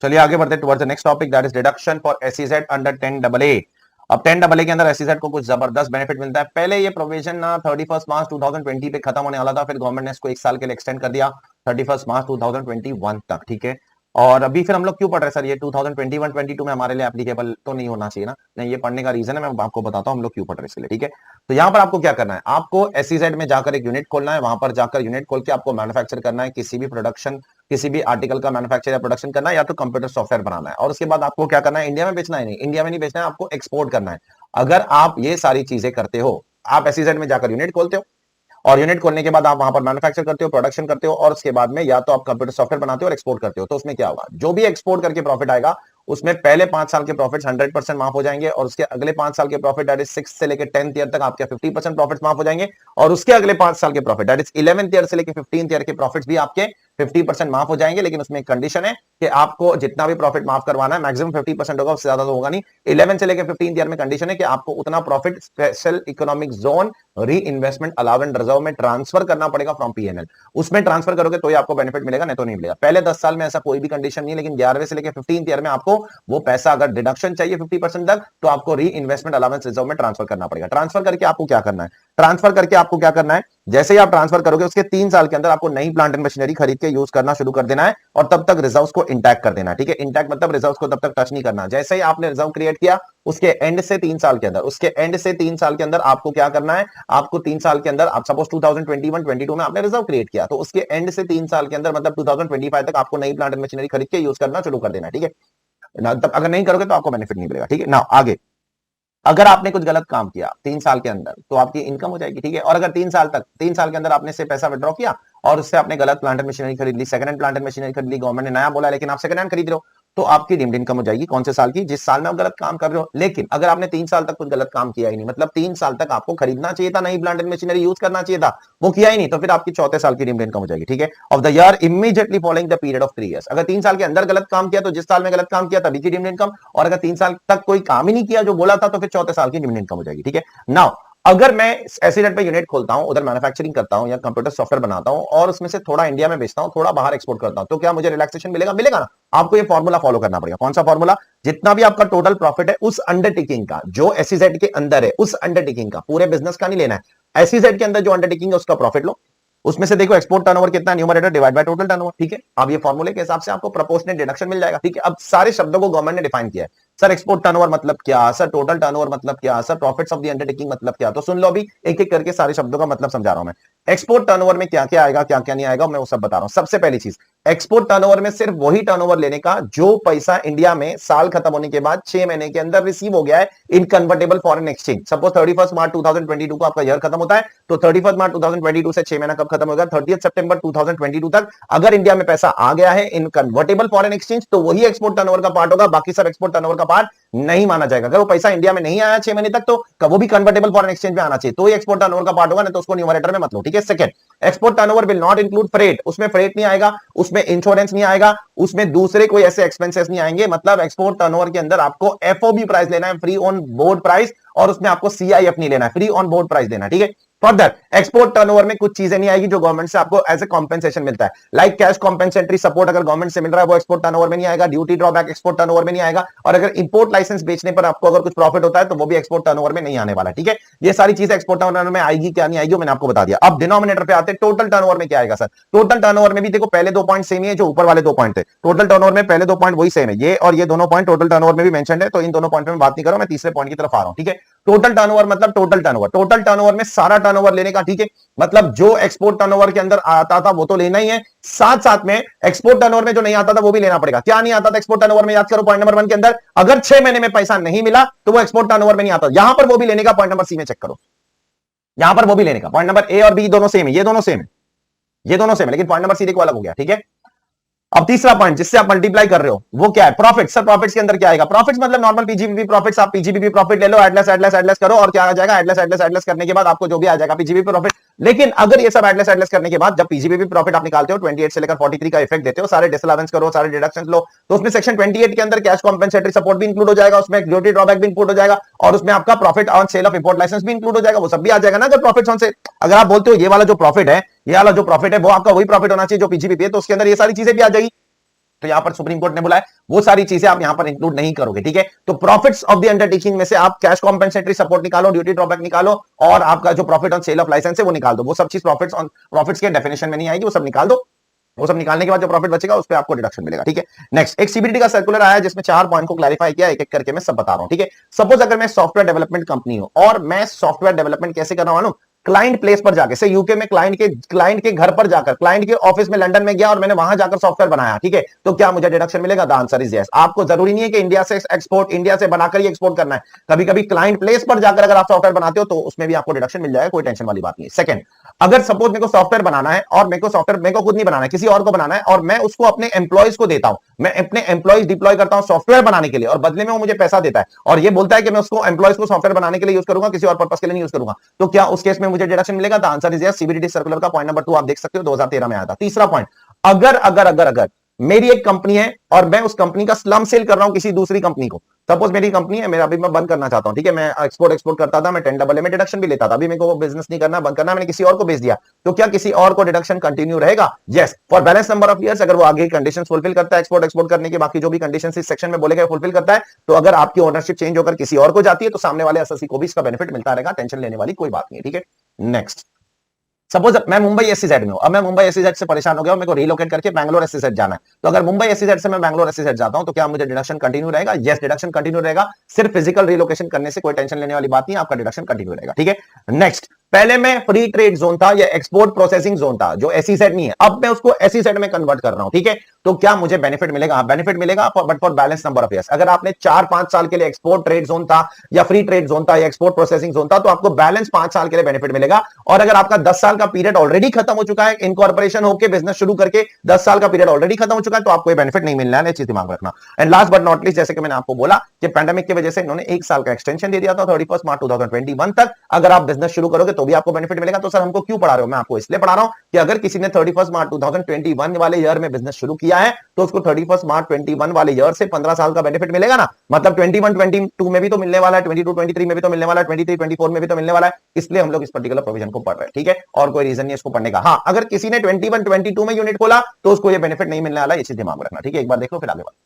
चलिए आगे बढ़ते towards the next topic, that is deduction for SEZ under 10AA। अब 10AA के अंदर एसईजेड को कुछ जबरदस्त बेनिफिट मिलता है। पहले ये प्रोविजन ना 31 मार्च 2020 पे खत्म होने वाला था, फिर गवर्नमेंट ने इसको 1 साल के लिए एक्सटेंड कर दिया 31 मार्च 2021 तक, ठीक है। और अभी फिर हम लोग क्यों पढ़ रहे हैं सर, ये 2021-22 में हमारे लिए एप्लीकेबल तो नहीं होना चाहिए ना, नहीं, ये पढ़ने का रीजन है, मैं आपको बताता हूं हम लोग क्यों पढ़ रहे हैं इसके लिए, ठीक है। तो यहां पर आपको क्या करना है, आपको एसईजेड में जाकर एक यूनिट खोलना है, वहां पर जाकर यूनिट खोल के आपको मैन्युफैक्चर करना है, किसी भी प्रोडक्शन, किसी भी आर्टिकल का मैन्युफैक्चर या प्रोडक्शन करना है, या तो कंप्यूटर सॉफ्टवेयर बनाना है, और उसके बाद आपको क्या करना है, इंडिया में बेचना है, नहीं इंडिया में नहीं बेचना है, आपको एक्सपोर्ट करना है। अगर आप ये सारी चीजें करते हो, आप एसईजेड में जाकर यूनिट खोलते हो, और यूनिट खोलने के बाद आप वहां पर मैन्युफैक्चर करते हो, प्रोडक्शन करते हो, और उसके बाद में या तो आप कंप्यूटर सॉफ्टवेयर बनाते हो और एक्सपोर्ट करते हो, तो उसमें क्या होगा, जो भी एक्सपोर्ट करके प्रॉफिट आएगा उसमें पहले 5 साल के प्रॉफिट्स 100% माफ हो जाएंगे, और उसके अगले 5 साल के प्रॉफिट दैट इज 6 से लेकर 10th ईयर तक आपके 50% प्रॉफिट्स माफ हो जाएंगे, और उसके अगले 5 साल के profit that is 11th year से लेकर 15th ईयर के प्रॉफिट्स भी आपके 50% माफ हो जाएंगे। लेकिन उसमें एक कंडीशन है कि आपको जितना भी प्रॉफिट माफ करवाना है मैक्सिमम 50% होगा, उससे ज्यादा तो होगा नहीं। 11 से लेकर 15th ईयर में कंडीशन है कि आपको उतना प्रॉफिट स्पेशल इकोनॉमिक जोन री इन्वेस्टमेंट अलाउंस रिजर्व में ट्रांसफर करना पड़ेगा फ्रॉम पीएनएल, उसमें ट्रांसफर करोगे तो ही आपको बेनिफिट मिलेगा, नहीं तो नहीं मिलेगा। पहले 10 साल में ऐसा कोई भी कंडीशन नहीं है, लेकिन 11वें से लेकर 15th ईयर में आपको वो पैसा अगर डिडक्शन चाहिए 50% तक, तो आपको री इन्वेस्टमेंट अलाउंस रिजर्व में ट्रांसफर करना पड़ेगा। ट्रांसफर करके आपको क्या करना है, ट्रांसफर करके आपको क्या करना है, जैसे ही आप ट्रांसफर करोगे उसके 3 साल के अंदर आपको नई प्लांट एंड मशीनरी खरीद के यूज करना शुरू कर देना है, और तब तक रिजर्व्स को इंटैक्ट कर देना है, ठीक है। इंटैक्ट मतलब रिजर्व्स को तब तक टच नहीं करना। जैसे ही आपने रिजर्व क्रिएट किया उसके एंड से 3 साल के अंदर, उसके एंड से 3 साल के अंदर आपको क्या करना है, आपको 3 साल के अंदर, आप सपोज 2021-22 में आपने रिजर्व क्रिएट किया, तो उसके एंड से 3 साल के अंदर मतलब 2025 तक आपको नई प्लांट एंड मशीनरी खरीद के यूज करना शुरू कर देना है, ठीक है ना। तब अगर नहीं करोगे तो आपको बेनिफिट नहीं मिलेगा, ठीक है ना। आगे अगर आपने कुछ गलत काम किया 3 साल के अंदर तो आपकी इनकम हो जाएगी, ठीक है। और अगर 3 साल के अंदर आपने से पैसा विड्रॉ किया और उससे आपने गलत प्लांट एंड मशीनरी खरीद ली, second hand plant and machinery खरीद ली, गवर्नमेंट ने नया बोला लेकिन आप सेकंड हैंड खरीद रहे हो, तो आपकी डीम्ड इनकम हो जाएगी कौन से साल की, जिस साल में आप गलत काम कर रहे हो। लेकिन अगर आपने 3 साल तक कुछ गलत काम किया ही नहीं, मतलब 3 साल तक आपको खरीदना चाहिए था, नई प्लांट एंड मशीनरी यूज करना चाहिए था, वो किया ही नहीं, तो फिर आपकी चौथे साल की डीम्ड इनकम हो जाएगी, ठीक है। Of the year immediately following the period of 3 years. अगर 3 साल के अंदर गलत काम किया तो जिस साल में गलत काम किया तभी की डीम्ड इनकम, और अगर 3 साल तक कोई काम ही नहीं किया जो बोला था तो फिर चौथे साल की डीम्ड इनकम हो जाएगी, ठीक है। नाउ अगर मैं एसईजेड पे यूनिट खोलता हूं, उधर मैन्युफैक्चरिंग करता हूं या कंप्यूटर सॉफ्टवेयर बनाता हूं, और उसमें से थोड़ा इंडिया में बेचता हूं, थोड़ा बाहर एक्सपोर्ट करता हूं, तो क्या मुझे रिलैक्सेशन मिलेगा, मिलेगा ना। आपको ये फॉर्मूला फॉलो करना पड़ेगा। कौन सा फॉर्मूला, जितना भी आपका टोटल प्रॉफिट है उस अंडरटेकिंग का जो एसईजेड के अंदर है, उस अंडरटेकिंग का, पूरे बिजनेस का नहीं लेना है, एसईजेड के अंदर जो अंडरटेकिंग है उसका प्रॉफिट लो, उसमें से देखो एक्सपोर्ट टर्नओवर कितना, numerator divide by total turnover, ठीक है। अब ये फॉर्मूले के हिसाब से आपको प्रोपोर्शनल डिडक्शन मिल जाएगा, ठीक है। अब सारे शब्दों को गवर्नमेंट ने डिफाइन किया है, सर एक्सपोर्ट टर्नओवर मतलब क्या, सर टोटल टर्नओवर मतलब क्या, sir profits of the undertaking मतलब क्या। तो सुन लो, अभी एक एक करके सारे शब्दों का मतलब समझा रहा हूं मैं। एक्सपोर्ट टर्नओवर में क्या क्या आएगा, क्या क्या नहीं आएगा, मैं वो सब बता रहा हूं। सबसे पहली चीज, एक्सपोर्ट टर्नओवर में सिर्फ वही टर्नओवर लेने का जो पैसा इंडिया में साल खत्म होने के बाद 6 महीने के अंदर रिसीव हो गया है इन कन्वर्टेबल फॉरेन एक्सचेंज। सपोज 31 मार्च 2022 को आपका ईयर खत्म होता है, तो 31 मार्च 2022 से 6 महीना कब खत्म होगा, 30 सितंबर 2022 तक अगर इंडिया में पैसा आ गया है इन कन्वर्टेबल फॉरेन एक्सचेंज तो वही एक्सपोर्ट टर्नओवर का पार्ट होगा, बाकी सब एक्सपोर्ट टर्नओवर का पार्ट नहीं माना जाएगा। अगर वो पैसा इंडिया में नहीं आया 6 महीने तक तो वो भी कन्वर्टेबल फॉरेन एक्सचेंज में आना चाहिए, तो ये एक्सपोर्ट टर्नओवर का पार्ट होगा, नहीं तो उसको न्यूमरेटर में मत लो, ठीक है। Second, export turnover will not include freight, उसमें फ्रेट नहीं आएगा, उसमें इंश्योरेंस नहीं आएगा, उसमें दूसरे कोई ऐसे एक्सपेंसेस नहीं आएंगे। मतलब एक्सपोर्ट टर्नओवर के अंदर आपको एफओबी प्राइस लेना है, फ्री ऑन बोर्ड प्राइस, और उसमें आपको सीआईएफ नहीं लेना है, फ्री ऑन बोर्ड प्राइस देना है, ठीक है। फर्दर एक्सपोर्ट टर्नओवर में कुछ चीजें नहीं आएगी जो गवर्नमेंट से आपको एज ए कॉम्पेंसेशन मिलता है, लाइक कैश कॉम्पेंसेटरी सपोर्ट अगर गवर्नमेंट से मिल रहा है वो एक्सपोर्ट टर्नओवर में नहीं आएगा, ड्यूटी ड्रॉबैक एक्सपोर्ट टर्नओवर में नहीं आएगा, और अगर इंपोर्ट लाइसेंस बेचने पर आपको अगर कुछ प्रॉफिट होता है तो वो भी एक्सपोर्ट टर्नओवर में नहीं आने वाला, ठीक है। ये सारी चीजें एक्सपोर्ट टर्नओवर में आएगी क्या नहीं आएगी मैंने आपको बता दिया। अब डिनोमिनेटर पे आते हैं, टोटल टर्नओवर में क्या आएगा सर। टोटल टर्नओवर में भी देखो पहले 2 पॉइंट सेम ही है जो ऊपर वाले 2 पॉइंट थे, टोटल टर्नओवर में पहले 2 पॉइंट वही सेम है, ये और ये दोनों पॉइंट टोटल टर्नओवर में भी मेंशन्ड है, तो इन दोनों पॉइंट में बात नहीं करो, मैं तीसरे पॉइंट की तरफ आ रहा हूं, ठीक है। टोटल टर्नओवर मतलब टोटल टर्नओवर, टोटल टर्नओवर में सारा टर्नओवर लेने का, ठीक है। मतलब जो एक्सपोर्ट टर्नओवर के अंदर आता था वो तो लेना ही है, साथ साथ में एक्सपोर्ट टर्नओवर में जो नहीं आता था वो भी लेना पड़ेगा। क्या नहीं आता था एक्सपोर्ट टर्नओवर में, याद करो पॉइंट नंबर 1 के अंदर, अगर 6 महीने में पैसा नहीं मिला तो वो एक्सपोर्ट टर्नओवर में नहीं आता, यहां पर वो भी लेने का, पॉइंट नंबर सी में चेक करो, यहां पर वो भी लेने का। पॉइंट नंबर ए और बी दोनों सेम है, ये दोनों सेम है, ये दोनों सेम है, लेकिन पॉइंट नंबर सी देखो अलग हो गया, ठीक है। अब तीसरा पॉइंट जिससे आप मल्टीप्लाई कर रहे हो वो क्या है, प्रॉफिट। सर प्रॉफिट्स के अंदर क्या आएगा, प्रॉफिट्स मतलब नॉर्मल पीजीबीपी प्रॉफिट्स, आप पीजीबीपी प्रॉफिट ले लो, एडलेस एडलेस एडलेस करो और क्या आ जाएगा, एडलेस एडलेस एडलेस करने के बाद आपको जो भी आ जाएगा पीजीबीपी प्रॉफिट। लेकिन अगर ये सब एडलेस एडलेस करने के बाद जब पीजीबीपी प्रॉफिट आप निकालते हो 28 से लेकर 43 का इफेक्ट देते हो, सारे डिसअलावेंस करो, सारे डिडक्शंस लो, तो उसमें सेक्शन 28 के अंदर कैश कॉम्पेंसेटरी सपोर्ट भी इंक्लूड हो जाएगा, उसमें ड्यूटी ड्रॉबैक भी इंक्लूड हो जाएगा, और उसमें आपका profit on sale of import licence भी इंक्लूड हो जाएगा, वो सब भी आ जाएगा ना। अगर प्रॉफिट ऑन से अगर आप बोलते हो ये वाला जो प्रॉफिट है, ये वाला जो प्रॉफिट है वो आपका वही प्रॉफिट होना चाहिए जो पीजीबीपी है, तो उसके अंदर ये सारी चीजें भी आ जाएगी। तो यहां पर सुप्रीम कोर्ट ने बोला है वो सारी चीजें आप यहां पर इंक्लूड नहीं करोगे, ठीक है। तो प्रॉफिट्स ऑफ द अंडरटेकिंग में से आप कैश कॉम्पेंसेटरी सपोर्ट निकालो, ड्यूटी ड्रॉबैक निकालो, और आपका जो profit on sale of licence है वो निकाल दो। वो सब चीज प्रॉफिट्स के डेफिनेशन में नहीं आएगी, वो सब निकाल दो। वो सब निकालने के बाद जो प्रॉफिट बचेगा उस पर आपको डिडक्शन मिलेगा, ठीक है। नेक्स्ट, एक सीबीडीटी का सर्कुलर आया जिसमें 4 पॉइंट को क्लैरिफाई किया, एक एक करके मैं सब बता रहा हूं, ठीक है। सपोज अगर मैं सॉफ्टवेयर डेवलपमेंट कंपनी हूं और मैं सॉफ्टवेयर डेवलपमेंट कैसे कर रहा हूं, क्लाइंट प्लेस पर जाके, से यूके में क्लाइंट के घर पर जाकर, क्लाइंट के ऑफिस में लंदन में गया और मैंने वहां जाकर सॉफ्टवेयर बनाया, ठीक है, तो क्या मुझे डिडक्शन मिलेगा? The answer is yes. आपको जरूरी नहीं है कि इंडिया से एक्सपोर्ट, इंडिया से बनाकर ही एक्सपोर्ट करना है, कभी कभी क्लाइंट प्लेस पर जाकर अगर आप सॉफ्टवेयर बनाते हो तो उसमें भी आपको डिडक्शन मिल जाएगा, कोई टेंशन वाली बात नहीं है। सेकंड, अगर सपोज मेरे को सॉफ्टवेयर बनाना है और मेरे को खुद नहीं बनाना है, किसी और को बनाना है, और मैं उसको अपने एम्प्लॉयज को देता हूं, मैं अपने एम्प्लॉयज डिप्लॉय करता हूं सॉफ्टवेयर बनाने के लिए, और बदले में वो मुझे पैसा देता है और ये बोलता है कि मैं उसको एम्प्लॉयज को सॉफ्टवेयर बनाने के लिए यूज करूंगा, किसी और पर्पस के लिए नहीं यूज करूंगा, तो क्या उस केस में मुझे डिडक्शन मिलेगा? The answer is yes. CBDT circular का पॉइंट नंबर 2 आप देख सकते हो, 2013 में आया था। तीसरा पॉइंट, अगर मेरी एक कंपनी है और मैं उस कंपनी का स्लम सेल कर रहा हूं किसी दूसरी कंपनी को, सपोज मेरी कंपनी है, मेरा अभी मैं बंद करना चाहता हूं, ठीक है, मैं एक्सपोर्ट करता था, मैं 10AA में डिडक्शन भी लेता था, अभी मेरे को वो बिजनेस नहीं करना, बंद करना, मैंने किसी और को बेच दिया, तो क्या किसी और को डिडक्शन कंटिन्यू रहेगा? Yes, for balance number of years. अगर वो आगे कंडीशन फुलफिल करता है, एक्सपोर्ट करने के बाकी जो भी कंडीशन इस सेक्शन में बोले गए फुलफिल करता है, तो अगर आपकी ओनरशिप चेंज होकर किसी और को जाती है तो सामने वाले एसएससी को भी इसका बेनिफिट मिलता रहेगा, टेंशन लेने वाली कोई बात नहीं है, ठीक है। नेक्स्ट, सपोज मैं मुंबई एससीजेड में हूं, अब मैं मुंबई एससीजेड से परेशान हो गया हूं, मेरे को रिलोकेट करके बैंगलोर एससीजेड जाना है, तो अगर मुंबई एससीजेड से मैं बैंगलोर एससीजेड जाता हूं तो क्या मुझे डिडक्शन कंटिन्यू रहेगा? यस, डिडक्शन कंटिन्यू रहेगा, सिर्फ फिजिकल रिलोकेशन करने से कोई टेंशन लेने वाली बात नहीं, आपका डिडक्शन कंटिन्यू रहेगा, ठीक है। नेक्स्ट, पहले में फ्री ट्रेड जोन था या एक्सपोर्ट प्रोसेसिंग जोन था जो एसईजेड नहीं है, अब मैं उसको एसईजेड में कन्वर्ट कर रहा हूं, ठीक है, तो क्या मुझे बेनिफिट मिलेगा? बेनिफिट मिलेगा, but for balance number of years. अगर आपने 4-5 साल के लिए एक्सपोर्ट ट्रेड जोन था या फ्री ट्रेड जोन था या एक्सपोर्ट प्रोसेसिंग जोन था तो आपको बैलेंस 5 साल के लिए बेनिफिट मिलेगा, और अगर आपका 10 साल का पीरियड ऑलरेडी खत्म हो चुका है, इनकॉर्पोरेशन होकर बिजनेस शुरू करके 10 साल का पीरियड ऑलरेडी खत्म हो चुका है, तो आपको बेनिफिट नहीं मिलना है, चीज दिमाग रखना। And last but not least, जैसे कि मैंने आपको बोला कि पैंडेमिक की वजह से इन्होंने 1 साल का एक्सटेंशन दे दिया था 31 मार्च 2021 तक, अगर आप बिजनेस शुरू करोगे तो भी आपको बेनिफिट मिलेगा। तो सर हमको क्यों पढ़ा रहे हो? मैं आपको इसलिए पढ़ा रहा हूं कि अगर किसी ने 31 मार्च 2021 वाले ईयर में बिजनेस शुरू किया है तो उसको 31 मार्च 21 वाले ईयर से 15 साल का बेनिफिट मिलेगा ना, मतलब 21-22 में भी तो मिलने वाला है, 22-23 में भी तो मिलने वाला है, 23-24 में भी तो मिलने वाला है, इसलिए हम लोग इस पर्टिकुलर प्रोविजन को पढ़ रहे हैं, ठीक है, और कोई रीजन नहीं इसको पढ़ने का। हाँ, अगर किसी ने 21-22 में यूनिट खोला तो उसको ये बेनिफिट नहीं मिलने वाला, ये चीज दिमाग में रखना, ठीक है, एक बार देख लो फिर आगे बढ़ो।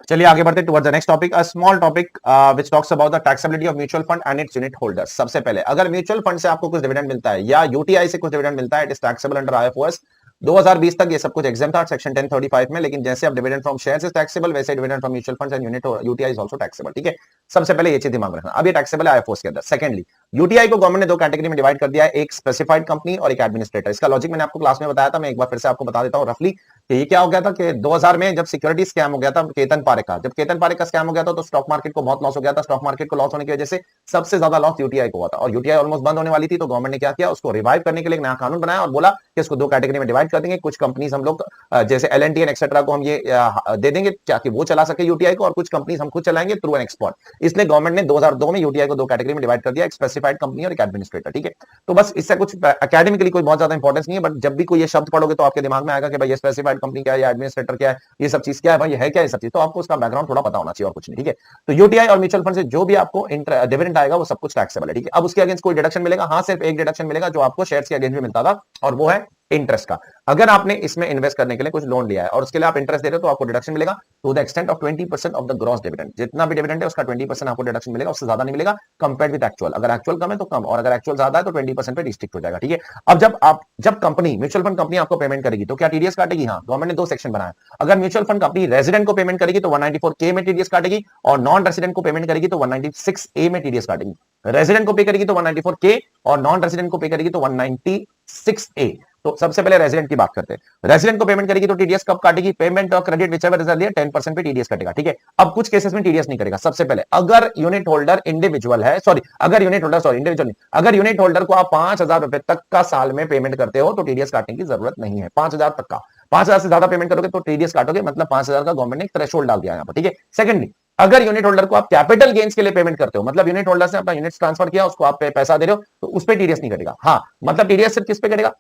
चलिए आगे बढ़ते towards the next topic, a small topic which talks about the taxability of mutual fund and its unit holders. सबसे पहले, अगर म्यूचुअल फंड से आपको कुछ डिविडेंड मिलता है या यूटीआई से कुछ डिविडेंड मिलता है, it is taxable under IFOS. 2020 तक ये सब कुछ एग्जाम था सेक्शन 1035 में, लेकिन जैसे अब dividend from shares is taxable, वैसे dividend from mutual funds and unit UTI is also taxable, ठीक है, सबसे पहले ये चीज दिमाग में रखना। अब ये टैक्सेबल है आईएफओएस के अंदर। सेकेंडली, यूटीआई को गवर्नमेंट ने दो कैटेगरी में डिवाइड कर दिया है, एक स्पेसिफाइड कंपनी और एक एडमिनिस्ट्रेटर। इसका लॉजिक मैंने आपको क्लास में बताया था, मैं एक बार फिर से आपको बता देता हूं रफली कि ये क्या हो गया था कि 2000 में जब सिक्योरिटी स्कैम हो गया था केतन पारेख का, जब केतन पारेख का स्कैम हो गया था तो स्टॉक मार्केट को बहुत लॉस हो गया था। स्टॉक मार्केट को लॉस होने की वजह से सबसे ज्यादा लॉस यूटीआई को हुआ था और यूटीआई ऑलमोस्ट बंद होने वाली थी। तो गवर्नमेंट ने क्या किया, उसको रिवाइव करने के लिए एक नया कानून बनाया और बोला कि इसको दो कैटेगरी में डिवाइड कर देंगे। कुछ कंपनीज हम लोग जैसे एल&टी एंड एक्सेट्रा को हम ये दे देंगे ताकि वो चला सके यूटीआई को, और कुछ कंपनीज हम खुद चलाएंगे थ्रू एन एक्सपोर्ट। इसलिए गवर्नमेंट ने 2002 में यूटीआई को दो कैटेगरी में डिवाइड कर दिया, एक स्पेसिफाइड कंपनी और एक एडमिनिस्ट्रेटर। ठीक है, तो बस इससे कुछ एकेडमिकली कोई बहुत ज्यादा इंपॉर्टेंस नहीं है, बट जब भी कोई ये शब्द पढ़ोगे तो आपके दिमाग में आएगा कि भाई ये स्पेसिफाइड कंपनी क्या है, एडमिनिस्ट्रेटर क्या है, ये सब चीज क्या है, भाई ये है क्या, ये सब चीज। तो आपको उसका बैकग्राउंड थोड़ा पता होना चाहिए और कुछ नहीं। ठीक है, तो यूटीआई और म्यूचुअल फंड से जो भी आपको डिविडेंड आएगा वो सब कुछ टैक्सेबल है। ठीक है, अब उसके अगेंस्ट कोई डिडक्शन मिलेगा? हाँ, सिर्फ एक डिडक्शन मिलेगा जो आपको शेयर्स के अगेंस्ट में मिलता था, और वो है इंटरेस्ट का। अगर आपने इसमें इन्वेस्ट करने के लिए कुछ लोन लिया है और उसके लिए आप इंटरेस्ट दे रहे हो तो आपको डिडक्शन मिलेगा to the extent of 20% of the gross dividend. जितना भी डिविडेंड है उसका 20% आपको डिडक्शन मिलेगा, उससे ज्यादा नहीं मिलेगा कंपेयर्ड विद एक्चुअल। अगर एक्चुअल कम है तो कम, और अगर एक्चुअल ज्यादा है तो 20% पे रिस्ट्रिक्ट हो जाएगा। ठीक है, अब जब कंपनी म्यूचुअल फंड कंपनी आपको पेमेंट करेगी तो क्या टीडीएस काटेगी? हाँ, गवर्नमेंट ने दो सेक्शन बनाया। अगर म्यूचुअल फंड कंपनी रेजिडेंट को पेमेंट करेगी तो 194K में टीडीएस काटेगी, और नॉन रेजिडेंट को पेमेंट करेगी तो 196A में टीडीएस काटेगी। रेजिडेंट को पे करेगी तो 194K और नॉन रेजिडेंट को पे करेगी तो 196A। तो सबसे पहले रेजिडेंट की बात करते हैं। रेजिडेंट को पेमेंट करेगी तो टीडीएस कब काटेगी? पेमेंट और क्रेडिट विचएवर इज अर्लियर 10% पे टीडीएस कटेगा। ठीक है, अब कुछ केसेस में टीडीएस नहीं करेगा। सबसे पहले अगर यूनिट होल्डर इंडिविजुअल है, इंडिविजुअल नहीं, अगर यूनिट होल्डर को आप 5,000 रुपए तक का साल में पेमेंट करते हो तो टीडीएस काटने की जरूरत नहीं है। 5,000 तक का, 5,000 से ज्यादा पेमेंट करोगे तो टीडीएस काटोगे, मतलब 5,000 का गवर्नमेंट ने एक थ्रेशोल्ड डाल दिया यहाँ पर। ठीक है, सेकंडली अगर यूनिट होल्डर को आप कैपिटल गेन्स के लिए पेमेंट करते हो, मतलब यूनिट होल्डर से अपना यूनिट ट्रांसफर किया, उसको आप पैसा दे रहे हो, तो उस पर टीडीएस नहीं कटेगा। हाँ, मतलब टीडीएस सिर्फ किस पे कटेगा?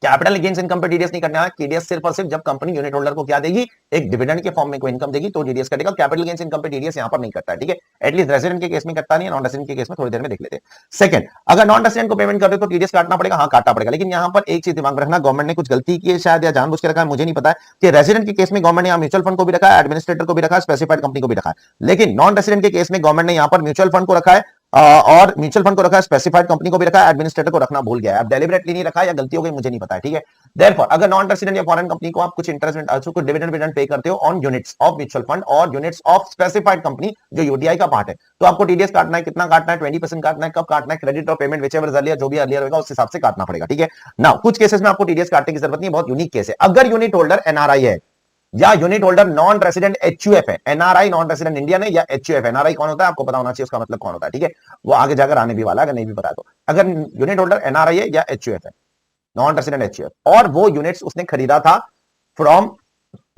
कैपिटल गेन्स इनकम पे टीडीएस नहीं करना है। टीडीएस सिर्फ और सिर्फ जब कंपनी यूनिट होल्डर को क्या देगी, एक डिविडेंड के फॉर्म में कोई इनकम देगी तो टीडीएस कटेगा। कैपिटल गेन्स इनकम पे टीडीएस यहां पर नहीं करता है। ठीक है, एटलीस्ट रेजिडेंट के केस में करता नहीं है, नॉन रेजिडेंट के केस में थोड़ी देर में देख लेते हैं। सेकंड, अगर नॉन रेजिडेंट को पेमेंट कर रहे हो तो टीडीएस काटना पड़ेगा। हाँ, काटना पड़ेगा, लेकिन यहां पर एक चीज दिमाग में रखना, गवर्नमेंट ने कुछ गलती की है शायद, या जानबूझ के रखा है, मुझे नहीं पता है, कि रेजिडेंट के केस में गवर्नमेंट ने म्यूचुअल फंड को भी रखा है, एडमिनिस्ट्रेटर को भी रखा है, स्पेसिफाइड कंपनी को भी रखा है, लेकिन नॉन रेजिडेंट के केस में गवर्नमेंट ने यहां पर म्यूचुअल फंड को रखा है और म्यूचुअल फंड को रखा है, स्पेसिफाइड कंपनी को भी रखा है, एडमिनिस्ट्रेटर को रखना भूल गया है। अब डेलिबरेटली नहीं रखा है या गलती हो गई मुझे नहीं पता है। ठीक है, देयरफॉर अगर नॉन रेजिडेंट या फॉरेन कंपनी को आप कुछ इंटरेस्ट also कुछ डिविडेंड पे करते हो on units of mutual fund और यूनिट्स ऑफ स्पेसिफाइड कंपनी जो यूटीआई का पार्ट है, तो आपको टीडीएस काटना है। कितना काटना है? 20% काटना है। कब काटना है? क्रेडिट और पेमेंट विचएवर अर्लियर, जो भी अर्लियर होगा उस हिसाब से काटना पड़ेगा। ठीक है, नाउ कुछ केसेस में आपको टीडीएस काटने की जरूरत नहीं, बहुत यूनिक केस है। अगर यूनिट होल्डर एनआरआई है या unit holder non resident HUF है, एनआरआई नॉन रेजिडेंट इंडियन है या एचयूएफ। एनआरआई कौन होता है आपको पता होना चाहिए, उसका मतलब कौन होता है। ठीक है, वो आगे जाकर आने भी वाला है, अगर नहीं भी पता है तो। अगर यूनिट होल्डर एनआरआई है या एचयूएफ है, नॉन रेजिडेंट एचयूएफ, और वो यूनिट्स उसने खरीदा था from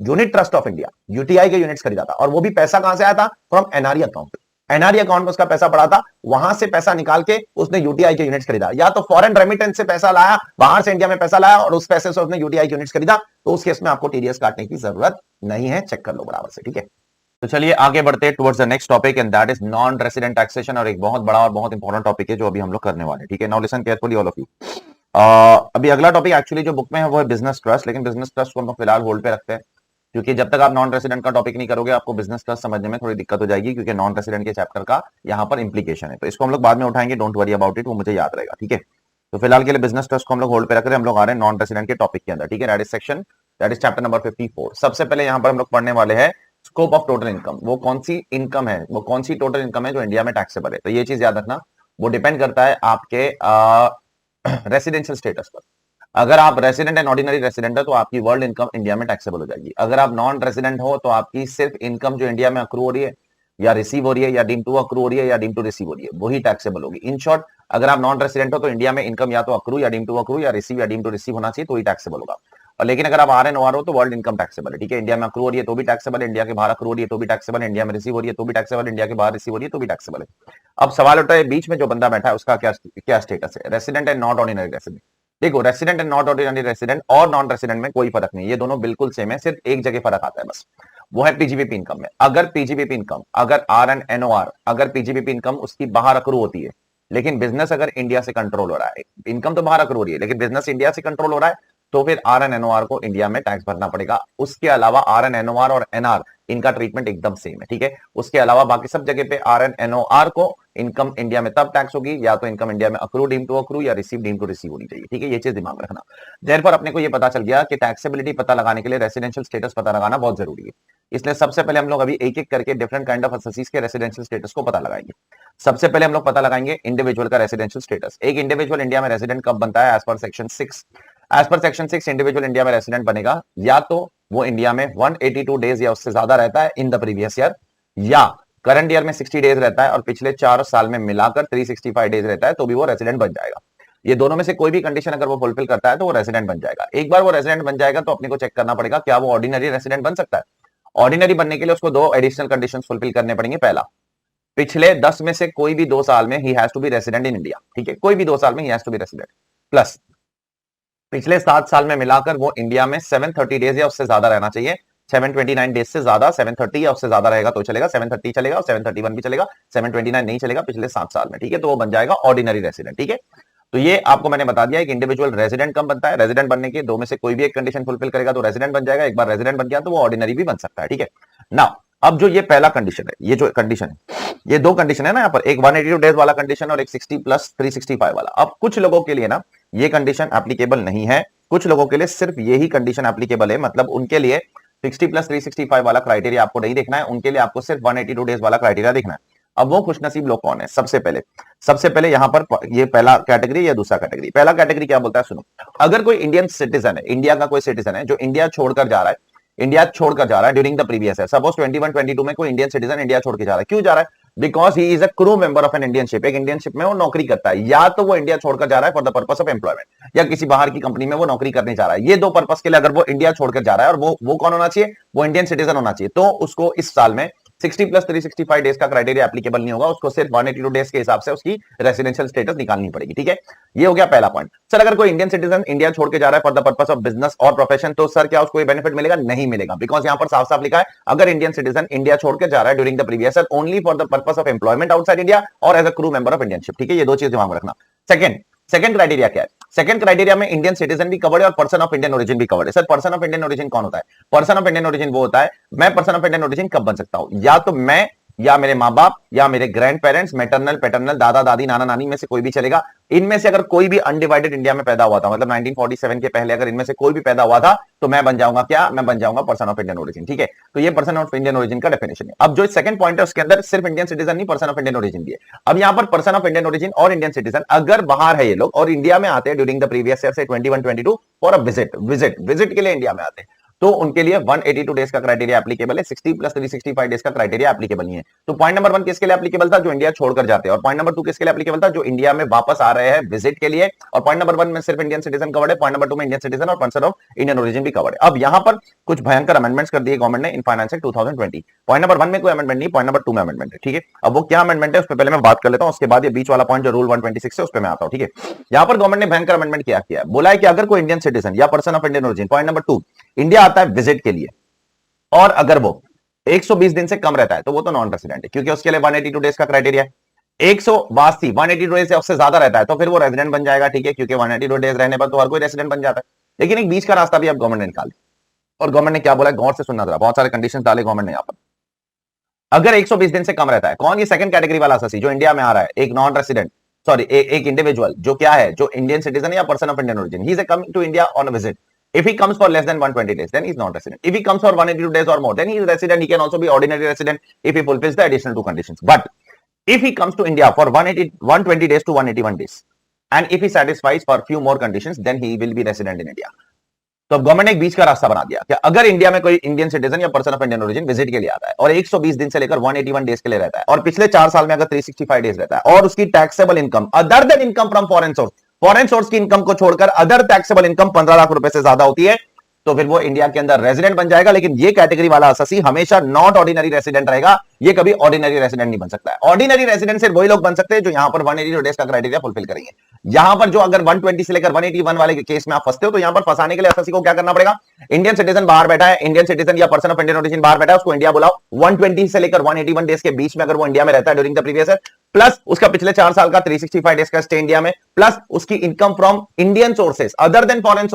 unit trust of India, UTI के यूनिट्स खरीदा था, और वो भी पैसा कहां से आया था? From NRE account. NRE account में उसका पैसा पड़ा था, वहां से पैसा निकाल के उसने यूटीआई के यूनिट्स खरीदा, या तो फॉरेन रेमिटेंस से पैसा लाया, बाहर से इंडिया में पैसा लाया और उस पैसे से उसने यूटीआई के यूनिट्स खरीदा, तो उस केस में आपको टीडीएस काटने की जरूरत नहीं है। चेक कर लो बराबर से। ठीक है, तो चलिए आगे बढ़ते हैं towards the next topic and that is non resident taxation, और एक बहुत बड़ा और बहुत इंपॉर्टेंट टॉपिक है जो अभी हम लोग करने वाले हैं। ठीक है, now listen carefully all of you. अभी अगला टॉपिक एक्चुअली जो बुक में है वो है बिजनेस ट्रस्ट, लेकिन बिजनेस ट्रस्ट को हम लोग फिलहाल होल्ड पे रखते हैं, क्योंकि जब तक आप नॉन रेजिडेंट का टॉपिक नहीं करोगे आपको बिजनेस ट्रस्ट समझने में थोड़ी दिक्कत हो जाएगी, क्योंकि नॉन रेजिडेंट के चैप्टर का यहाँ पर इंप्लीकेशन है। तो इसको हम लोग बाद में उठाएंगे, डोंट वरी अबाउट इट, वो मुझे याद रहेगा। ठीक है, तो फिलहाल के लिए बिजनेस ट्रस्ट को हम लोग होल्ड पे रख रहे हैं। हम लोग आ रहे हैं नॉन रेजिडेंट के टॉपिक के अंदर। ठीक है, that is section, that is chapter number 54। सबसे पहले यहाँ पर हम लोग पढ़ने वाले हैं स्कोप ऑफ टोटल इनकम। वो कौन सी इनकम है, वो कौन सी टोटल इनकम है जो इंडिया में टैक्सेबल है। तो ये चीज याद रखना, वो डिपेंड करता है आपके रेसिडेंशियल स्टेटस पर। अगर आप रेसिडेंट एंड ऑर्डिनरी रेसिडेंट है तो आपकी वर्ल्ड इनकम इंडिया में टैक्सेबल हो जाएगी। अगर आप नॉन रेसिडेंट हो तो आपकी सिर्फ इनकम जो इंडिया में अक्रू हो रही है या रिसीव हो रही है या डीम टू अक्रू हो रही है या डीम टू रिसीव हो रही है, वही टैक्सेबल होगी। इन शॉर्ट, अगर आप नॉन रेसिडेंट हो तो इंडिया में इनकम या तो अक्रू या डीम टू अक्रू या रिसीव या डीम टू रिसीव होना चाहिए, तो ही टैक्सेबल होगा। और लेकिन अगर आप RNOR हो तो वर्ल्ड इनकम टैक्सेबल है। ठीक है, इंडिया में अक्रू हो रही है तो भी टैक्सेबल है, इंडिया के बाहर अक्रू हो रही है तो भी टैक्सेबल है, इंडिया में रिसीव हो रही है तो भी टैक्सेबल, इंडिया के बाहर रिसीव हो रही है तो भी टैक्सेबल है। अब सवाल उठता है बीच में जो बंदा बैठा है उसका क्या स्टेटस है, resident and not ordinary resident. देखो, resident and not ordinary resident और नॉन रेसिडेंट में कोई फर्क नहीं है, ये दोनों बिल्कुल सेम है, सिर्फ एक जगह फर्क आता है बस, वो है पीजीबीपी इनकम में। अगर पीजीबीपी इनकम, अगर RNNOR, अगर पीजीबीपी इनकम उसकी बाहर अक्रू होती है, लेकिन बिजनेस अगर इंडिया से कंट्रोल हो रहा है, इनकम तो बाहर अक्रू हो रही है लेकिन बिजनेस इंडिया से कंट्रोल हो रहा है, तो फिर RNNOR को इंडिया में टैक्स भरना पड़ेगा। उसके अलावा RNNOR और NR इनका ट्रीटमेंट एकदम सेम है, ठीक है। उसके अलावा बाकी सब जगह पे RNNOR को इनकम इंडिया में तब टैक्स होगी या तो इनकम इंडिया में अक्रू डीम टू अक्रू या रिसीव डीम टू रिसीव होनी चाहिए, ठीक है। ये चीज दिमाग में रखना। देयरफॉर अपने को ये पता चल गया कि टैक्सेबिलिटी पता लगाने के लिए रेसिडेंशियल स्टेटस पता लगाना बहुत जरूरी है। इसलिए सबसे पहले हम लोग अभी एक एक करके डिफरेंट काइंड ऑफ असेसीज के रेसिडेंशियल स्टेटस को पता लगाएंगे। सबसे पहले हम लोग पता लगाएंगे इंडिविजुअल का रेसिडेंशियल स्टेटस। एक इंडिविजुअल इंडिया में रेसिडेंट कब बनता है? As per section 6। As per section 6 individual India में रेसिडेंट बनेगा या तो वो इंडिया में 182 डेज या उससे ज्यादा रहता है इन द प्रीवियस ईयर, या करंट ईयर में 60 डेज रहता है और पिछले 4 साल में मिलाकर 365 डेज रहता है, तो भी वो रेसिडेंट बन जाएगा। ये दोनों में से कोई भी कंडीशन अगर वो फुलफिल करता है तो वो रेसिडेंट बन जाएगा। एक बार वो रेसिडेंट बन जाएगा तो अपने को चेक करना पड़ेगा क्या वो ऑर्डिनरी रेसिडेंट बन सकता है। ऑर्डिनरी बनने के लिए उसको 2 एडिशनल कंडीशंस फुलफिल करने पड़ेंगे। पहला, पिछले 10 में से कोई भी 2 साल में ही has to be resident in India, ठीक है। कोई भी 2 साल में ही has to be resident, plus पिछले 7 साल में मिलाकर वो इंडिया में 730 डेज या उससे ज्यादा रहना चाहिए। 729 डेज से ज्यादा, 730 या उससे ज्यादा रहेगा तो चलेगा, 730 चलेगा और 731 भी चलेगा, 729 नहीं चलेगा पिछले 7 साल में, ठीक है। तो वो बन जाएगा ऑर्डिनरी रेसिडेंट, ठीक है। तो ये आपको मैंने बता दिया। एक इंडिविजुअल रेसिडेंट कब बनता है? रेसिडेंट बनने के 2 में से कोई भी एक कंडीशन फुलफिल करेगा तो रेसिडेंट बन जाएगा। एक बार रेसिडेंट बन गया तो वो ऑर्डिनरी भी बन सकता है, ठीक है ना। अब जो ये पहला कंडीशन है, ये जो कंडीशन है, ये 2 कंडीशन है ना यहाँ पर, एक 182 डेज वाला कंडीशन और एक 60 प्लस 365 वाला। अब कुछ लोगों के लिए ना ये कंडीशन एप्लीकेबल नहीं है, कुछ लोगों के लिए सिर्फ यही कंडीशन एप्लीकेबल है। मतलब उनके लिए 60 प्लस 365 वाला क्राइटेरिया आपको नहीं देखना है, उनके लिए आपको सिर्फ 182 डेज वाला क्राइटेरिया देखना है। अब वो खुशनसीब लोग कौन है? सबसे पहले यहां पर ये पहला कैटेगरी या दूसरा कैटेगरी। पहला कैटेगरी क्या बोलता है सुनो, अगर कोई इंडियन सिटीजन है, इंडिया का कोई सिटीजन है जो इंडिया छोड़कर जा रहा है during the previous year. Suppose 21-22 में कोई इंडियन सिटीजन इंडिया छोड़ के जा रहा है, क्यों जा रहा है? Because he is a crew member of an Indian ship. एक इंडियन शिप में वो नौकरी करता है, या तो वो इंडिया छोड़कर जा रहा है for the purpose of employment, या किसी बाहर की कंपनी में वो नौकरी करने जा रहा है। ये 2 पर्पस के लिए अगर वो इंडिया छोड़कर जा रहा है, और वो कौन होना चाहिए? वो इंडियन सिटीजन होना चाहिए। तो उसको इस साल में 60 प्लस 365 डेज का क्राइटेरिया एप्लीकेबल नहीं होगा, उसको सिर्फ 182 डेज के हिसाब से उसकी रेसिडेंशियल स्टेटस निकालनी पड़ेगी, ठीक है। ये हो गया पहला पॉइंट। सर अगर कोई इंडियन सिटीजन इंडिया छोड़ के जा रहा है for the purpose of business और प्रोफेशन, तो सर क्या उसको बेनिफिट मिलेगा? नहीं मिलेगा, बिकॉज यहां पर साफ साफ लिखा है अगर इंडियन सिटीजन इंडिया छोड़ के जा रहा है during the previous year only for the purpose of employment outside India और as a crew member of Indian ship, ठीक है। ये 2 चीज दिमाग में रखना। सेकंड क्राइटेरिया क्या है? सेकंड क्राइटेरिया में इंडियन सिटीजन भी कवर्ड है और पर्सन ऑफ इंडियन ओरिजिन भी कवर्ड है। Sir person of Indian origin कौन होता है? पर्सन ऑफ इंडियन ओरिजिन वो होता है, मैं पर्सन ऑफ इंडियन ओरिजिन कब बन सकता हूं? या तो मैं, या मेरे माँ बाप, या मेरे ग्रैंड पेरेंट्स, मैटरनल पैटर्नल, दादा दादी, नाना नानी में से कोई भी चलेगा। इनमें से अगर कोई भी अनडिवाइडेड इंडिया में पैदा हुआ था, मतलब 1947 के पहले अगर इनमें से कोई भी पैदा हुआ था, तो मैं बन जाऊंगा क्या? मैं बन जाऊंगा पर्सन ऑफ इंडियन ओरिजिन, ठीक है। तो ये पर्सन ऑफ इंडियन ओरिजिन का डेफिनेशन है। अब जो सेकंड पॉइंट है उसके अंदर सिर्फ इंडियन सिटीजन नहीं, पर्सन ऑफ इंडियन ओरिजिन भी है। अब यहां पर पर्सन ऑफ इंडियन ओरिजिन और इंडियन सिटीजन अगर बाहर है ये लोग और इंडिया में आते हैं ड्यूरिंग द प्रीवियस ईयर से 21-22 फॉर अ विजिट के लिए इंडिया में आते हैं, तो उनके लिए 182 डेज का क्राइटेरिया एप्लीकेबल है, 60 प्लस 365 डेज का क्राइटेरिया एप्लीकेबल नहीं है। तो पॉइंट नंबर 1 किसके लिए एप्लीकेबल था? जो इंडिया छोड़कर जाते हैं। और पॉइंट नंबर 2 किसके लिए एप्लीकेबल था? जो इंडिया में वापस आ रहे हैं विजिट के लिए। और पॉइंट नंबर 1 में सिर्फ इंडियन सिटीजन कवर्ड है, पॉइंट नंबर 2 में इंडियन सिटीजन और पर्सन ऑफ इंडियन ओरिजिन भी कवर्ड है। अब यहां पर कुछ भयंकर अमेंडमेंट्स कर दिए गवर्नमेंट ने in finance act 2020। Point number 1 में कोई अमेंडमेंट नहीं, पॉइंट नंबर 2 में अमेंडमेंट है, ठीक है। अब वो क्या अमेंडमेंट है उस पर पहले मैं बात कर लेता हूं, उसके बाद ये बीच वाला पॉइंट जो रूल 126 है उस पर मैं आता हूं, ठीक है। यहां पर गवर्नमेंट ने भयंकर अमेंडमेंट क्या किया है? बोला है कि अगर कोई इंडियन सिटीजन या person of Indian origin, point number 2, India आता है विजिट के लिए और अगर वो 120 दिन से कम रहता है तो वो तो नॉन रेसिडेंट है, क्योंकि उसके लिए 182 डेज का क्राइटेरिया है। 182 डेज से उससे ज्यादा रहता है तो फिर वो रेजिडेंट बन जाएगा, ठीक है, क्योंकि 182 डेज रहने पर तो हर कोई रेजिडेंट बन जाता है। लेकिन एक बीच का रास्ता भी अब गवर्नमेंट ने निकाला, और गवर्नमेंट ने क्या बोला, गौर से सुनना जरा, बहुत सारे कंडीशंस डाले गवर्नमेंट ने यहाँ पर। अगर 120 दिन से कम रहता है, कौन? ये सेकंड कैटेगरी वाला असेसी जो इंडिया में आ रहा है, एक नॉन रेसिडेंट, सॉरी एक इंडिविजुअल जो क्या है, जो इंडियन सिटीजन या person of Indian origin, he is coming to India on a visit. If he comes for less than 120 days, then he is not resident. If he comes for 182 days or more, then he is resident. He can also be ordinary resident if he fulfills the additional 2 conditions. But if he comes to India for 120 days to 181 days, and if he satisfies for few more conditions, then he will be resident in India. तो अब government ने एक बीच का रास्ता बना दिया कि अगर इंडिया में कोई इंडियन सिटीजन या person of Indian origin visit के लिए आता है और 120 दिन से लेकर 181 डेज के लिए रहता है और पिछले 4 साल में अगर 365 डेज रहता है और उसकी taxable income other than income from foreign source की इनकम को छोड़कर अदर टैक्सेबल इनकम 15 लाख रुपए से ज्यादा होती है, तो फिर वो इंडिया के अंदर रेजिडेंट बन जाएगा। लेकिन ये कैटेगरी वाला असेसी हमेशा नॉट ऑर्डिनरी रेजिडेंट रहेगा, ये कभी ऑर्डिनरी रेजिडेंट नहीं बन सकता है। ऑर्डिनरी रेजिडेंट सिर्फ वही लोग बन सकते हैं जो यहां पर 182 डेज का क्राइटेरिया फुलफिल करेंगे। यहां पर जो अगर 120 से लेकर 181 वाले केस में आप फंसते हो, तो यहां पर फंसाने के लिए असेसी को क्या करना पड़ेगा, इंडियन सिटीजन बाहर बैठा है, इंडियन सिटीजन या पर्सन ऑफ इंडियन ओरिजिन बाहर बैठा है, उसको इंडिया बुलाओ, 120 से लेकर 181 डेज के बीच में अगर वो इंडिया में रहता है during the previous year, plus उसका पिछले 4 साल का 365 डेज का स्टे इंडिया में, प्लस उसकी income from Indian sources other than foreign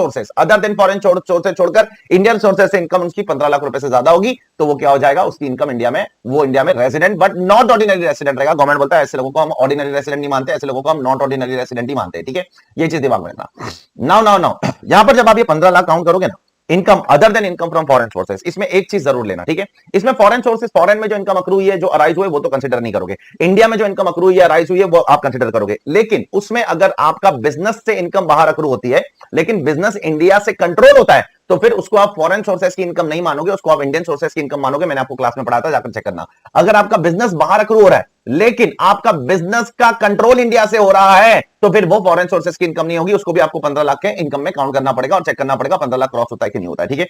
sources छोड़कर इंडियन सोर्सेस से इनकम उसकी 15 लाख रुपए से ज्यादा होगी, तो वो क्या हो जाएगा, उसकी इनकम इंडिया में, वो इंडिया में resident but not ordinary resident रहेगा। गवर्नमेंट बोलता है ऐसे लोगों को हम ऑर्डिनरी रेजिडेंट नहीं मानते, ऐसे लोगों को हम नॉट ऑर्डिनरी रेजिडेंट ही मानते हैं, ठीक है। ये चीज दिमाग में रखना। नाउ नाउ नाउ यहां पर जब आप ये 15 लाख काउंट करोगे ना, income other than income from foreign sources, इसमें एक चीज जरूर लेना, ठीक है। इसमें फॉरेन सोर्सेस, फॉरेन में जो इनकम अक्रू हुई है, जो अराइज हुए, वो तो कंसीडर नहीं करोगे। इंडिया में जो इनकम अक्रू हुई है, अराइज हुई है, वो आप कंसीडर करोगे। लेकिन उसमें अगर आपका बिजनेस से इनकम बाहर अक्रू होती है, लेकिन बिजनेस इंडिया से कंट्रोल होता है, तो फिर उसको आप फॉरेन सोर्सेस की इनकम नहीं मानोगे, उसको आप इंडियन सोर्सेस की इनकम मानोगे। मैंने आपको क्लास में पढ़ाया था, जाकर चेक करना। अगर आपका बिजनेस बाहर अक्रू हो रहा है, लेकिन आपका बिजनेस का कंट्रोल इंडिया से हो रहा है, तो फिर वो फॉरेन सोर्सेस की इनकम नहीं होगी, उसको भी आपको 15 लाख के इनकम में काउंट करना पड़ेगा और चेक करना पड़ेगा 15 लाख क्रॉस होता है कि नहीं होता है, ठीक है।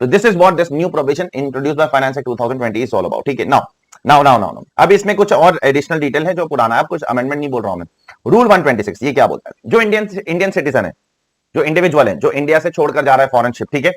तो this is what this new provision introduced by finance act 2020 is all about, ठीक है। नाउ नाउ नाउ नाउ अब इसमें कुछ और एडिशनल डिटेल है जो पुराना है, कुछ अमेंडमेंट नहीं बोल रहा हूं मैं। रूल 126 ये क्या बोलता है, जो इंडियन सिटीजन है, जो इंडिविजुअल है, जो इंडिया से छोड़कर जा रहा है फॉरेन शिप, ठीक है,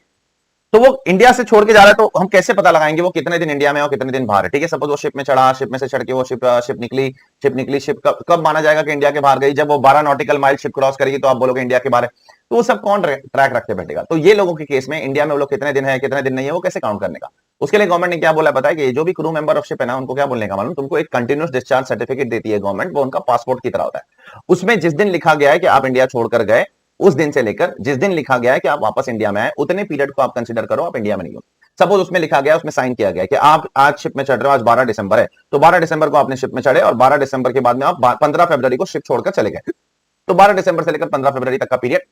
तो वो इंडिया से छोड़ के जा रहा है, तो हम कैसे पता लगाएंगे वो कितने दिन इंडिया में और कितने दिन बाहर है, ठीक है। सपोज वो शिप में चढ़ा, शिप में से चढ़ के वो शिप निकली, शिप कब माना जाएगा कि इंडिया के बाहर गई, जब वो 12 नॉटिकल माइल शिप क्रॉस करेगी, तो आप बोलोगे इंडिया के बाहर है। तो वो सब कौन ट्रैक रखते बैठेगा। तो ये लोगों के केस में इंडिया में वो लोग कितने दिन है, कितने दिन नहीं है, वो कैसे काउंट करने का। उसके लिए गवर्नमेंट ने क्या बोला पता है, कि जो भी क्रू मेंबर ऑफ शिप है ना, उनको क्या बोलने का मालूम, तुमको एक कंटिन्यूस डिस्चार्ज सर्टिफिकेट देती है गवर्नमेंट, वो उनका पासपोर्ट की तरह होता है। उसमें जिस दिन लिखा गया है कि आप इंडिया छोड़कर गए, उस दिन से लेकर जिस दिन लिखा गया है कि आप वापस इंडिया में आए, उतने पीरियड को आप कंसीडर करो, आप इंडिया में नहीं हो। सपोज उसमें लिखा गया, उसमें साइन किया गया कि आप आज शिप में चढ़ रहे हो, आज 12 दिसंबर है, तो 12 दिसंबर को आपने शिप में चढ़े और 12 दिसंबर के बाद में आप 15 फरवरी को शिप छोड़कर चले गए, तो 12 दिसंबर से लेकर 15 फरवरी तक का पीरियड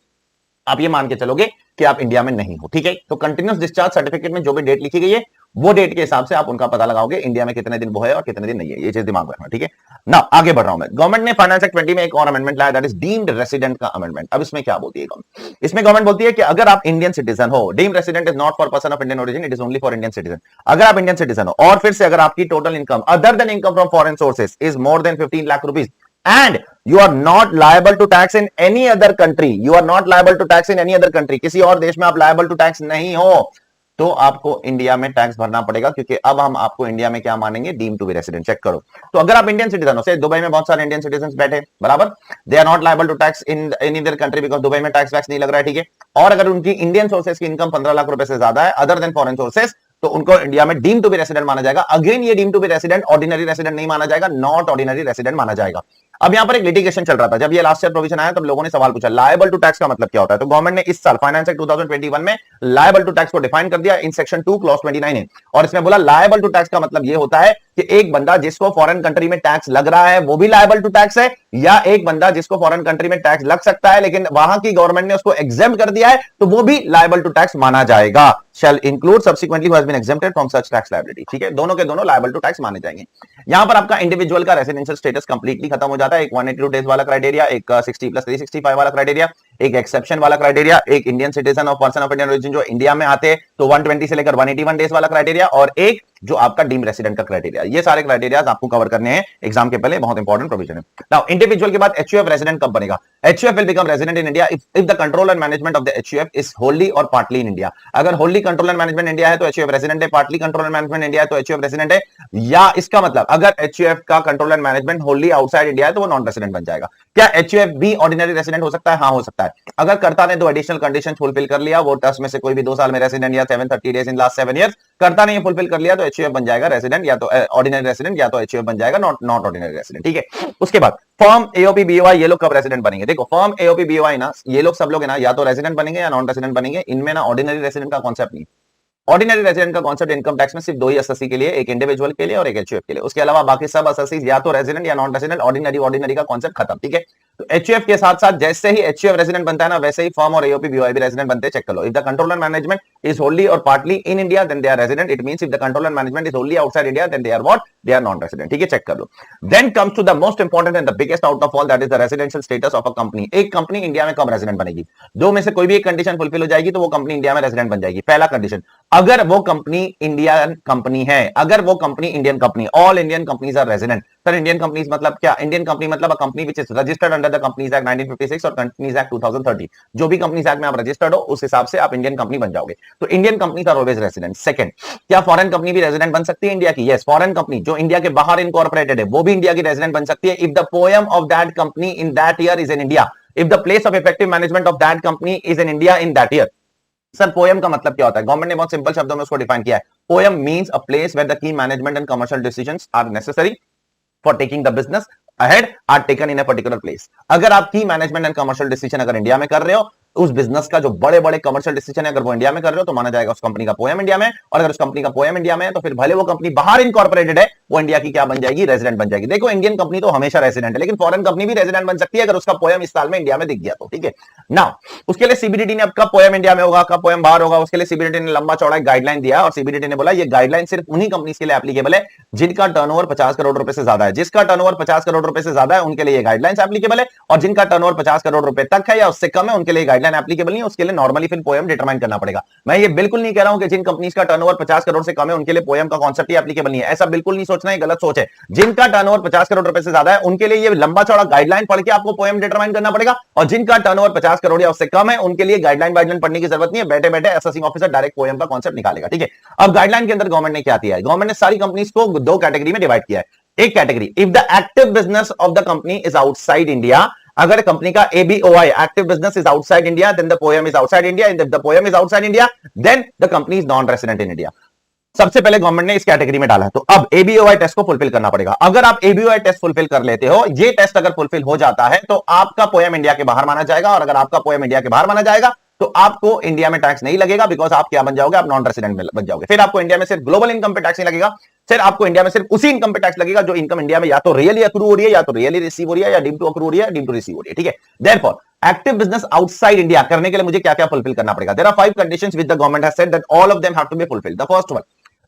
आप ये मान के चलोगे कि आप इंडिया में नहीं हो, ठीक है। तो कंटिन्यूस डिस्चार्ज सर्टिफिकेट में जो भी डेट लिखी गई है, वो डेट के हिसाब से आप उनका पता लगाओगे इंडिया में कितने दिन वो है और कितने दिन नहीं है। ये चीज दिमाग में रखना, ठीक है ना। आगे बढ़ रहा हूं मैं। गवर्नमेंट ने फाइनेंस एक्ट 20 में एक और अमेंडमेंट लाया, दैट इज डीम्ड रेसिडेंट का अमेंडमेंट। अब इसमें क्या बोलती है गवर्नमेंट, इसमें गवर्नमेंट बोलती है कि अगर आप इंडियन सिटीजन हो, deemed resident is not for person of Indian origin, it is only for Indian citizen. अगर आप इंडियन सिटीजन हो और फिर से अगर आपकी total income other than income from foreign sources is more then 15 lakh rupees and you are not liable to tax in any other country, you are not liable to tax in any other country, किसी और देश में आप liable to tax नहीं हो, तो आपको India में टैक्स भरना पड़ेगा, क्योंकि अब हम आपको इंडिया में क्या मानेंगे, deem to be resident. Check करो, तो अगर आप इंडियन सिटीजन हो, से दुबई में बहुत सारे इंडियन सिटीजन बैठे, बराबर, they are not liable to tax in any other country because Dubai में टैक्स वैक्स नहीं लग रहा है, ठीक है। और अगर उनकी इंडियन सोर्सेज की इनकम 15 लाख रुपए से ज्यादा है अदर देन फॉरेन सोर्सेज, तो उनको इंडिया में डीम टू बी रेसिडेंट माना जाएगा। अगेन ये deem to be resident ordinary resident नहीं माना जाएगा, नॉट ऑर्डिनरी रेसिडेंट माना जाएगा। अब यहां पर एक लिटिगेशन चल रहा था, जब ये लास्ट ईयर प्रोविजन आया तब लोगों ने सवाल पूछा लायबल टू टैक्स का मतलब क्या होता है। तो गवर्नमेंट ने इस साल फाइनेंस एक्ट 2021 में लायबल टू टैक्स को डिफाइन कर दिया इन सेक्शन 2 क्लॉज 29 है, और इसमें बोला लायबल टू टैक्स का मतलब ये होता है कि एक बंदा जिसको फॉरेन कंट्री में टैक्स लग रहा है वो भी लायबल टू टैक्स है, या एक बंदा जिसको फॉरेन कंट्री में टैक्स लग सकता है लेकिन वहां की गवर्नमेंट ने उसको एग्जेम्प्ट कर दिया है, तो वो भी लायबल टू टैक्स माना जाएगा। Shall include subsequently who has been exempted from such tax liability, ठीक है, दोनों के दोनों लायबल टू टैक्स माने जाएंगे। यहां पर आपका इंडिविजुअल का रेसिडेंशियल स्टेटस कंप्लीटली खत्म हो जाता है। एक 182 डेज वाला क्राइटेरिया, एक 60 प्लस 365 वाला क्राइटेरिया, एक एक्सेप्शन वाला क्राइटेरिया, एक इंडियन सिटीजन और पर्सन ऑफ इंडियन ओरिजिन जो इंडिया में आते हैं तो 120 से लेकर 181 डेज वाला क्राइटेरिया, और एक जो आपका डीम रेसिडेंट का क्राइटेरिया। ये सारे क्राइटेरिया आपको कवर करने हैं एग्जाम के पहले, बहुत इंपॉर्टेंट प्रोविजन है। नाउ इंडिविजुअल के बाद एचयूएफ रेसिडेंट कब बनेगा, HUF will become resident in India if the control and management of the HUF is wholly और पार्टली इन इंडिया। अगर Holi control and management India है तो एचयूएफ रेसिडेंट है, partly control and management India है तो HUF resident है, या इसका मतलब अगर एचयूएफ का control and management Holi outside India है तो वो नॉन रेसिडेंट बन जाएगा। क्या एचयूएफ भी ऑर्डिनरी रेसिडेंट हो सकता है? हाँ, हो सकता है। अगर कर्ता ने दो एडिशनल कंडीशन फुलफिल कर लिया, वो 10 में से कोई भी 2 साल में रेसिडेंट या 730 डेज इन लास्ट 7 ईयर्स कर्ता ने फुलफिल कर लिया, तो एचयूएफ बन जाएगा रेसिडेंट, या तो ऑर्डिनरी रेसिडेंट या तो एचयूएफ बन जाएगा नॉट ऑर्डिनरी रेसिडेंट, ठीक है। उसके बाद फर्म एओपी बीओआई, ये लोग कब रेसिडेंट बनेंगे? देखो फर्म एओपी बीओआई ना, ये लोग सब लोग है ना, या तो रेसिडेंट बनेंगे या नॉन रेसिडेंट बनेंगे। इनमें ना ऑर्डिनरी रेसिडेंट का कॉन्सेप्ट नहीं। ऑर्डिनरी रेजिडेंट का कॉन्सेप्ट इनकम टैक्स में सिर्फ 2 ही असेसी के लिए, एक इंडिविजुअल के लिए और एक एचयूएफ के लिए। उसके अलावा बाकी सब असेसी या तो रेजिडेंट या नॉन रेजिडेंट, ऑर्डिनरी का कॉन्सेप्ट खत्म, ठीक है। तो एचयूएफ के साथ साथ जैसे ही एचयूएफ रेजिडेंट बनता है ना, वैसे ही फर्म और एओपी बीओआई भी रेजिडेंट बनते हैं। चेक कर लो, if the control and management is wholly और partly in India then they are resident. It means if the control and management is wholly outside India then they are what, they are non resident, ठीक है। Check कर लो। Then comes to the most important and the biggest out of all, that is the residential status of a company. एक company India में कब resident बनेगी? दो में से कोई भी एक कंडीशन फुलफिल हो जाएगी तो वो कंपनी इंडिया में रेजिडेंट बन जाएगी। पहला कंडीशन, अगर वो कंपनी इंडियन कंपनी है, अगर वो company Indian company, all Indian companies are resident. Sir Indian companies मतलब क्या? इंडियन कंपनी मतलब a company which is registered under the companies act 1956 और कंपनीज एक्ट 2030। जो भी कंपनीज एक्ट में आप रजिस्टर्ड हो उस हिसाब से आप इंडियन कंपनी बन जाओगे। तो Indian companies are always resident. Second, क्या फॉरेन कंपनी भी रेजिडेंट बन सकती है इंडिया की? यस, फॉरेन कंपनी जो इंडिया के बाहर इनकॉर्पोरेटेड है वो भी इंडिया की रेजिडेंट बन सकती है if the poem of that company in that year is in India, if the place of effective management of that company is in India in that year. Sir poem का मतलब क्या होता है? Government ने बहुत सिंपल शब्दों में उसको डिफाइन किया है। Poem means a place where the key management and commercial decisions are necessary for taking the business ahead are taken in a particular place. अगर आप की मैनेजमेंट एंड कमर्शियल डिसीजन अगर इंडिया में कर रहे हो, उस बिजनेस का जो बड़े बड़े कमर्शियल डिसीजन है अगर वो इंडिया में कर रहे हो तो माना जाएगा उस कंपनी का पोएम इंडिया में, और अगर उस कंपनी का पोएम इंडिया में है तो फिर भले वो कंपनी बाहर इनकॉर्पोरेटेड है, वो इंडिया की क्या बन जाएगी, रेजिडेंट बन जाएगी। देखो इंडियन कंपनी तो हमेशा रेजिडेंट है, लेकिन फॉरेन कंपनी भी रेजिडेंट बन सकती है अगर उसका पोएम इस साल में इंडिया में दिख गया तो, ठीक है ना। उसके लिए सीबीडीटी ने अब कब पोएम इंडिया में होगा, कब पोएम बाहर होगा, उसके लिए सीबीडीटी ने लंबा चौड़ा गाइडलाइन दिया, और सीबीडीटी ने बोला ये गाइडलाइन सिर्फ उन्हीं कंपनीज के लिए एप्लीकेबल है जिनका टर्नओवर 50 करोड़ रुपए से ज्यादा है। जिसका टर्नओवर 50 करोड़ रुपए से ज्यादा है उनके लिए ये गाइडलाइंस एप्लीकेबल है, और जिनका टर्नओवर 50 करोड़ रुपए तक है या उससे कम है उनके लिए गाइडलाइन एप्लीकेबल नहीं है। उसके लिए नॉर्मली फिर पोएम डिटरमाइन करना पड़ेगा। मैं ये बिल्कुल नहीं कह रहा हूं कि जिन कंपनीज का टर्नओवर 50 करोड़ से कम है उनके लिए पोएम का कॉन्सेप्ट ही एप्लीकेबल नहीं है, ऐसा बिल्कुल नहीं सोचना, है गलत सोच है। जिनका टर्नओवर 50 करोड़ रुपए से ज्यादा है उनके लिए ये लंबा चौड़ा गाइडलाइन पढ़ के आपको पोएम डिटरमाइन करना पड़ेगा, और जिनका टर्नओवर 50 करोड़ या उससे कम है उनके लिए गाइडलाइन पढ़ने की जरूरत नहीं है, बैठे बैठे असेसिंग ऑफिसर डायरेक्ट पोएम का कॉन्सेप्ट निकालेगा, ठीक है। अब गाइडलाइन के अंदर गवर्नमेंट ने क्या किया है, गवर्नमेंट ने सारी कंपनीज को दो कैटेगरी में डिवाइड किया है। एक category, if the active business of the company is outside India, अगर कंपनी का ABOI active business is outside India then the POEM is outside India, and if the POEM is outside India then the company is non resident in India. सबसे पहले government ने इस category में डाला है, तो अब एबीओआई टेस्ट को फुलफिल करना पड़ेगा। अगर आप एबीओआई टेस्ट फुलफिल कर लेते हो, ये टेस्ट अगर फुलफिल हो जाता है तो आपका पोएम इंडिया के बाहर माना जाएगा, और अगर आपका पोएम इंडिया के बाहर माना जाएगा तो आपको इंडिया में टैक्स नहीं लगेगा, बिकॉज आप क्या बन जाओगे, आप नॉन रेसिडेंट बन जाओगे। फिर आपको इंडिया में सिर्फ ग्लोबल इनकम पे टैक्स नहीं लगेगा, फिर आपको इंडिया में सिर्फ उसी इनकम पे टैक्स लगेगा जो इनकम इंडिया में या तो रियली अक्रू हो रही है, या तो रियली रिसीव हो रही है, या डीम टू अक्रू हो रही है, डीम टू रिसीव हो रही है, ठीक है। Therefore active business outside India करने के लिए मुझे क्या क्या फुलफिल करना पड़ेगा। There are 5 conditions which the government has said that all of them have to be fulfilled. The first one,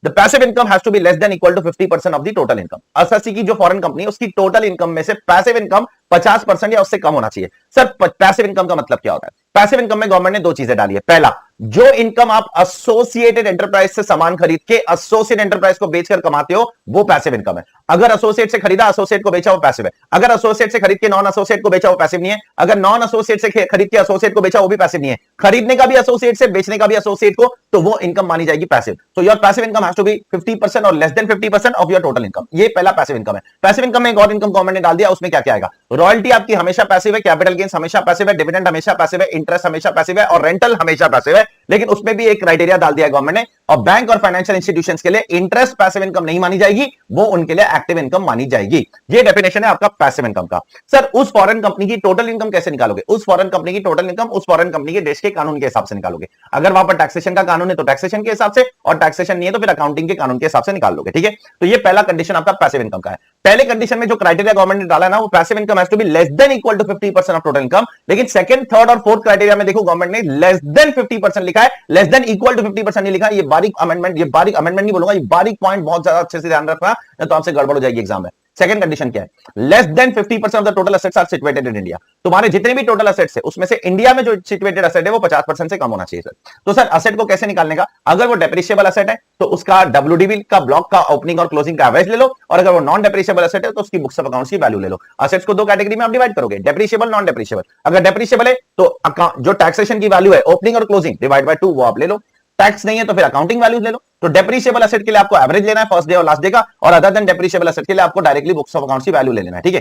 The passive income has to be less than equal to 50% of the total income। SSC की जो foreign company है उसकी total income में से passive income 50% या उससे कम होना चाहिए। सर पैसिव इनकम का मतलब क्या होता है? पैसिव इनकम में गवर्नमेंट ने दो चीजें डाली है। पहला, जो इनकम आप एसोसिएटेड एंटरप्राइज से सामान खरीद के एसोसिएट एंटरप्राइज को बेचकर कमाते हो वो पैसिव इनकम है। अगर एसोसिएट से खरीदा एसोसिएट को बेचा वो पैसिव है। अगर एसोसिएट से खरीद के नॉन एसोसिएट को बेचा वो पैसिव नहीं है। अगर नॉन एसोसिएट से खरीद के एसोसिएट को बेचा वो भी पैसिव नहीं है। खरीदने का भी एसोसिएट से, बेचने का भी एसोसिएट को, तो वो इनकम मानी जाएगी passive. So your passive income has to be 50% और less than 50% of your total income. ये पहला पैसिव इनकम है। पैसिव इनकम में एक और इनकम गवर्नमेंट ने डाल दिया, उसमें क्या क्या आएगा? रॉयल्टी आपकी हमेशा पैसिव है, कैपिटल गेन्स हमेशा पैसिव है, डिविडेंड हमेशा पैसिव है, इंटरेस्ट हमेशा पैसिव है, और रेंटल हमेशा पैसिव है। लेकिन उसमें भी एक क्राइटेरिया डाल दिया गवर्नमेंट ने, और बैंक और फाइनेंशियल इंस्टीट्यूशंस के लिए इंटरेस्ट पैसिव इनकम नहीं मानी जाएगी, वो उनके लिए एक्टिव इनकम मानी जाएगी। ये डेफिनेशन है आपका पैसिव इनकम का। सर उस फॉरेन कंपनी की टोटल इनकम कैसे निकालोगे? उस फॉरेन कंपनी की टोटल इनकम उस फॉरेन कंपनी के देश के कानून के हिसाब से निकालोगे। अगर वहां पर टैक्सेशन का कानून है तो टैक्सेशन के हिसाब से, और टैक्सेशन नहीं है तो फिर अकाउंटिंग के कानून के हिसाब से निकाल लोगे, ठीक है। तो ये पहला कंडीशन आपका पैसिव इनकम का है। पहले कंडीशन में जो क्राइटेरिया गवर्नमेंट ने डाला ना, वो passive income has to be less than equal to 50% of total income. लेकिन सेकंड, थर्ड और फोर्थ क्राइटेरिया में देखो गवर्नमेंट ने लेस देन 50% लिखा है, लेस देन इक्वल टू 50% नहीं लिखा। ये बारीक अमेंडमेंट, ये बारीक अमेंडमेंट नहीं बोलूंगा, ये बारीक पॉइंट बहुत ज्यादा अच्छे से ध्यान रखना, तो आपसे गड़बड़ हो जाएगी एग्जाम में। सेकंड कंडीशन क्या है? Less than 50% of the total assets are situated in India. तुम्हारे जितने भी टोटल एसेट्स है उसमें से इंडिया में जो सिचुएटेड एसेट है वो 50% से कम होना चाहिए सर। तो सर एसेट को कैसे निकालने का? अगर वो डेप्रिशिएबल एसेट है तो उसका डब्ल्यूडीवी का ब्लॉक का ओपनिंग और क्लोजिंग का एवरेज ले लो, और अगर वो नॉन डेप्रिशिएबल एसेट है तो उसकी बुक्स ऑफ अकाउंट्स की वैल्यू ले लो। एसेट्स को दो कैटेगरी में आप डिवाइड करोगे, डेप्रिशिएबल, नॉन डेप्रिशिएबल। अगर डेप्रिशिएबल है तो जो टैक्सेशन की वैल्यू है ओपनिंग और क्लोजिंग डिवाइड बाय 2 वो आप ले लो। टैक्स नहीं है तो फिर अकाउंटिंग वैल्यूज ले लो। तो डेप्रिशिएबल एसेट के लिए आपको एवरेज लेना है फर्स्ट डे और लास्ट डे का, और अदर देन डेप्रिशिएबल एसेट के लिए आपको डायरेक्टली बुक्स ऑफ अकाउंट्स की वैल्यू ले लेना है, ठीक है।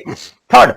Third,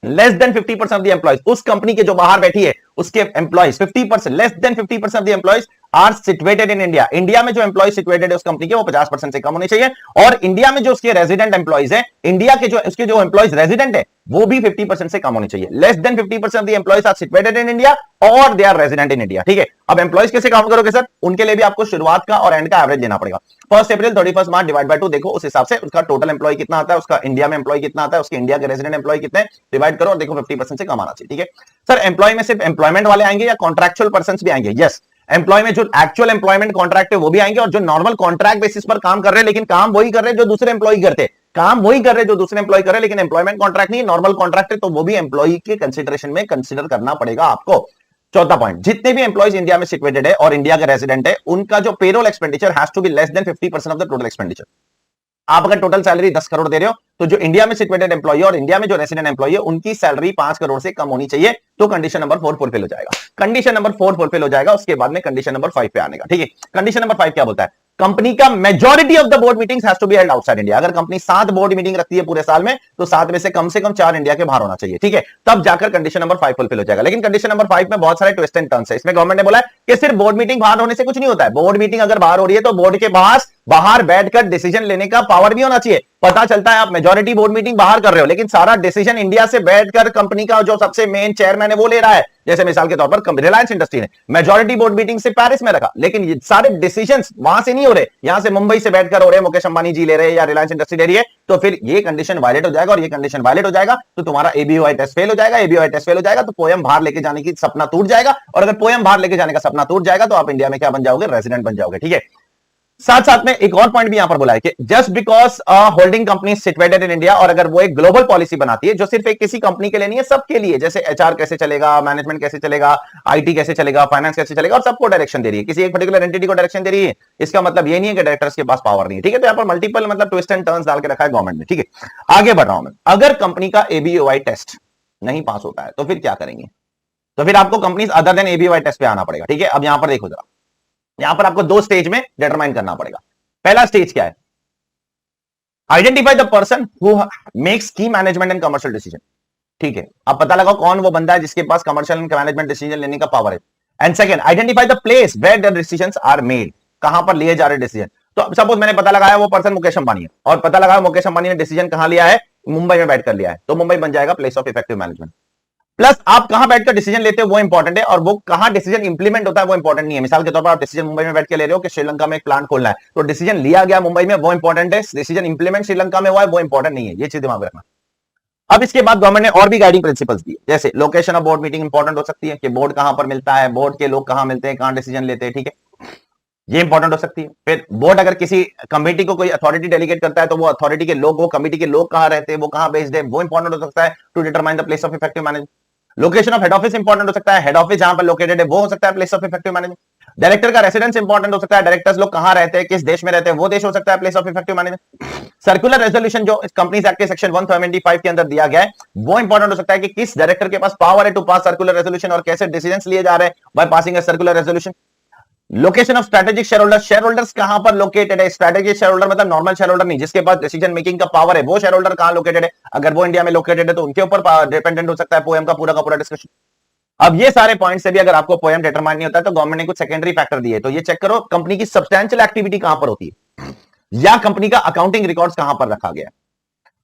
less than 50% of the employees, उस कंपनी के जो बाहर बैठी है उसके employees 50%, less than 50% of the employees are situated in India. India में जो एम्प्लॉइज सिचुएटेड है उस कंपनी के वो 50% से कम होने चाहिए, और इंडिया में जो उसके रेजिडेंट एम्प्लॉइज है, इंडिया के जो उसके जो एम्प्लॉइज रेजिडेंट है वो भी 50% से कम होने चाहिए। Less than 50% of the employees are situated in India और they are resident in India, ठीक है। अब एम्प्लॉइज कैसे काउंट करोगे सर? उनके लिए भी आपको शुरुआत का और एंड का एवरेज लेना पड़ेगा। 1 अप्रैल 31 मार्च डिवाइड बाय 2, देखो उस हिसाब से उसका टोटल एम्प्लॉय कितना आता है, उसका इंडिया में एम्प्लॉय कितना आता है, उसके इंडिया के रेजिडेंट एम्प्लॉय कितने, डिवाइड करो और देखो 50% से कम आना चाहिए, ठीक है। सर एम्प्लॉय में सिर्फ एम्प्लॉयमेंट वाले आएंगे या कॉन्ट्रैक्चुअल पर्संस भी आएंगे? यस, एम्प्लॉय में जो एक्चुअल एम्प्लॉयमेंट कॉन्ट्रैक्ट है वो भी आएंगे, और जो नॉर्मल कॉन्ट्रैक्ट बेसिस पर काम कर रहे हैं लेकिन काम वही कर रहे हैं जो दूसरे एम्प्लॉय करते हैं, काम वही कर रहे हैं जो दूसरे एम्प्लॉय कर रहे हैं, लेकिन एम्प्लॉयमेंट कॉन्ट्रैक्ट नहीं, नॉर्मल कॉन्ट्रैक्ट है, तो वो भी एम्प्लॉय के कंसीडरेशन में कंसीडर करना पड़ेगा आपको। चौथा पॉइंट, जितने भी एम्प्लॉइज इंडिया में सिचुएटेड है और इंडिया का रेजिडेंट है उनका जो payroll expenditure has to be less than 50% of the total expenditure. आप अगर टोटल सैलरी 10 करोड़ दे रहे हो तो जो इंडिया में सिचुएटेड एम्प्लॉय और इंडिया में जो रेसिडेंट एम्प्लॉय है उनकी सैलरी 5 करोड़ से कम होनी चाहिए, तो कंडीशन नंबर 4 फुलफिल हो जाएगा। कंडीशन नंबर 4 फुलफिल हो जाएगा, उसके बाद में कंडीशन नंबर 5 पे आने का, ठीक है। कंडीशन नंबर 5 क्या बोलता है? कंपनी का majority of the board meetings has to be held outside India. अगर कंपनी 7 बोर्ड मीटिंग रखती है पूरे साल में, तो 7 में से कम 4 इंडिया के बाहर होना चाहिए, ठीक है, तब जाकर कंडीशन नंबर 5 फुलफिल हो जाएगा। लेकिन कंडीशन नंबर 5 में बहुत सारे ट्विस्ट एंड टर्न्स है। इसमें गवर्नमेंट ने बोला है कि सिर्फ बोर्ड मीटिंग बाहर होने से कुछ नहीं होता है। बोर्ड मीटिंग अगर बाहर हो रही है तो बोर्ड के पास बाहर बैठकर डिसीजन लेने का पावर भी होना चाहिए। पता चलता है आप मेजॉरिटी बोर्ड मीटिंग बाहर कर रहे हो, लेकिन सारा डिसीजन इंडिया से बैठकर कंपनी का जो सबसे मेन चेयरमैन है वो ले रहा है। जैसे मिसाल के तौर पर रिलायंस इंडस्ट्री ने मेजॉरिटी बोर्ड मीटिंग से पेरिस में रखा, लेकिन ये सारे डिसीजंस वहां से नहीं हो रहे, यहां से मुंबई से बैठकर हो रहे, मुकेश अंबानी जी ले रहे हैं या रिलायंस इंडस्ट्री ले रही है। तो फिर ये कंडीशन वायलेट हो जाएगा, और ये कंडीशन वायलेट हो जाएगा तो तुम्हारा एबीओआई टेस्ट फेल हो जाएगा। एबीओआई टेस्ट फेल हो जाएगा तो पोयम बाहर लेके जाने की सपना टूट जाएगा, और अगर पोयम बाहर लेके जाने का सपना टूट जाएगा तो आप इंडिया में क्या बन जाओगे, रेजिडेंट बन जाओगे, ठीक है। साथ साथ में एक और पॉइंट भी यहां पर बोला है कि just because holding company situated in India, और अगर वो एक ग्लोबल पॉलिसी बनाती है जो सिर्फ एक किसी कंपनी के लिए नहीं है, सबके लिए, जैसे एचआर कैसे चलेगा, मैनेजमेंट कैसे चलेगा, आईटी कैसे चलेगा, फाइनेंस कैसे चलेगा, और सबको डायरेक्शन दे रही है, किसी एक पर्टिकुलर एंटिटी को डायरेक्शन दे रही है, इसका मतलब ये नहीं है कि डायरेक्टर्स के पास पावर नहीं है, ठीक है। तो यहां पर मल्टीपल मतलब ट्विस्ट एंड टर्न्स डाल के रखा है गवर्नमेंट ने, ठीक है। आगे बढ़ रहा हूं मैं। अगर कंपनी का एबीओआई टेस्ट नहीं पास होता है तो फिर क्या करेंगे, तो फिर आपको कंपनीज अदर देन एबीओआई टेस्ट पे आना पड़ेगा, ठीक है। अब यहां पर देखो जरा, यहां पर आपको 2 स्टेज में डिटरमाइन करना पड़ेगा। पहला स्टेज क्या है, identify the person who makes की मैनेजमेंट एंड कमर्शियल डिसीजन, ठीक है। अब पता लगाओ कौन वो बंदा है जिसके पास कमर्शियल एंड मैनेजमेंट डिसीजन लेने का पावर है। And second, identify the place where the decisions are made, कहां पर लिए जा रहे डिसीजन। तो सपोज मैंने पता लगाया वो पर्सन मुकेश अंबानी है, और पता लगाया मुकेश अंबानी ने डिसीजन कहां लिया है, मुंबई में बैठकर लिया है, तो मुंबई बन जाएगा place of effective management. Plus आप कहां बैठकर डिसीजन लेते हो वो इंपॉर्टेंट है, और वो कहां डिसीजन इंप्लीमेंट होता है वो इंपॉर्टेंट नहीं है। मिसाल के तौर पर आप डिसीजन मुंबई में बैठ के ले रहे हो कि श्रीलंका में एक प्लांट खोलना है, तो डिसीजन लिया गया मुंबई में वो इंपॉर्टेंट है, डिसीजन इंप्लीमेंट श्रीलंका में हुआ है वो इंपॉर्टेंट नहीं है, ये चीज दिमाग में रखना। अब इसके बाद गवर्नमेंट ने और भी गाइडिंग प्रिंसिपल्स दिए, जैसे location of board meeting important हो सकती है कि बोर्ड कहां पर मिलता है, बोर्ड के लोग कहां मिलते हैं, कहां डिसीजन लेते हैं, ठीक है, ये इंपॉर्टेंट हो सकती है। फिर बोर्ड अगर किसी कमेटी को कोई अथॉरिटी डेलीगेट करता है तो वो अथॉरिटी के लोग, वो कमेटी के लोग कहां रहते हैं, वो कहां बेस्ड है, वो इंपॉर्टेंट हो सकता है to determine the place of effective management. Location of head office important हो सकता है, हेड ऑफिस जहां पर लोकेटेड है वो हो सकता है place of effective management. Director का रेसिडेंस इंपॉर्टेंट हो सकता है, डायरेक्टर्स लोग कहां रहते हैं, किस देश में रहते हैं, वो देश हो सकता है place of effective management. Circular resolution जो कंपनीज एक्ट के सेक्शन 175 के अंदर दिया गया है वो इंपॉर्टेंट हो सकता है कि किस डायरेक्टर के पास पावर है टू पास सर्कुलर रेजोल्यूशन, और कैसे डिसीजंस लिए जा रहे हैं by passing a circular resolution. Location of strategic share holder, share holders कहां पर लोकेटेड है, स्ट्रेटेजिक शेयर होल्डर मतलब नॉर्मल शेयर होल्डर नहीं, जिसके पास डिसीजन मेकिंग का पावर है, वो शेयर होल्डर कहां लोकेटेड है, अगर वो इंडिया में लोकेटेड है तो उनके ऊपर डिपेंडेंट हो सकता है पोएम का पूरा डिस्कशन। अब ये सारे पॉइंट से भी अगर आपको पोएम डिटरमाइन नहीं होता है तो गवर्नमेंट ने कुछ सेकेंडरी फैक्टर दिए, तो ये चेक करो कंपनी की सब्सटेंशियल एक्टिविटी कहां पर होती है, या कंपनी का अकाउंटिंग रिकॉर्ड्स कहां पर रखा गया है।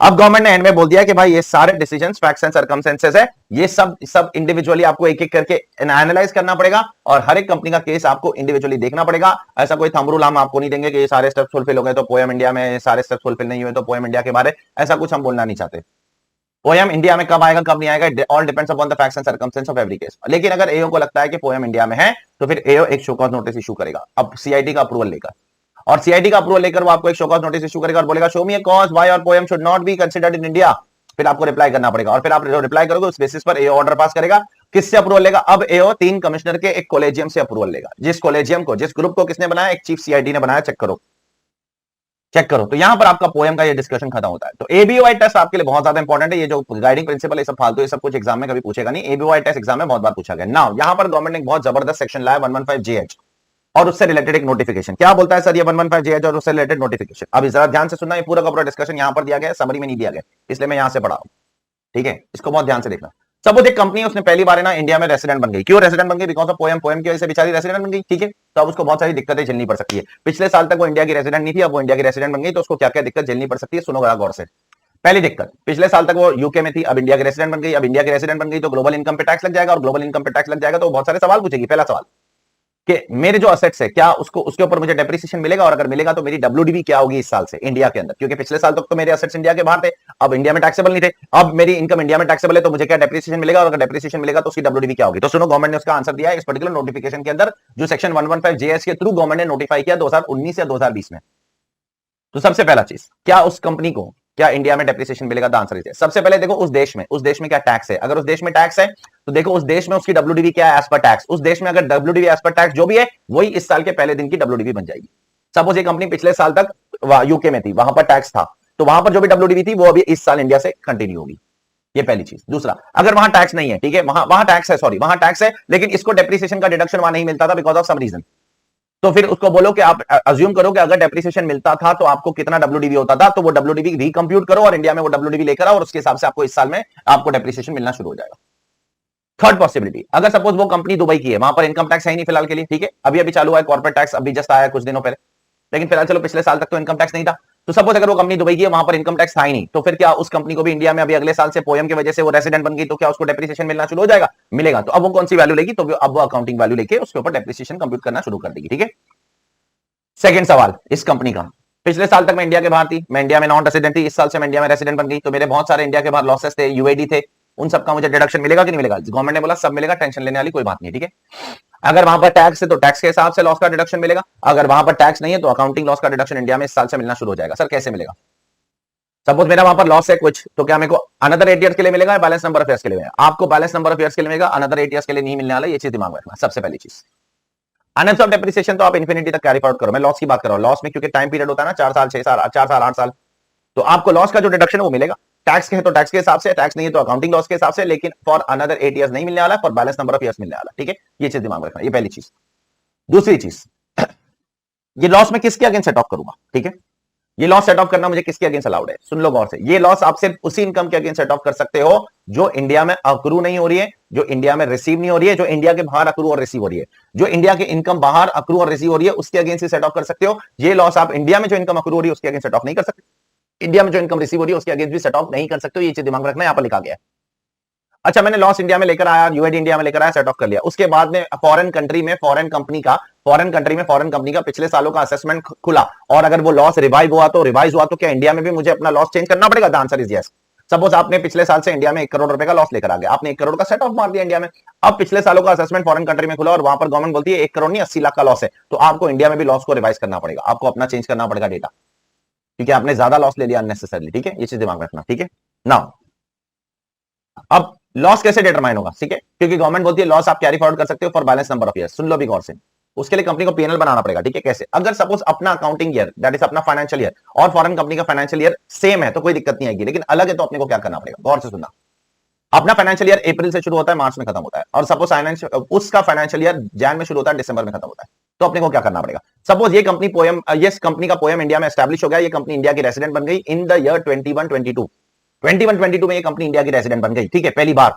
अब गवर्नमेंट ने एंड में बोल दिया कि भाई ये सारे डिसीजंस, फैक्ट्स एंड सर्कमस्टेंसेस है, ये सब इंडिविजुअली आपको एक एक करके एनालाइज करना पड़ेगा, और हर एक कंपनी का केस आपको इंडिविजुअली देखना पड़ेगा। ऐसा कोई थंब रूल हम आपको नहीं देंगे कि ये सारे स्टेप्स फुलफिल हो गए तो पोएम इंडिया में, सारे स्टेप्स फुलफिल नहीं हुए तो पोएम इंडिया के बारे, ऐसा कुछ हम बोलना नहीं चाहते। पोएम इंडिया में कब आएगा कब नहीं आएगा, all depends upon the facts and circumstance of every case. लेकिन अगर एओ को लगता है कि पोएम इंडिया में है तो फिर एओ एक शो कॉज नोटिस इशू करेगा, अब सीआईटी का अप्रूवल लेकर, और सीआईटी का अप्रूवल लेकर वो आपको एक शो कॉज नोटिस इशू करेगा और बोलेगा show me a cause why your poem should not be considered in India. फिर आपको रिप्लाई करना पड़ेगा, और फिर आप जो रिप्लाई करोगे उस बेसिस पर एओ ऑर्डर पास करेगा। किससे अप्रूवल लेगा, अब एओ 3 कमिश्नर के एक कॉलेजियम से अप्रूवल लेगा, जिस कॉलेजियम को, जिस ग्रुप को किसने बनाया, एक चीफ सीआईडी ने बनाया। चेक करो तो यहां पर आपका पोएम का ये डिस्कशन खत्म होता है। तो एबीओआई टेस्ट आपके लिए बहुत ज्यादा इंपॉर्टेंट है, ये जो गाइडिंग प्रिंसिपल, ये सब फालतू, ये सब कुछ एग्जाम में कभी पूछेगा नहीं, एबीओआई टेस्ट एग्जाम में बहुत बार पूछा गया। नाउ यहां पर गवर्नमेंट ने बहुत जबरदस्त सेक्शन लाया 115JH, और उससे रिलेटेड एक नोटिफिकेशन। क्या बोलता है सर ये 115JH और उससे रिलेटेड नोटिफिकेशन, अभी जरा ध्यान से सुनना, ये पूरा डिस्कशन यहां पर दिया गया है, समरी में नहीं दिया गया, इसलिए मैं यहां से पढ़ा हूं, ठीक है, इसको बहुत ध्यान से देखना। सपोज एक कंपनी है, उसने पहली बार है ना इंडिया में रेसिडेंट बन गई। क्यों रेसिडेंट बन गई, बिकॉज ऑफ पोएम की वजह से बेचारी रेसिडेंट बन गई, ठीक है। तो अब उसको बहुत सारी दिक्कतें झेलनी पड़ सकती है। पिछले साल तक वो इंडिया की रेसिडेंट नहीं थी, अब वो इंडिया की रेसिडेंट बन गई, तो उसको क्या क्या दिक्कत झेलनी पड़ सकती है, सुनो गौर से। पहली दिक्कत, पिछले साल तक वो यूके में थी, अब इंडिया की रेसिडेंट बन गई। अब इंडिया की रेसिडेंट बन गई तो ग्लोबल इनकम पे टैक्स लग जाएगा, और ग्लोबल इनकम पे टैक्स लग जाएगा तो बहुत सारे सवाल पूछेगी। पहला सवाल कि मेरे जो असेट्स है क्या उसके ऊपर मुझे डेप्रिसिएशन मिलेगा, और अगर मिलेगा तो मेरी डब्ल्यूडीवी क्या होगी इस साल से इंडिया के अंदर, क्योंकि पिछले साल तक तो मेरे असेट्स इंडिया के बाहर थे, अब इंडिया में टैक्सेबल नहीं थे, अब मेरी इनकम इंडिया में टैक्सेबल है, तो मुझे क्या डेप्रिसिएशन मिलेगा, और अगर डेप्रिसिएशन मिलेगा तो उसकी डब्ल्यूडीवी क्या होगी। तो सुनो, गवर्नमेंट ने उसका आंसर दिया है इस पर्टिकुलर नोटिफिकेशन के अंदर, जो सेक्शन 115JS के थ्रू गवर्नमेंट ने नोटिफाई किया 2019 या 2020 में। तो सबसे पहला चीज, क्या उस कंपनी को क्या इंडिया में डेप्रिसिएशन मिलेगा, द आंसर इज सबसे पहले देखो उस देश में क्या टैक्स है। अगर उस देश में टैक्स है तो देखो उस देश में उसकी डब्ल्यूडीवी क्या है एज पर टैक्स। उस देश में अगर डब्ल्यूडीवी एज पर टैक्स जो भी है वही इस साल के पहले दिन की डब्ल्यूडीवी बन जाएगी। सपोज ये कंपनी पिछले साल तक यूके में थी, वहां पर टैक्स था, तो वहां पर जो भी डब्ल्यूडीवी थी वो अभी इस साल इंडिया से कंटिन्यू होगी। ये पहली चीज। दूसरा, अगर वहां टैक्स नहीं है, ठीक है, वहां टैक्स है, सॉरी वहां टैक्स है, लेकिन इसको डेप्रिसिएशन का डिडक्शन वहां नहीं मिलता था बिकॉज ऑफ सम रीजन, तो फिर उसको बोलो कि आप अज्यूम करो कि अगर डेप्रिसिएशन मिलता था तो आपको कितना डब्ल्यूडीवी होता था, तो वो डब्ल्यूडीवी रिकंप्यूट करो और इंडिया में वो डब्ल्यूडीवी लेकर आओ और उसके हिसाब से आपको इस साल में आपको डेप्रिसिएशन मिलना शुरू हो जाएगा। थर्ड पॉसिबिलिटी, अगर सपोज वो कंपनी दुबई की है, वहां पर इनकम टैक्स है ही नहीं फिलहाल के लिए, ठीक है, अभी अभी चालू है कॉर्पोरेट टैक्स, अभी जस्ट आया कुछ दिनों पहले, लेकिन फिलहाल चलो पिछले साल तक तो इनकम टैक्स नहीं था। तो सपोज अगर वो कंपनी दुबई की है, वहां पर इनकम टैक्स था ही नहीं, तो फिर क्या उस कंपनी को भी इंडिया में अभी अगले साल से पोएम की वजह से वो रेसिडेंट बन गई, तो क्या उसको डेप्रिसिएशन मिलना शुरू हो जाएगा? मिलेगा। तो अब वो कौन सी वैल्यू लेगी? तो अब वो अकाउंटिंग वैल्यू लेके उसके ऊपर डेप्रिसिएशन कंप्यूट करना शुरू कर देगी, ठीक है। सेकंड सवाल इस कंपनी का, पिछले साल तक मैं इंडिया के बाहर थी, मैं इंडिया में नॉन रेसिडेंट थी, इस साल से मैं इंडिया में रेसिडेंट बन गई, तो मेरे बहुत सारे इंडिया के बाहर लॉसेस थे, यूएडी थे, उन सबका मुझे डिडक्शन मिलेगा कि नहीं मिलेगा? गवर्नमेंट ने बोला सब मिलेगा, टेंशन लेने वाली कोई बात नहीं, ठीक है। अगर वहां पर टैक्स है तो टैक्स के हिसाब से लॉस का डिडक्शन मिलेगा, अगर वहां पर टैक्स नहीं है तो अकाउंटिंग लॉस का डिडक्शन इंडिया में इस साल से मिलना शुरू हो जाएगा। सर कैसे मिलेगा? सपोज मेरा वहां पर लॉस है कुछ, तो क्या मेरे को अनदर 8 ईयर्स के लिए मिलेगा या बैलेंस नंबर ऑफ ईयर्स के लिए मिलेगा? आपको बैलेंस नंबर ऑफ ईयर्स के लिए मिलेगा, अनदर 8 ईयर्स के लिए नहीं मिलने वाला, ये चीज दिमाग में रखना सबसे पहली चीज। अनंत ऑफ डेप्रिसिएशन तो आप इन्फिनिटी तक कैरी फॉरवर्ड करो, मैं लॉस की बात कर रहा हूं। लॉस में क्योंकि टाइम पीरियड होता है ना, 4 साल 6 साल 4 साल 8 साल, तो आपको लॉस का जो डिडक्शन है वो मिलेगा। टैक्स के है तो टैक्स के हिसाब से, टैक्स नहीं है तो अकाउंटिंग लॉस के हिसाब से, लेकिन फॉर अनदर 8 ईयर्स नहीं मिलने वाला, for balance number of years मिलने वाला, ठीक है। ये चीज दिमाग में रखना, ये पहली चीज। दूसरी चीज, ये लॉस में किसके अगेंस्ट सेट ऑफ करूंगा, ठीक है। ये लॉस सेट ऑफ करना मुझे किसके अगेंस्ट अलाउड है? सुन लो गौर से, ये लॉस आप सिर्फ उसी इनकम के अगेंस्ट सेट ऑफ कर सकते हो जो इंडिया में अक्रू नहीं हो रही है, जो इंडिया में रिसीव नहीं हो रही है, जो इंडिया के बाहर अक्रू और रिसीव हो रही है। जो इंडिया के इनकम बाहर अक्रू और रिसीव हो रही है उसके अगेंस्ट ही सेट ऑफ कर सकते हो। ये लॉस आप इंडिया में जो इनकम अक्रू हो रही है उसके अगेंस्ट सेट ऑफ नहीं कर सकते, इंडिया में जो इनकम रिसीव हो रही है उसके अगेंस्ट भी सेट ऑफ नहीं कर सकते हो। ये चीज दिमाग में रखना, यहां पर लिखा गया है। अच्छा, मैंने लॉस इंडिया में लेकर आया, यूएडी इंडिया में लेकर आया, सेट ऑफ कर लिया। उसके बाद में फॉरेन कंट्री में फॉरेन कंपनी का पिछले सालों का असेसमेंट खुला, और अगर वो लॉस रिवाइव हुआ तो क्या इंडिया में भी मुझे अपना लॉस चेंज करना पड़ेगा? The answer is yes. Suppose आपने पिछले साल से इंडिया में 1 करोड़ रुपए का लॉस लेकर आ गया, आपने 1 करोड़ का सेट ऑफ मार दिया इंडिया में। अब पिछले सालों का असेसमेंट फॉरेन कंट्री में खुला और वहां पर गवर्नमेंट बोलती है 1 करोड़ नहीं 80 लाख का लॉस है, तो आपको इंडिया में भी लॉस को रिवाइज करना पड़ेगा, आपको अपना चेंज करना पड़ेगा डेटा, क्योंकि आपने ज्यादा लॉस ले लिया अननेसेसरली, ठीक है। ये चीज दिमाग में रखना, ठीक है ना। अब लॉस कैसे डिटरमाइन होगा, ठीक है, क्योंकि गवर्नमेंट बोलती है लॉस आप कैरी फॉरवर्ड कर सकते हो for balance number of years. सुन लो भी गौर से, उसके लिए कंपनी को पीएनएल बनाना पड़ेगा, ठीक है। कैसे? अगर सपोज अपना अकाउंटिंग ईयर दैट इज अपना फाइनेंशियल ईयर और फॉरेन कंपनी का फाइनेंशियल ईयर सेम है तो कोई दिक्कत नहीं आएगी, लेकिन अलग है तो अपने को क्या करना पड़ेगा? गौर से सुनना, अपना फाइनेंशियल ईयर अप्रैल से शुरू होता है, मार्च में खत्म होता है, और सपोज उसका फाइनेंशियल ईयर जैन में शुरू होता है, दिसंबर में खत्म होता है, तो अपने को क्या करना पड़ेगा? सपोज ये कंपनी पोएम, ये कंपनी का पोएम इंडिया में एस्टैब्लिश हो गया, ये कंपनी इंडिया की रेसिडेंट बन गई इन द ईयर 21-22 में ये कंपनी इंडिया की रेसिडेंट बन गई, ठीक है, पहली बार।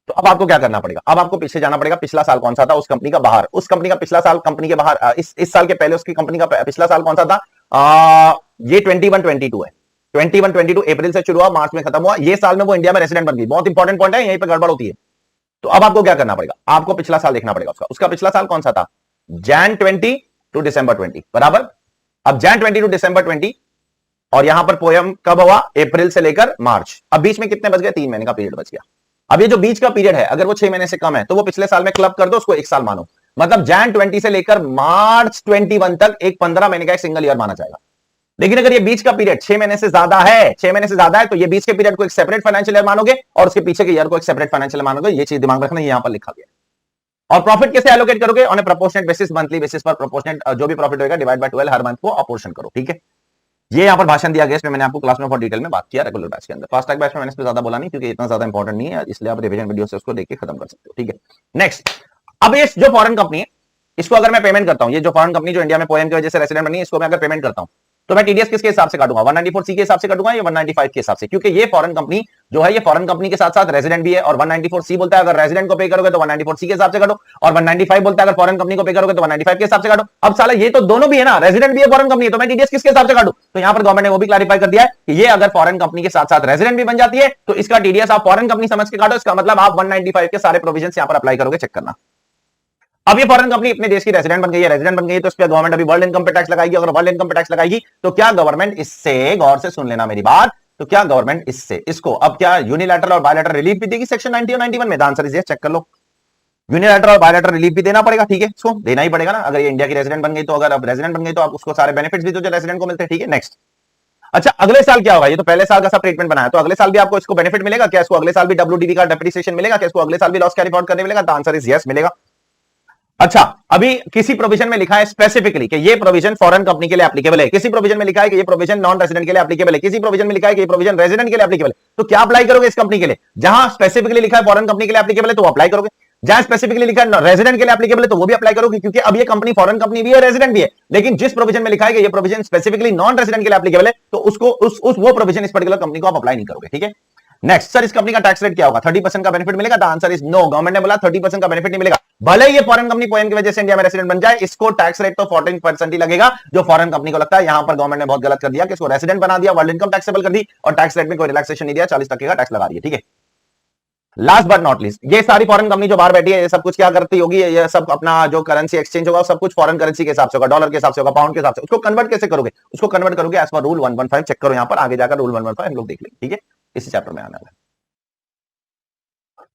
तो अब आपको क्या करना पड़ेगा? अब आपको पीछे जाना पड़ेगा, पिछला साल कौन सा था उस कंपनी का बाहर, उस कंपनी का पिछला साल कंपनी के बाहर, इस साल के पहले उसकी कंपनी का पिछला साल कौन सा था? ये 21-22 है। 21-22 अप्रैल से शुरू हुआ, मार्च में खत्म हुआ, ये साल में वो इंडिया में रेसिडेंट बन गई। बहुत इंपॉर्टेंट पॉइंट है, यहीं पे गड़बड़ होती है। तो अब आपको क्या करना पड़ेगा? आपको पिछला साल देखना पड़ेगा, उसका पिछला साल कौन सा था? जैन 20 टू दिसंबर 20, बराबर। अब जैन 20 टू दिसंबर 20, और यहां पर पोएम कब हुआ? अप्रैल से लेकर मार्च। अब बीच में कितने बच गए? 3 महीने का पीरियड बच गया। अब ये जो बीच का पीरियड है, अगर वो 6 महीने से कम है तो वो पिछले साल में क्लब कर दो, उसको 1 साल मानो। मतलब जैन 20 से लेकर मार्च 21 तक एक 15 महीने का एक सिंगल ईयर माना जाएगा। लेकिन अगर ये बीच का पीरियड 6 महीने से ज्यादा है, 6 महीने से ज्यादा है, तो ये बीच के पीरियड को एक सेपरेट फाइनेंशियल ईयर मानोगे और उसके पीछे के ईयर को एक सेपरेट फाइनेंशियल मानोगे। ये चीज दिमाग रखना, यहां पर लिखा गया। और प्रॉफिट कैसे एलोकेट करोगे? On A proportionate basis, monthly basis पर प्रोपोर्शनेट, जो भी प्रॉफिट होगा डिवाइड बाय 12 हर मंथ को अपोर्शन करो, ठीक है। ये यहां पर भाषण दिया गया, इसमें मैंने आपको क्लास में बहुत डिटेल में बात किया रेगुलर बैच के अंदर। फास्ट ट्रैक बैच में मैंने इस पे ज्यादा बोला नहीं क्योंकि इतना ज्यादा इंपॉर्टेंट नहीं है, इसलिए आप रिवीजन वीडियो से उसको देख के खत्म कर सकते हो, ठीक है। नेक्स्ट, अब ये जो फॉरेन कंपनी है, इसको अगर मैं पेमेंट करता हूं, ये जो फॉरेन कंपनी जो इंडिया में पोएम की वजह से रेसिडेंट बनी है, इसको मैं अगर पेमेंट करता हूं तो मैं टीडीएस किसके हिसाब से काटूंगा? 194C के हिसाब से काटूंगा या 195 के हिसाब से? क्योंकि ये फॉरेन कंपनी जो है, ये फॉरेन कंपनी के साथ साथ रेजिडेंट भी है, और 194C बोलता है अगर रेजिडेंट को पे करोगे तो 194C के हिसाब से काटो, और 195 बोलता है अगर फॉरेन कंपनी को पे करोगे तो 195 के हिसाब से काटो। अब साला ये तो दोनों भी है ना, रेजिडेंट भी है फॉरेन कंपनी, तो मैं टीडीएस किसके हिसाब से काटूं? तो यहां पर गवर्नमेंट ने वो भी क्लैरिफाई कर दिया है कि ये अगर फॉरेन कंपनी के साथ साथ रेजिडेंट भी बन जाती है तो इसका टीडीएस आप फॉरेन कंपनी समझ के काटो। इसका मतलब आप 195 के सारे प्रोविजन यहां पर अप्लाई करोगे, चेक करना। अब ये फॉरेन कंपनी अपने देश की रेजिडेंट बन गई है, रेजिडेंट बन गई है, तो इस पे गवर्नमेंट अभी वर्ल्ड इनकम पे टैक्स लगाएगी। अगर वर्ल्ड इनकम पे टैक्स लगाएगी तो क्या गवर्नमेंट इससे, गौर से सुन लेना मेरी बात, तो क्या गवर्नमेंट इससे इसको अब क्या यूनिलैटरल और बायलैटरल रिलीफ भी देगी सेक्शन 90 और 91 में? The answer is yes, check कर लो। यूनिलैटरल और बायलैटरल रिलीफ भी देना पड़ेगा, ठीक है, इसको देना ही पड़ेगा ना। अगर ये इंडिया की रेजिडेंट बन गई तो, अगर अब रेजिडेंट बन गई तो आप उसको सारे बेनिफिट्स भी तो जो रेजिडेंट को मिलते हैं, ठीक है। नेक्स्ट, अच्छा अगले साल क्या होगा? ये तो पहले साल का सब ट्रीटमेंट बनाया, तो अगले साल भी आपको इसको बेनिफिट मिलेगा क्या? इसको अगले साल भी डब्ल्यूडीवी का डेप्रिसिएशन मिलेगा क्या? इसको अगले साल भी लॉस कैरी फॉरवर्ड करने मिलेगा? द आंसर इज यस, मिलेगा। अच्छा, अभी किसी प्रोविजन में लिखा है स्पेसिफिकली कि ये प्रोविजन फॉरेन कंपनी के लिए एप्लीकेबल है, किसी प्रोविजन में लिखा है कि ये प्रोविजन नॉन रेजिडेंट के लिए एप्लीकेबल है, किसी प्रोविजन में लिखा है कि ये प्रोविजन रेजिडेंट के लिए एप्लीकेबल है, तो क्या अप्लाई करोगे इस कंपनी के लिए? जहां स्पेसिफिकली लिखा है फॉरेन कंपनी के लिए एप्लीकेबल है तो अप्लाई करोगे, जहां स्पेसिफिकली लिखा है रेजिडेंट के लिए एप्लीकेबल है तो वो भी अप्लाई करोगे, क्योंकि अब ये कंपनी फॉरेन कंपनी भी है, रेजिडेंट भी है, लेकिन जिस प्रोविजन में लिखा है कि ये प्रोविजन स्पेसिफिकली नॉन रेजिडेंट के लिए एप्लीकेबल है तो उसको वो प्रोविजन इस पर्टिकुलर कंपनी को आप अप्लाई नहीं करोगे, ठीक है। नेक्स्ट, सर इस कंपनी का टैक्स रेट क्या होगा, 30% का बेनिफिट मिलेगा? The answer is no. Government ने बोला 30% का बेनिफिट नहीं मिलेगा, भले ही ये फॉरेन कंपनी पोएम की वजह से इंडिया में रेसिडेंट बन जाए, इसको टैक्स रेट तो 14% ही लगेगा जो फॉरेन कंपनी को लगता है। यहां पर गवर्नमेंट ने बहुत गलत कर दिया कि इसको रेसिडेंट बना दिया, वर्ल्ड इनकम टैक्सेबल कर दी और टैक्स रेट में कोई रिलैक्सेशन नहीं दिया, 40% का टैक्स लगा रही है, ठीक है। लास्ट बट नॉट लीस्ट, ये सारी फॉरेन कंपनी जो बाहर बैठी है ये सब कुछ क्या करती होगी, ये सब अपना जो करेंसी एक्सचेंज होगा सब कुछ फॉरेन करेंसी के हिसाब से होगा, डॉलर के हिसाब से होगा, पाउंड के हिसाब से। उसको कन्वर्ट कैसे करोगे? उसको कन्वर्ट करोगे एज पर रूल 115। चेक करो यहां पर, आगे जाकर रूल 115 हम लोग देख लेंगे, ठीक है, इसी चैप्टर में आने वाला है।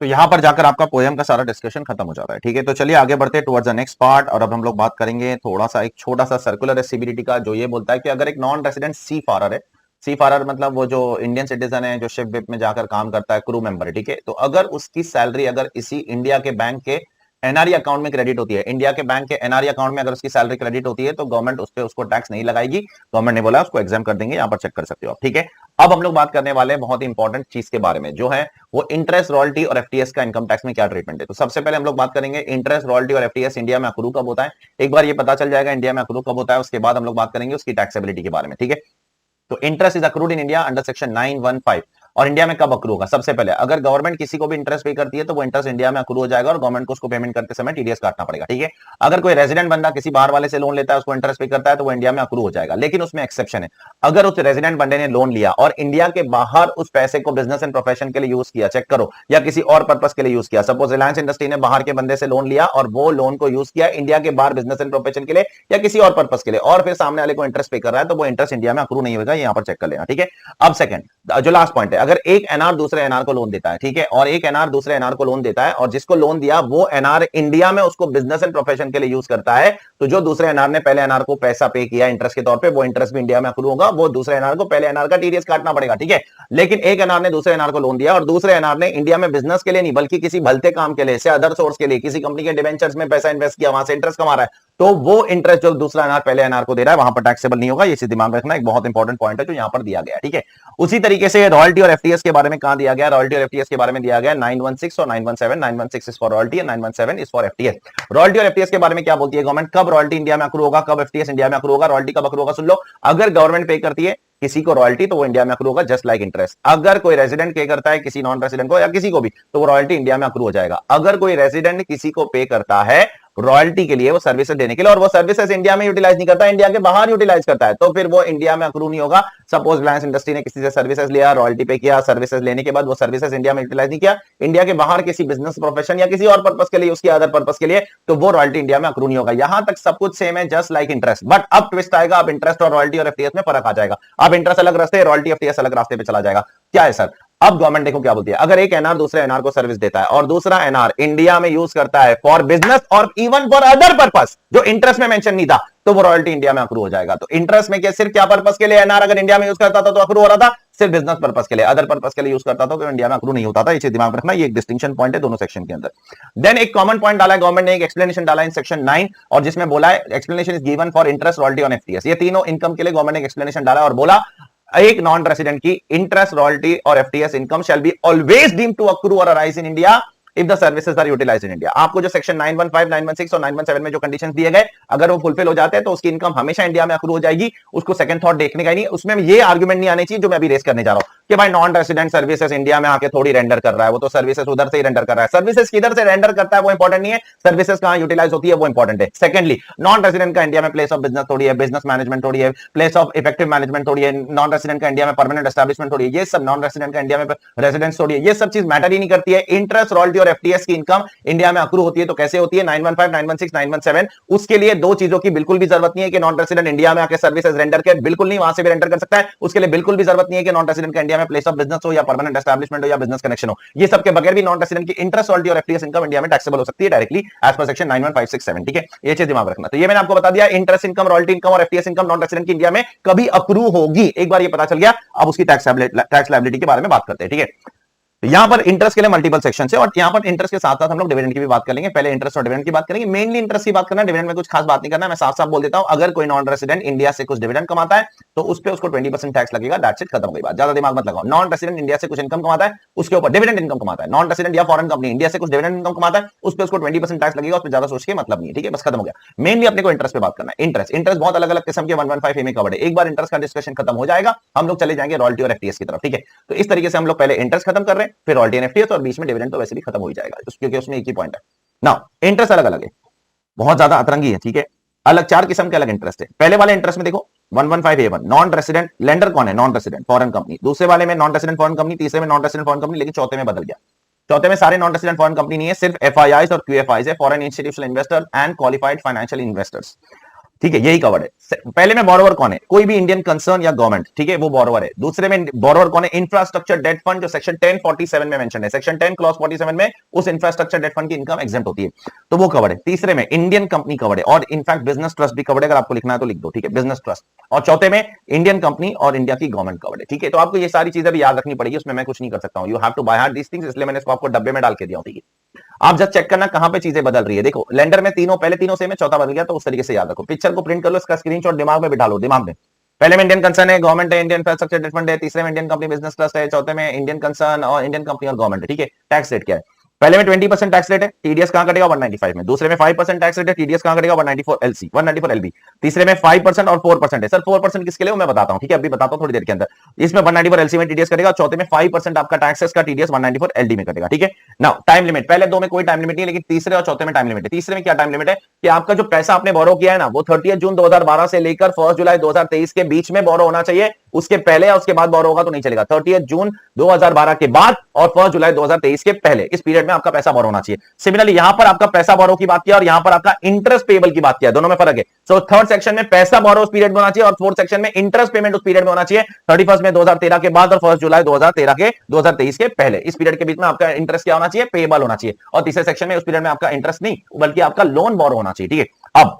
तो यहां पर जाकर आपका पोएम का सारा डिस्कशन खत्म हो जाता है, ठीक है। तो चलिए आगे बढ़ते हैं टुवर्ड्स द नेक्स्ट पार्ट। और अब हम लोग बात करेंगे थोड़ा सा एक छोटा सा सर्कुलर एसिबिलिटी का, जो ये बोलता है कि अगर एक नॉन रेसिडेंट सी फारर है, सी फारर मतलब वो जो इंडियन सिटीजन है जो शिप विप में जाकर काम करता है, क्रू मेंबर है, ठीक है, तो अगर उसकी सैलरी अगर इसी इंडिया के बैंक के एनआरई अकाउंट में क्रेडिट होती है, इंडिया के बैंक के एनआरई अकाउंट में अगर उसकी सैलरी क्रेडिट होती है तो गवर्नमेंट उस पर उसको टैक्स नहीं लगाएगी। गवर्नमेंट ने बोला उसको एग्जाम कर देंगे, यहां पर चेक कर सकते हो आप, ठीक है। अब हम लोग बात करने वाले हैं बहुत ही इंपॉर्टेंट चीज के बारे में, जो है वो इंटरेस्ट, रॉयल्टी और एफटीएस का इनकम टैक्स में क्या ट्रीटमेंट है। तो सबसे पहले हम लोग बात करेंगे इंटरेस्ट, रॉयल्टी और एफटीएस इंडिया में अक्रू कब होता है। एक बार ये पता चल जाएगा इंडिया में अक्रू कब होता है, उसके बाद हम लोग बात करेंगे उसकी टैक्सेबिलिटी के बारे में, ठीक है। तो interest is accrued in India under section 915। और इंडिया में कब अक्रू होगा? सबसे पहले अगर गवर्नमेंट किसी को भी इंटरेस्ट पे करती है तो वो इंटरेस्ट इंडिया में अक्रू हो जाएगा और गवर्नमेंट को उसको पेमेंट करते समय टीडीएस काटना पड़ेगा, ठीक है। अगर कोई रेजिडेंट बंदा किसी बाहर वाले से लोन लेता है, उसको इंटरेस्ट पे करता है तो वो इंडिया में अक्रू हो जाएगा, लेकिन उसमें एक्सेप्शन है। अगर उस रेजिडेंट बंदे ने लोन लिया और इंडिया के बाहर उस पैसे को बिजनेस एंड प्रोफेशन के लिए यूज किया, चेक करो, या किसी और पर्पस के लिए यूज किया, सपोज रिलायंस इंडस्ट्री ने बाहर के बंदे से लोन लिया और वो लोन को यूज किया इंडिया के बाहर बिजनेस एंड प्रोफेशन के लिए या किसी और पर्पस के लिए, और फिर सामने वाले को इंटरेस्ट पे कर रहा है तो वो इंटरेस्ट इंडिया में अक्रू नहीं होगा, यहां पर चेक कर लेना, ठीक है। अब सेकंड, जो लास्ट पॉइंट है, अगर एक एनआर दूसरे एनआर को लोन देता है, ठीक है, और एक एनआर दूसरे एनआर को लोन देता है और जिसको लोन दिया वो एनआर इंडिया में उसको बिजनेस एंड प्रोफेशन के लिए यूज करता है, तो जो दूसरे एनआर ने पहले एनआर को पैसा पे किया इंटरेस्ट के तौर पे, वो इंटरेस्ट भी इंडिया में अक्रू होगा, वो दूसरे एनआर को पहले एनआर का टीडीएस काटना पड़ेगा, ठीक है। लेकिन एक एनआर ने दूसरे एनआर को लोन दिया और दूसरे एनआर ने इंडिया में बिजनेस के लिए नहीं बल्कि किसी भलते काम के लिए से अदर सोर्स के लिए किसी कंपनी के डिवेंचर्स में पैसा इन्वेस्ट किया, वहां से इंटरेस्ट कमा रहा है, तो वो इंटरेस्ट जो दूसरा एनआर पहले एनआर को दे रहा है वहां पर टैक्सेबल नहीं होगा। ये दिमाग में रखना, एक बहुत इंपॉर्टेंट पॉइंट है जो यहां पर दिया गया है, ठीक है। उसी तरीके से रॉयल्टी और एफटीएस के बारे में कहां दिया गया? रॉयल्टी और एफटीएस के बारे में दिया गया 916 और 917। 916 is for royalty and 917 is for FTS. Royalty और एफटीएस के बारे में क्या बोलती है गवर्नमेंट? कब रॉयल्टी इंडिया में अक्रू होगा, कब एफटीएस इंडिया में अक्रू होगा। रॉयल्टी कब अक्रू होगा सुन लो, अगर गवर्नमेंट पे करती है किसी को रॉयल्टी तो वो इंडिया में अक्रू होगा, जस्ट लाइक इंटरेस्ट। अगर कोई रेजिडेंट पे करता है किसी नॉन रेजिडेंट को या किसी को भी, तो वो रॉयल्टी इंडिया में अक्रू हो जाएगा। अगर कोई रेजिडेंट किसी को पे करता है रॉयल्टी के लिए, वो सर्विसेज देने के लिए, और वो सर्विसेज इंडिया में यूटिलाइज नहीं करता, इंडिया के बाहर यूटिलाइज करता है, तो फिर वो इंडिया में अक्रू नहीं होगा। सपोज रिलायंस इंडस्ट्री ने किसी से सर्विसेज लिया, रॉयल्टी पे किया, सर्विसेज लेने के बाद वो सर्विसेज इंडिया में यूटिलाइज नहीं किया, इंडिया के बाहर किसी बिजनेस प्रोफेशन या किसी और पर्पस के लिए यूज किया, अदर पर्पस के लिए, तो वो रॉयल्टी इंडिया में अक्रू नहीं होगा। यहां तक सब कुछ सेम है, जस्ट लाइक इंटरेस्ट। बट अब ट्विस्ट आएगा, अब इंटरेस्ट और रॉयल्टी और एफटीएस में फर्क आ जाएगा। अब इंटरेस्ट अलग रास्ते, रॉयल्टी एफटीएस अलग रास्ते पे चला जाएगा। क्या है सर? अब गवर्नमेंट देखो क्या बोलती है, अगर एक एनआर दूसरे एनआर को सर्विस देता है और दूसरा एनआर इंडिया में यूज करता है फॉर बिजनेस और इवन फॉर अदर पर्पस जो इंटरेस्ट में मेंशन नहीं था, तो वो रॉयल्टी इंडिया में अक्रू हो जाएगा। तो इंटरेस्ट में क्या, सिर्फ क्या पर्पस के लिए एनआर अगर इंडिया में यूज करता था तो अक्रू हो रहा था, सिर्फ बिजनेस पर्पस के लिए, अदर पर्पस के लिए यूज करता था तो इंडिया में अक्रू नहीं होता था। इसे दिमाग में रखना, ये एक डिस्टिंक्शन पॉइंट है दोनों सेक्शन के अंदर। देन एक कॉमन पॉइंट डाला है गवर्नमेंट ने, एक एक्सप्लेनेशन डाला है इन सेक्शन 9 और जिसमें बोला है explanation is given for interest, royalty और एफटीएस। ये तीनों इनकम के लिए गवर्नमेंट ने एक्सप्लेनेशन डाला और बोला एक नॉन रेसिडेंट की इंटरेस्ट, रॉयल्टी और FTS income shall be always deemed to accrue और arise in India if the services are utilised in India. आपको जो सेक्शन 915, 916 और 917 में जो कंडीशंस दिए गए, अगर वो फुलफिल हो जाते हैं तो उसकी इनकम हमेशा इंडिया में अक्रू हो जाएगी, उसको सेकंड थॉट देखने का ही नहीं। उसमें ये आर्गुमेंट नहीं आनी चाहिए जो मैं अभी रेस करने जा रहा हूं कि भाई नॉन रेसिडेंट सर्विसेज इंडिया में आके थोड़ी रेंडर कर रहा है, वो तो सर्विसेज उधर से ही रेंडर कर रहा है। सर्विसेज किधर से रेंडर करता है वो इंपॉर्टेंट नहीं है, सर्विसेज कहां यूटिलाइज होती है वो इंपॉर्टेंट है। सेकंडली, नॉन रेसिडेंट का इंडिया में प्लेस ऑफ बिजनेस थोड़ी है, बिजनेस मैनेजमेंट थोड़ी है, प्लेस ऑफ इफेक्टिव मैनेजमेंट थोड़ी है, नॉन रेसिडेंट का इंडिया में परमानेंट एस्टैब्लिशमेंट थोड़ी है, ये सब नॉन रेसिडेंट का इंडिया में रेजिडेंस थोड़ी है, ये सब चीज मैटर ही नहीं करती है। इंटरेस्ट, रॉयल्टी और एफटीएस की इनकम इंडिया में अक्रू होती है तो कैसे होती है? 915, 916, 917। उसके लिए दो चीजों की बिल्कुल भी जरूरत नहीं है कि नॉन रेसिडेंट इंडिया में आके सर्विसेज रेंडर कर, बिल्कुल नहीं, वहां से भी रेंडर कर सकता है। उसके लिए बिल्कुल भी जरूरत नहीं है कि नॉन रेसिडेंट का इंडिया में प्लेस ऑफ बिजनेस हो या परमानेंट एस्टैब्लिशमेंट हो या बिजनेस कनेक्शन हो। ये सब के बगैर भी नॉन रेसिडेंट की इंटरेस्ट, रॉयल्टी और एफटीएस इनकम इंडिया में टैक्सेबल हो सकती है डायरेक्टली एज पर सेक्शन 91567, ठीक है। ये चीज दिमाग रखना। तो ये मैंने आपको बता दिया, इंटरेस्ट इनकम, रॉयल्टी इनकम और एफटीएस इनकम नॉन रेसिडेंट की इंडिया में कभी अक्रू होगी। एक बार ये पता चल गया, अब उसकी टैक्स लायबिलिटी के बारे में बात करते हैं, ठीक है। तो यहां पर इंटरेस्ट के लिए मल्टीपल सेक्शन है और यहां पर इंटरेस्ट के साथ साथ हम लोग डिविडेंड की भी बात कर लेंगे। पहले इंटरेस्ट और डिविडेंड की बात करेंगे। मेनली इंटरेस्ट की बात करना, डिविडेंड में कुछ खास बात नहीं करना। मैं साफ साफ बोल देता हूं, अगर कोई नॉन रेसिडेंट इंडिया से कुछ डिविडेंड कमाता है तो उस पर उसको 20% टैक्स लगेगा। दैट्स इट, खत्म हो गई बात, ज्यादा दिमाग मत लगाओ। नॉन रेसिडेंट इंडिया से कुछ इनकम कमाता है, उसके ऊपर डिविडेंड इनकम कमाता है, नॉन रेसिडेंट या फॉरेन कंपनी इंडिया से कुछ डिविडेंड इनकम कमाता है, उस पर उसको 20% टैक्स लगेगा। उस पर ज्यादा सोच के मतलब नहीं है, ठीक है, बस खत्म हो गया। मेनली अपने को इंटरेस्ट पे बात करना है। इंटरेस्ट बहुत अलग अलग किस्म के 115 में कवर्ड है। एक बार इंटरेस्ट का डिस्कशन खत्म हो जाएगा, हम लोग चले जाएंगे रॉयल्टी और एफटीएस की तरफ, ठीक है। तो इस तरीके से हम लोग पहले इंटरेस्ट खत्म कर रहे हैं, फिर रॉयल्टी एंड एफटीएस, और बीच में डिविडेंड तो वैसे भी खत्म हो ही जाएगा क्योंकि उसमें एक ही पॉइंट है ना। इंटरेस्ट अलग अलग है, बहुत ज्यादा अतरंगी है, ठीक है। अलग 4 किस्म के अलग इंटरेस्ट है। पहले वाले इंटरेस्ट में देखो 115A1 नॉन रेसिडेंट लेंडर कौन है, नॉन रेसिडेंट फॉरेन कंपनी। दूसरे वाले में नॉन रेसिडेंट फॉरेन कंपनी, तीसरे में नॉन रेसिडेंट फॉरेन कंपनी, लेकिन चौथे में बदल गया। चौथे में सारे नॉन रेसिडेंट फॉरेन कंपनी नहीं है, सिर्फ एफआईआईस और क्यूएफआईस है, foreign institutional investor and qualified financial investors, ठीक है, यही कवर्ड है। पहले में बोरोवर कौन है, कोई भी इंडियन कंसर्न या गवर्नमेंट, ठीक है, वो बोरोवर है। दूसरे में बोरोवर कौन है, इंफ्रास्ट्रक्चर डेट फंड, जो सेक्शन 1047 में मेंशन है। सेक्शन 10 क्लॉज 47 में उस इंफ्रास्ट्रक्चर डेट फंड की इनकम एग्जेम्प्ट होती है, तो वो कवर्ड है। तीसरे में इंडियन कंपनी कवर्ड है, और इनफैक्ट बिजनेस ट्रस्ट भी कवर्ड है, अगर आपको लिखना है तो लिख दो, ठीक है, बिजनेस ट्रस्ट। और चौथे में इंडियन कंपनी और इंडिया की गवर्नमेंट कवर्ड है, ठीक है। तो आपको ये सारी चीजें भी याद रखनी पड़ेगी, उसमें मैं कुछ नहीं कर सकता हूं। You have to by heart these things, इसलिए मैंने इसको आपको डब्बे में डाल के दिया, ठीक है। आप जब चेक करना कहां पे चीजें बदल रही है। देखो लेंडर में तीनों, पहले तीनों सेम है, चौथा बदल गया, तो उस तरीके से याद रखो। पिक्चर को प्रिंट कर लो, इसका स्क्रीनशॉट दिमाग में बिठा लो, दिमाग में। पहले में इंडियन कंसर्न है, गवर्नमेंट है, इंडियन इंफ्रास्ट्रक्चर डेट फंड है। तीसरे में इंडियन कंपनी बिजनेस ट्रस्ट है। चौथे में इंडियन कंसर्न और इंडियन कंपनी और गवर्नमेंट है, ठीक है। टैक्स रेट क्या है, पहले में 20% टैक्स रेट है, टीडीएस कहां कटेगा 195 में। दूसरे में 5% टैक्स रेट है, टीडीएस कहां कटेगा 194 एलसी 194 एलबी। तीसरे में 5% और 4% है। सर 4% किसके लिए मैं बताता हूं, ठीक है, अभी बताता हूं थोड़ी देर के अंदर। इसमें 194 एलसी में टीडीएस कटेगा, चौथे में 5% आपका टैक्स है, इसका टीडीएस 194 एलडी में कटेगा, ठीक है। नाउ टाइम लिमिट, पहले दो में कोई टाइम लिमिट नहीं है, लेकिन तीसरे और चौथे में टाइम लिमिट है। तीसरे में क्या टाइम लिमिट है कि आपका जो पैसा आपने बोरो किया है ना, वो 30 जून 2012 से लेकर 1 जुलाई 2023 के बीच में बोरो होना चाहिए। उसके पहले या उसके बाद बोरो होगा तो नहीं चलेगा। 30 जून 2012 के बाद और 1 जुलाई 2023 के पहले, इस पीरियड में आपका पैसा बोरो होना चाहिए। सिमिलरली यहां पर आपका पैसा बोरो की बात किया और यहां पर आपका इंटरेस्ट पेबल की बात किया, दोनों में फर्क है। सो थर्ड सेक्शन में पैसा बोरो उस पीरियड में होना चाहिए और फोर्थ सेक्शन में इंटरेस्ट पेमेंट उस पीरियड में होना चाहिए, 31 में 2013 के बाद और 1 जुलाई 2023 के पहले। इस पीरियड के बीच में आपका इंटरेस्ट क्या होना चाहिए, पेबल होना चाहिए। और तीसरे सेक्शन में उस पीरियड में आपका इंटरेस्ट नहीं बल्कि आपका लोन बोरो होना चाहिए, ठीक है। अब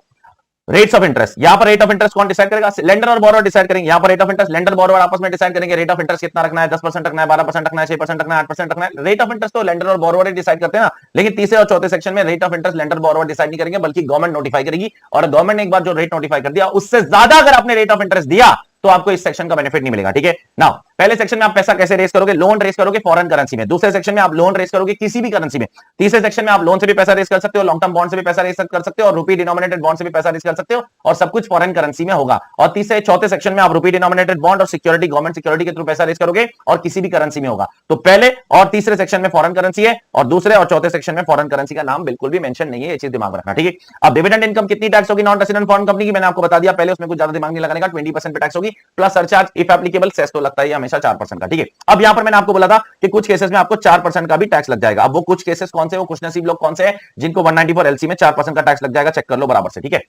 रेट्स ऑफ इंटरेस्ट, यहां पर रेट ऑफ इंटरेस्ट कौन डिसाइड करेगा, लेंडर और बोरोवर डिसाइड करेंगे। यहां पर rate of interest lender borrower आपस में डिसाइड करेंगे। रेट ऑफ इंटरेस्ट कितना रखना है, 10% रखना है, 12% रखना है, 6% रखना है, 8% रखना है। रेट ऑफ इंटरेस्ट तो लेंडर और बोरोवर डिसाइड करते हैं ना, लेकिन तीसरे और चौथे सेक्शन में rate of interest lender borrower decide नहीं करेंगे, बल्कि गवर्नमेंट नोटिफाई करेगी। और गवर्नमेंट ने एक बार जो रेट नोटिफाई कर दिया, उससे ज्यादा अगर आपने रेट ऑफ इंटरेस्ट दिया तो आपको इस सेक्शन का बेनिफिट नहीं मिलेगा, ठीक है। नाउ पहले सेक्शन में आप पैसा कैसे रेस करोगे, लोन रेस करोगे फॉरेन करेंसी में। दूसरे सेक्शन में आप लोन रेस करोगे किसी भी करेंसी में। तीसरे सेक्शन में आप लोन से भी पैसा रेस कर सकते हो, लॉन्ग टर्म बॉन्ड से भी पैसा रेस कर सकते हो, और रुपी डिनोमिनेटेड बॉन्ड से भी पैसा रेस कर सकते हो, और सब कुछ फॉरेन करेंसी में होगा। और तीसरे चौथे सेक्शन में आप रुपी डिनोमिनेटेड बॉन्ड और सिक्योरिटी, गवर्नमेंट सिक्योरिटी के थ्रू पैसा रेस करोगे और किसी भी करेंसी में होगा। तो पहले और तीसरे सेक्शन में फॉरेन करेंसी है और दूसरे और चौथे सेक्शन में फॉरेन करेंसी का नाम बिल्कुल भी मेंशन नहीं है, ये चीज दिमाग में रखना, ठीक है। अब डिविडेंड इनकम कितनी टैक्स होगी नॉन रेसिडेंट फॉरेन कंपनी की, मैंने आपको बता दिया पहले, उसमें कुछ ज्यादा दिमाग नहीं लगाने का। 20% पे टैक्स होगी plus surcharge, if applicable cess तो लगता है हमेशा 4% का, ठीक है। अब यहां पर मैंने आपको बोला था कि कुछ केसेस में आपको 4% का भी टैक्स लग जाएगा। अब वो कुछ केसेस कौन से, वो कुछ नसीब लोग कौन से हैं जिनको 194 एलसी में 4% का टैक्स लग जाएगा, चेक कर लो बराबर से, ठीक है।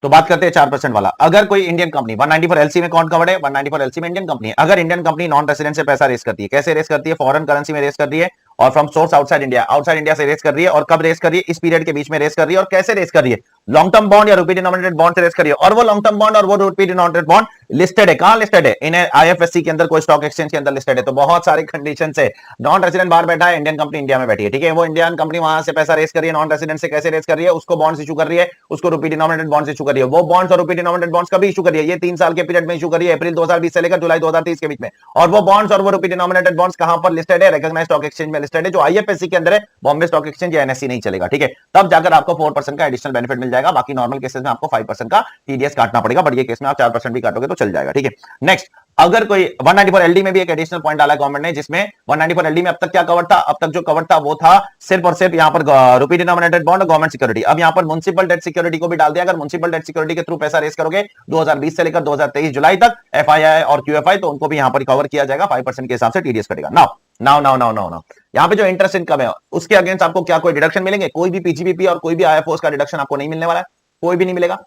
तो बात करते हैं 4% वाला। अगर कोई इंडियन कंपनी 194 एलसी में कौन कवर्ड है, 194 एलसी में इंडियन कंपनी है। अगर इंडियन कंपनी नॉन रेसिडेंट से पैसा रेस करती है, कैसे रेस करती है, फॉरेन करेंसी में रेस कर रही है और फ्रॉम सोर्स आउटसाइड इंडिया से रेस कर रही है। और कब रेस कर रही है, इस पीरियड के बीच में रेस कर रही है। और कैसे रेस कर रही है, लॉन्ग टर्म बॉन्ड या रुपी डिनोमिनेटेड बॉन्ड से रेस कर रही है। और वो लॉन्ग टर्म बॉन्ड और वो रुपी डिनोमिनेटेड बॉन्ड लिस्टेड है, कहां लिस्टेड है, इन आईएफएससी के अंदर, कोई स्टॉक एक्सचेंज के अंदर लिस्टेड है। तो बहुत सारे कंडीशन है। नॉन रेसिडेंट बाहर बैठा है, इंडियन कंपनी इंडिया में बैठी है, ठीक है। वो इंडियन कंपनी वहां से पैसा रेस कर रही है, नॉन रेसिडेंट से कैसे रेस कर रही है, उसको बॉन्ड्स इशू कर रही है, उसको रुपी डिनोमिनेटेड बॉन्ड्स इशू कर रही है। वो बॉन्ड्स और रुपी डिनोमिनेटेड बॉन्ड्स कभी इशू कर रही है, ये 3 साल के पीरियड में इशू कर रही है, अप्रैल 2020 से लेकर जुलाई 2023 के बीच में। और वो बॉन्ड्स और वो रुपी डिनोमिनेटेड बॉन्ड्स कहां पर लिस्टेड है, रिकॉग्नाइज्ड स्टॉक एक्सचेंज में लिस्टेड है, जो आईएफएससी के अंदर है, बॉम्बे स्टॉक एक्सचेंज या एनएससी नहीं चलेगा, ठीक है। तब जाकर आपको 4% का एडिशनल बेनिफिट मिल जाएगा। बाकी नॉर्मल केसेस में आपको 5% का टीडीएस काटना पड़ेगा, बट ये केस में आप 4% भी काटोगे तो चल जाएगा, ठीक है। नेक्स्ट, अगर कोई 194 एलडी में भी एक एडिशनल पॉइंट डाला गवर्नमेंट ने, जिसमें 194 एलडी में अब तक क्या कवर था, अब तक जो कवर था वो था सिर्फ और सिर्फ यहां पर रुपी डिनोमिनेटेड बॉन्ड और गवर्नमेंट सिक्योरिटी। अब यहां पर म्युनिसिपल डेट सिक्योरिटी को भी डाल दिया। अगर म्युनिसिपल डेट सिक्योरिटी के थ्रू पैसा रेस करोगे 2020 से लेकर 2023 जुलाई तक, एफआईआई और क्यूएफआई, तो उनको भी यहां पर कवर किया जाएगा, 5% के हिसाब से टीडीएस कटेगा। नाउ यहां पे जो इंटरेस्ट इनकम है उसके अगेंस्ट आपको क्या कोई डिडक्शन मिलेंगे, कोई भी पीजीबीपी और कोई भी आईएफओएस का डिडक्शन आपको नहीं मिलने वाला है, कोई भी नहीं मिलेगा।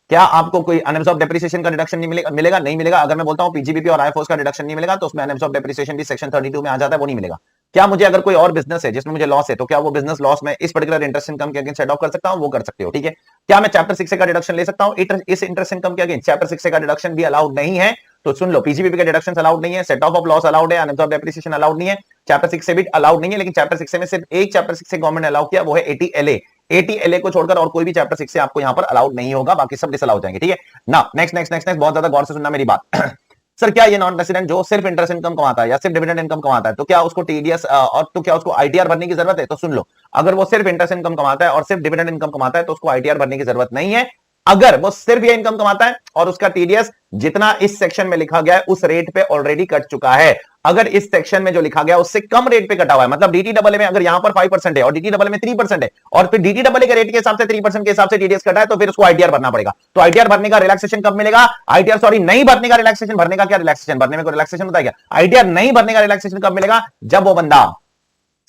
क्या आपको कोई अनएब्सॉर्ब डेप्रिसिएशन का डिडक्शन नहीं मिलेगा? नहीं मिलेगा। अगर मैं बोलता हूं पीजीबीपी और आईएफओएस का डिडक्शन नहीं मिलेगा, तो उसमें अनएब्सॉर्ब डेप्रिसिएशन भी सेक्शन 32 में आ जाता है, वो नहीं मिलेगा। क्या मुझे अगर कोई और बिजनेस है जिसमें मुझे लॉस है, तो क्या वो बिजनेस लॉस में इस पर्टिकुलर इंटरेस्ट इनकम के अगेंस्ट सेट ऑफ कर सकता हूं? वो कर सकते हो, ठीक है। क्या मैं चैप्टर 6 का डिडक्शन ले सकता हूं इस इंटरेस्ट इनकम के अगेंस्ट? चैप्टर 6 का डिडक्शन भी अलाउड नहीं है। तो सुन लो, पीजीपीपी के डिडक्शन अलाउड नहीं है, सेट ऑफ लॉस अलाउड है, अनअब्जॉर्ब्ड डेप्रिसिएशन अलाउड नहीं है, चैप्टर 6 से भी अलाउड नहीं है, लेकिन चैप्टर 6 में सिर्फ एक चैप्टर 6 से गवर्नमेंट ने अलाउ किया, वो है एटीएलए। एटीएलए को छोड़कर और कोई भी चैप्टर 6 से आपको यहां पर अलाउड नहीं होगा, बाकी सब डिसअलाउ हो जाएंगे, ठीक है ना। नेक्स्ट नेक्स्ट नेक्स्ट नेक्स्ट, बहुत ज्यादा गौर से सुनना मेरी बात। सर क्या ये नॉन रेसिडेंट जो सिर्फ इंटरेस्ट इनकम कमाता है या सिर्फ डिविडेंड इनकम कमाता है, तो क्या उसको टीडीएस और तो क्या उसको आईटीआर भरने की जरूरत है? तो सुन लो, अगर वो सिर्फ इंटरेस्ट इनकम कमाता है और सिर्फ डिविडेंड इनकम कमाता है तो उसको आईटीआर भरने की जरूरत नहीं है। अगर वो सिर्फ ये इनकम कमाता है और उसका टीडीएस जितना इस सेक्शन में लिखा गया है उस रेट पे ऑलरेडी कट चुका है, अगर इस सेक्शन में जो लिखा गया उससे कम रेट पे कटा हुआ है, मतलब डीटी डबल में अगर यहां पर 5% है और डीटी डबल में 3% है और फिर डीटी डबल के रेट के हिसाब से 3% के हिसाब से टीडीएस कटा है, तो फिर उसको आईटीआर भरना पड़ेगा। तो आईटीआर भरने का रिलैक्सेशन कब मिलेगा? आईटीआर सॉरी नहीं भरने का रिलैक्सेशन, भरने का क्या रिलैक्सेशन, भरने में कोई रिलैक्सेशन होता है क्या? आईटीआर नहीं भरने का रिलैक्सेशन कब मिलेगा? जब वो बंदा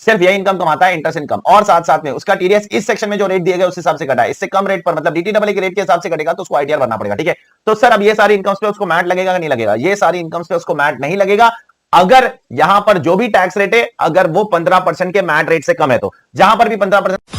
सिर्फ ये इनकम कमाता है, इंटरेस्ट इनकम, और साथ साथ में उसका टीडीएस इस सेक्शन में जो रेट दिए गए उस हिसाब से कटा है, इससे कम रेट पर मतलब डीटी डबल के रेट के हिसाब से कटेगा तो उसको आईटीआर भरना पड़ेगा, ठीक है। तो सर अब ये सारी इनकम्स पे उसको मैट लगेगा कि नहीं लगेगा? ये सारी इनकम्स पे उसको मैट नहीं लगेगा अगर यहां पर जो भी टैक्स रेट है अगर वो 15% के मैट रेट से कम है, तो जहां पर भी 15%